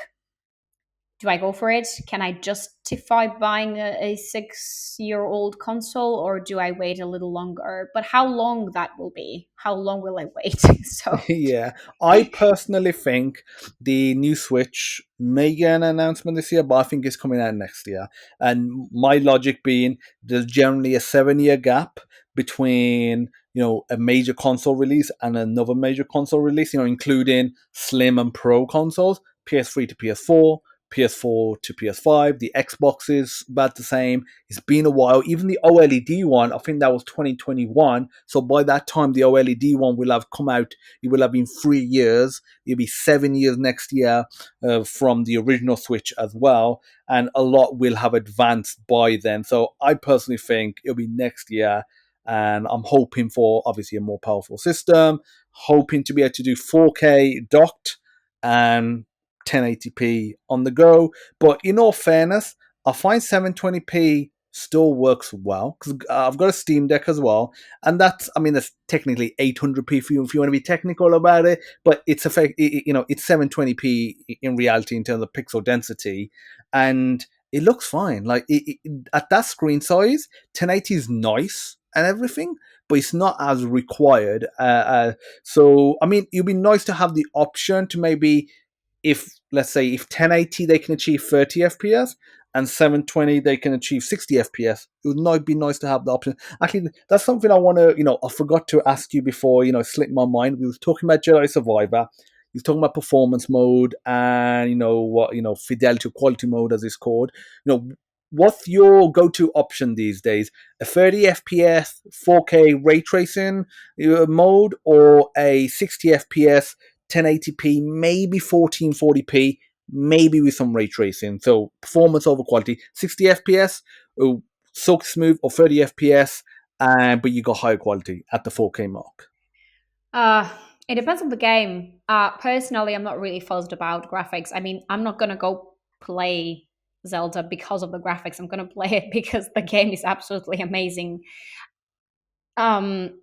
do I go for it? Can I justify buying a 6-year-old console, or do I wait a little longer? But how long that will be? How long will I wait? So Yeah, I personally think the new Switch may get an announcement this year, but I think it's coming out next year. And my logic being, there's generally a 7-year gap between a major console release and another major console release. Including Slim and Pro consoles, PS3 to PS4. PS4 to PS5, the Xbox is about the same. It's been a while. Even the OLED one, I think that was 2021. So by that time, the OLED one will have come out. It will have been 3 years. It'll be 7 years next year from the original Switch as well. And a lot will have advanced by then. So I personally think it'll be next year. And I'm hoping for obviously a more powerful system, hoping to be able to do 4K docked and 1080p on the go. But in all fairness, I find 720p still works well because I've got a Steam Deck as well, and that's technically 800p for you if you want to be technical about it, but it's 720p in reality in terms of pixel density, and it looks fine. Like at that screen size, 1080 is nice and everything, but it's not as required. So I mean, it'd be nice to have the option to maybe, if let's say if 1080 they can achieve 30 FPS and 720 they can achieve 60 FPS, it would not be nice to have the option. Actually, that's something I want to, I forgot to ask you before, it slipped my mind. We was talking about Jedi Survivor. He was talking about performance mode and what fidelity or quality mode as it's called. What's your go-to option these days? A 30 FPS 4K ray tracing mode, or a 60 FPS 1080p, maybe 1440p, maybe with some ray tracing. So performance over quality, 60 FPS, silk smooth, or 30 FPS, but you got higher quality at the 4K mark. Uh, it depends on the game. Personally, I'm not really fussed about graphics. I mean, I'm not gonna go play Zelda because of the graphics. I'm gonna play it because the game is absolutely amazing. Um,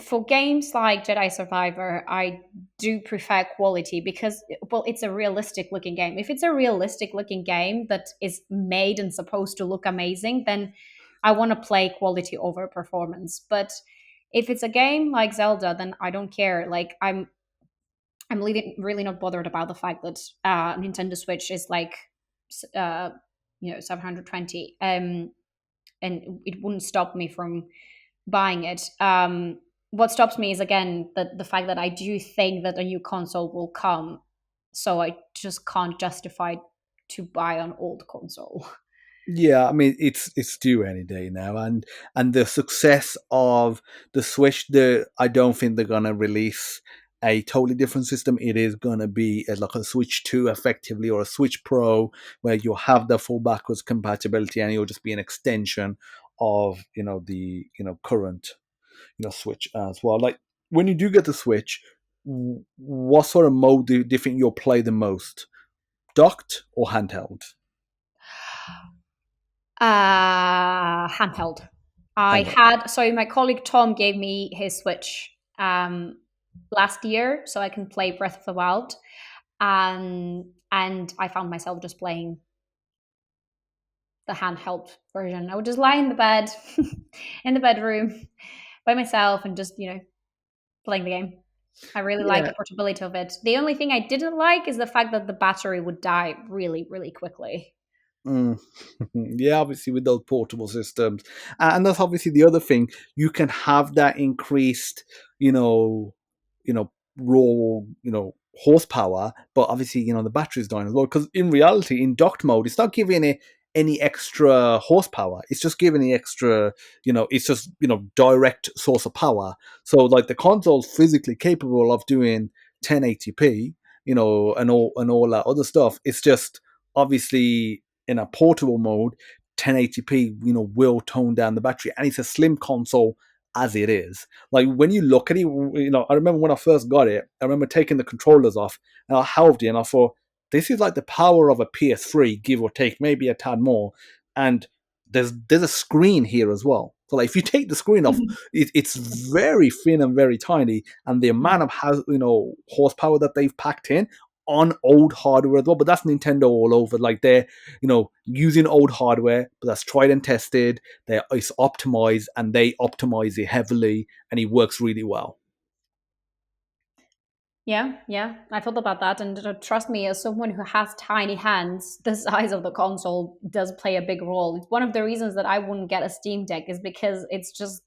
for games like Jedi Survivor, I do prefer quality because, well, it's a realistic looking game. If it's a realistic looking game that is made and supposed to look amazing, then I want to play quality over performance. But if it's a game like Zelda, then I don't care. Like I'm really not bothered about the fact that Nintendo Switch is like uh 720, and it wouldn't stop me from buying it. What stops me is, again, the fact that I do think that a new console will come, so I just can't justify to buy an old console. Yeah, I mean it's due any day now, and the success of the Switch, I don't think they're gonna release a totally different system. It is gonna be like a Switch 2 effectively, or a Switch Pro, where you'll have the full backwards compatibility, and it'll just be an extension of the current Switch as well. Like when you do get the Switch, what sort of mode do you think you'll play the most? Docked or handheld? Handheld. I Handheld. had so my colleague Tom gave me his Switch last year, so I can play Breath of the Wild, and I found myself just playing the handheld version. I would just lie in the bed, in the bedroom by myself, and just playing the game. I really like Yeah. the portability of it. The only thing I didn't like is the fact that the battery would die really, really quickly. Mm. Yeah, obviously with those portable systems, and that's obviously the other thing. You can have that increased, raw, horsepower, but obviously, the battery's dying as well. Because in reality, in docked mode, it's not giving it any extra horsepower. It's just giving the extra, it's just direct source of power. So like the console's physically capable of doing 1080p, and all that other stuff. It's just obviously in a portable mode, 1080p, will tone down the battery, and it's a slim console as it is. Like when you look at it, I remember when I first got it, I remember taking the controllers off and I held it and I thought, this is like the power of a PS3, give or take, maybe a tad more. And there's a screen here as well. So like if you take the screen off, it's very thin and very tiny, and the amount of horsepower that they've packed in on old hardware as well. But that's Nintendo all over. Like they're using old hardware, but that's tried and tested. It's optimized, and they optimize it heavily, and it works really well. Yeah, yeah, I thought about that, and trust me, as someone who has tiny hands, the size of the console does play a big role. It's one of the reasons that I wouldn't get a Steam Deck, is because it's just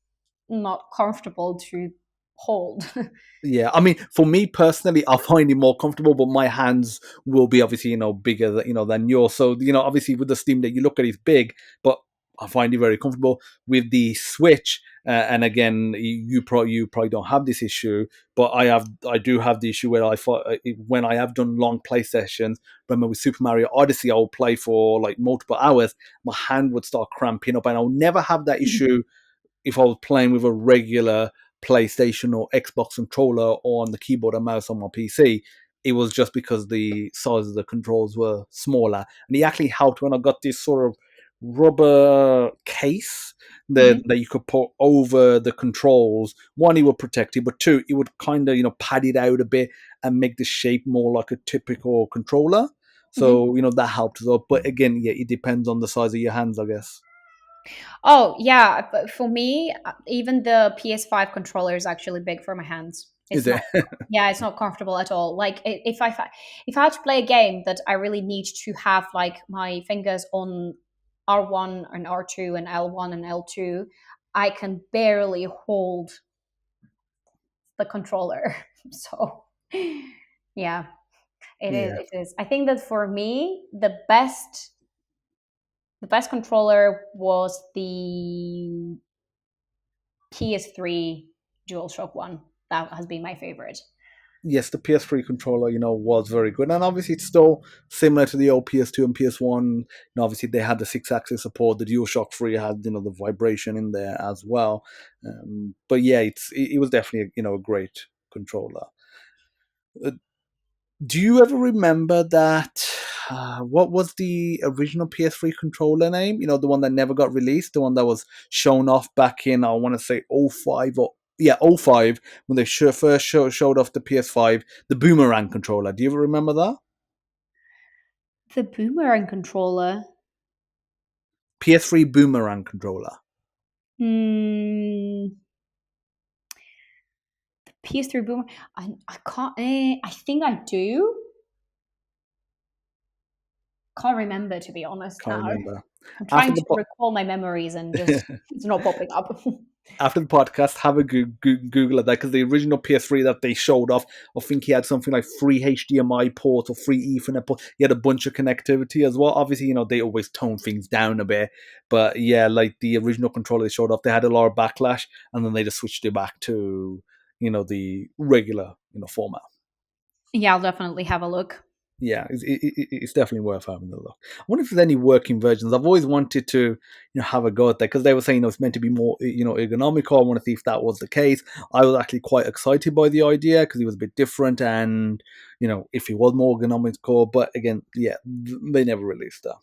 not comfortable to hold. Yeah, I mean, for me personally, I find it more comfortable, but my hands will be obviously, bigger than, than yours. So, obviously with the Steam Deck, you look at it, it's big, but I find it very comfortable with the Switch. And again, you probably don't have this issue, but I do have the issue where when I have done long play sessions. Remember with Super Mario Odyssey, I will play for like multiple hours. My hand would start cramping up, and I'll never have that issue if I was playing with a regular PlayStation or Xbox controller or on the keyboard and mouse on my PC. It was just because the size of the controls were smaller. And it actually helped when I got this sort of rubber case that, Mhm. that you could put over the controls. One, it would protect it, but two, it would kind of, pad it out a bit and make the shape more like a typical controller. Mhm. So, that helped as well. But again, yeah, it depends on the size of your hands, I guess. Oh yeah, but for me, even the PS5 controller is actually big for my hands. Is It's it? not. Yeah, it's not comfortable at all. Like if I had to play a game that I really need to have like my fingers on R1 and R2 and L1 and L2, I can barely hold the controller. So yeah, it is. Yeah. It is. I think that for me, the best controller was the PS3 DualShock one. That has been my favorite. Yes, the PS3 controller, was very good, and obviously it's still similar to the old PS2 and PS1. Obviously they had the six-axis support. The DualShock 3 had, the vibration in there as well. But yeah, it was definitely, a great controller. Uh, Do you ever remember that? What was the original PS3 controller name? The one that never got released, the one that was shown off back in, I want to say, '05 or yeah, '05 when they first showed off the PS5, the Boomerang controller. Do you ever remember that? The boomerang controller. PS3 Boomerang controller. Hmm. PS3 boomerang. I can't. I think I do. Can't remember to be honest Can't now. remember. I'm After trying the to po- recall my memories and just it's not popping up. After the podcast, have a Google at that, because the original PS3 that they showed off, I think he had something like three HDMI ports or three Ethernet ports. He had a bunch of connectivity as well. Obviously, they always tone things down a bit, but yeah, like the original controller they showed off, they had a lot of backlash, and then they just switched it back to the regular format. Yeah, I'll definitely have a look. Yeah, it's definitely worth having a look. I wonder if there's any working versions. I've always wanted to, have a go at that, because they were saying it's meant to be more, ergonomical. I want to see if that was the case. I was actually quite excited by the idea because it was a bit different, and if it was more ergonomical. But again, yeah, they never released that.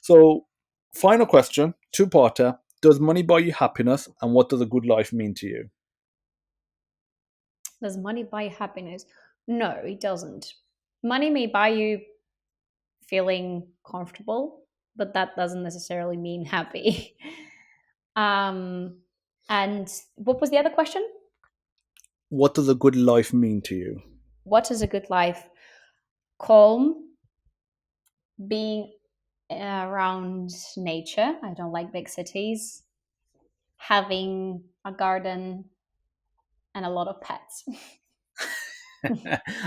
So, final question, two-parter: does money buy you happiness, and what does a good life mean to you? Does money buy happiness? No, it doesn't. Money may buy you feeling comfortable, but that doesn't necessarily mean happy. um, and what was the other question? What does a good life mean to you? What is a good life? Calm, being around nature. I don't like big cities. Having a garden and a lot of pets.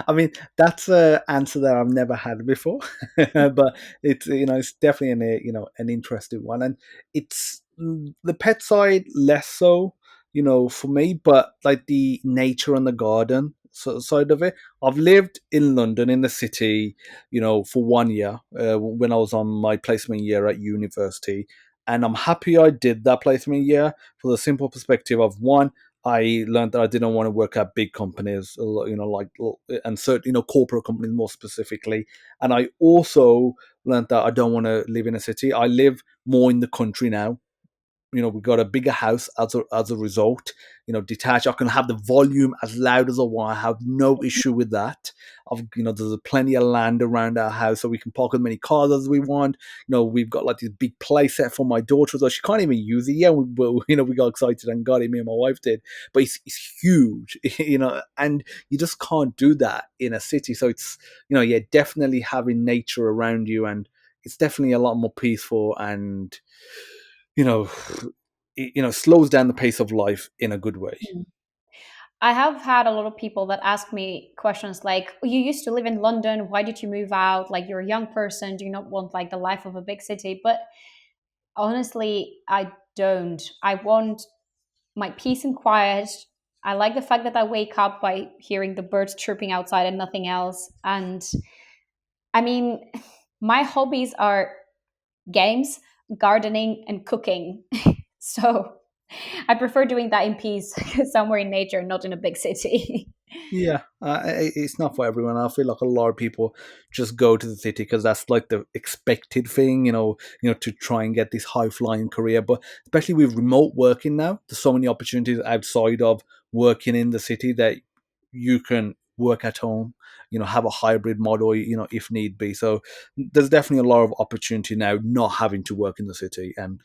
I mean, that's an answer that I've never had before, but it's definitely an interesting one, and it's the pet side less so, for me, but like the nature and the garden side of it. I've lived in London in the city, for 1 year when I was on my placement year at university, and I'm happy I did that placement year for the simple perspective of one. I learned that I didn't want to work at big companies, like and certain, corporate companies more specifically. And I also learned that I don't want to live in a city. I live more in the country now. We got a bigger house as a result. Detached. I can have the volume as loud as I want. I have no issue with that. There's plenty of land around our house, so we can park as many cars as we want. We've got like this big play set for my daughter, so she can't even use it yet. But we got excited and got it. Me and my wife did, but it's huge, and you just can't do that in a city. So it's yeah, definitely having nature around you, and it's definitely a lot more peaceful, and you know, slows down the pace of life in a good way. I have had a lot of people that ask me questions like, "Oh, you used to live in London. Why did you move out? Like, you're a young person. Do you not want like the life of a big city?" But honestly, I don't. I want my peace and quiet. I like the fact that I wake up by hearing the birds chirping outside and nothing else. And I mean, my hobbies are games, gardening, and cooking. So I prefer doing that in peace, somewhere in nature, not in a big city. Yeah, it's not for everyone. I feel like a lot of people just go to the city because that's like the expected thing, to try and get this high flying career. But especially with remote working now, there's so many opportunities outside of working in the city that you can work at home, have a hybrid model, if need be. So there's definitely a lot of opportunity now not having to work in the city, and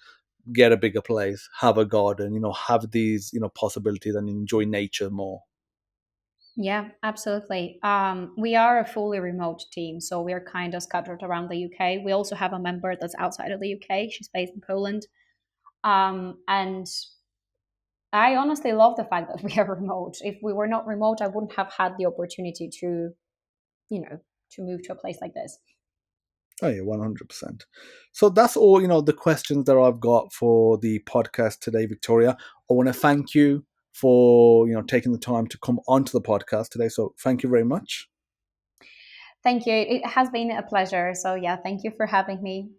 get a bigger place, have a garden, have these, possibilities and enjoy nature more. Yeah, absolutely. We are a fully remote team, so we are kind of scattered around the UK. We also have a member that's outside of the UK. She's based in Poland. And I honestly love the fact that we are remote. If we were not remote, I wouldn't have had the opportunity to, you know, to move to a place like this. Oh yeah, 100%. So that's all, the questions that I've got for the podcast today, Victoria. I want to thank you for, taking the time to come onto the podcast today. So thank you very much. Thank you. It has been a pleasure. So yeah, thank you for having me.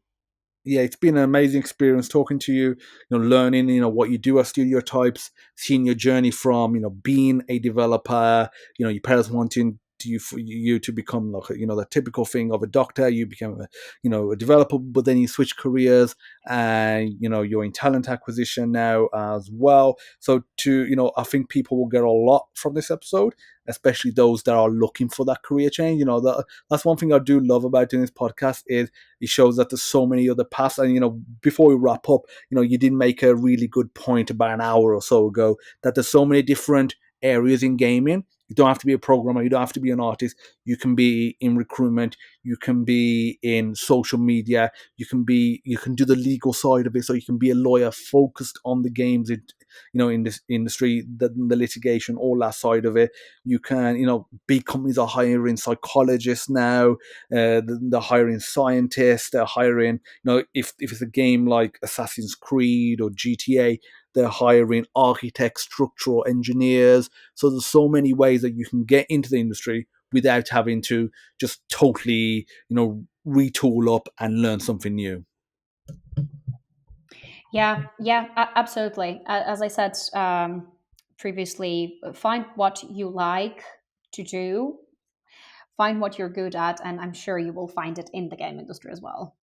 Yeah, it's been an amazing experience talking to you, learning, what you do as studio types, seeing your journey from, being a developer, your parents wanting you to become like, the typical thing of a doctor. You become a developer, but then you switch careers and, you're in talent acquisition now as well. So I think people will get a lot from this episode, especially those that are looking for that career change. That's one thing I do love about doing this podcast is it shows that there's so many other paths. And before we wrap up, you did make a really good point about an hour or so ago that there's so many different areas in gaming. You don't have to be a programmer, you don't have to be an artist. You can be in recruitment, you can be in social media, you can do the legal side of it. So you can be a lawyer focused on the games, in this industry, the litigation, all that side of it. You can, big companies are hiring psychologists now, they're hiring scientists, they're hiring, if it's a game like Assassin's Creed or GTA, they're hiring architects, structural engineers. So there's so many ways that you can get into the industry without having to just totally, retool up and learn something new. Yeah, yeah, absolutely. As I said previously, find what you like to do, find what you're good at, and I'm sure you will find it in the game industry as well.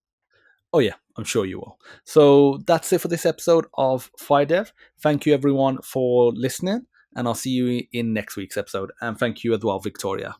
Oh yeah, I'm sure you will. So that's it for this episode of FireDEV. Thank you everyone for listening, and I'll see you in next week's episode. And thank you as well, Victoria.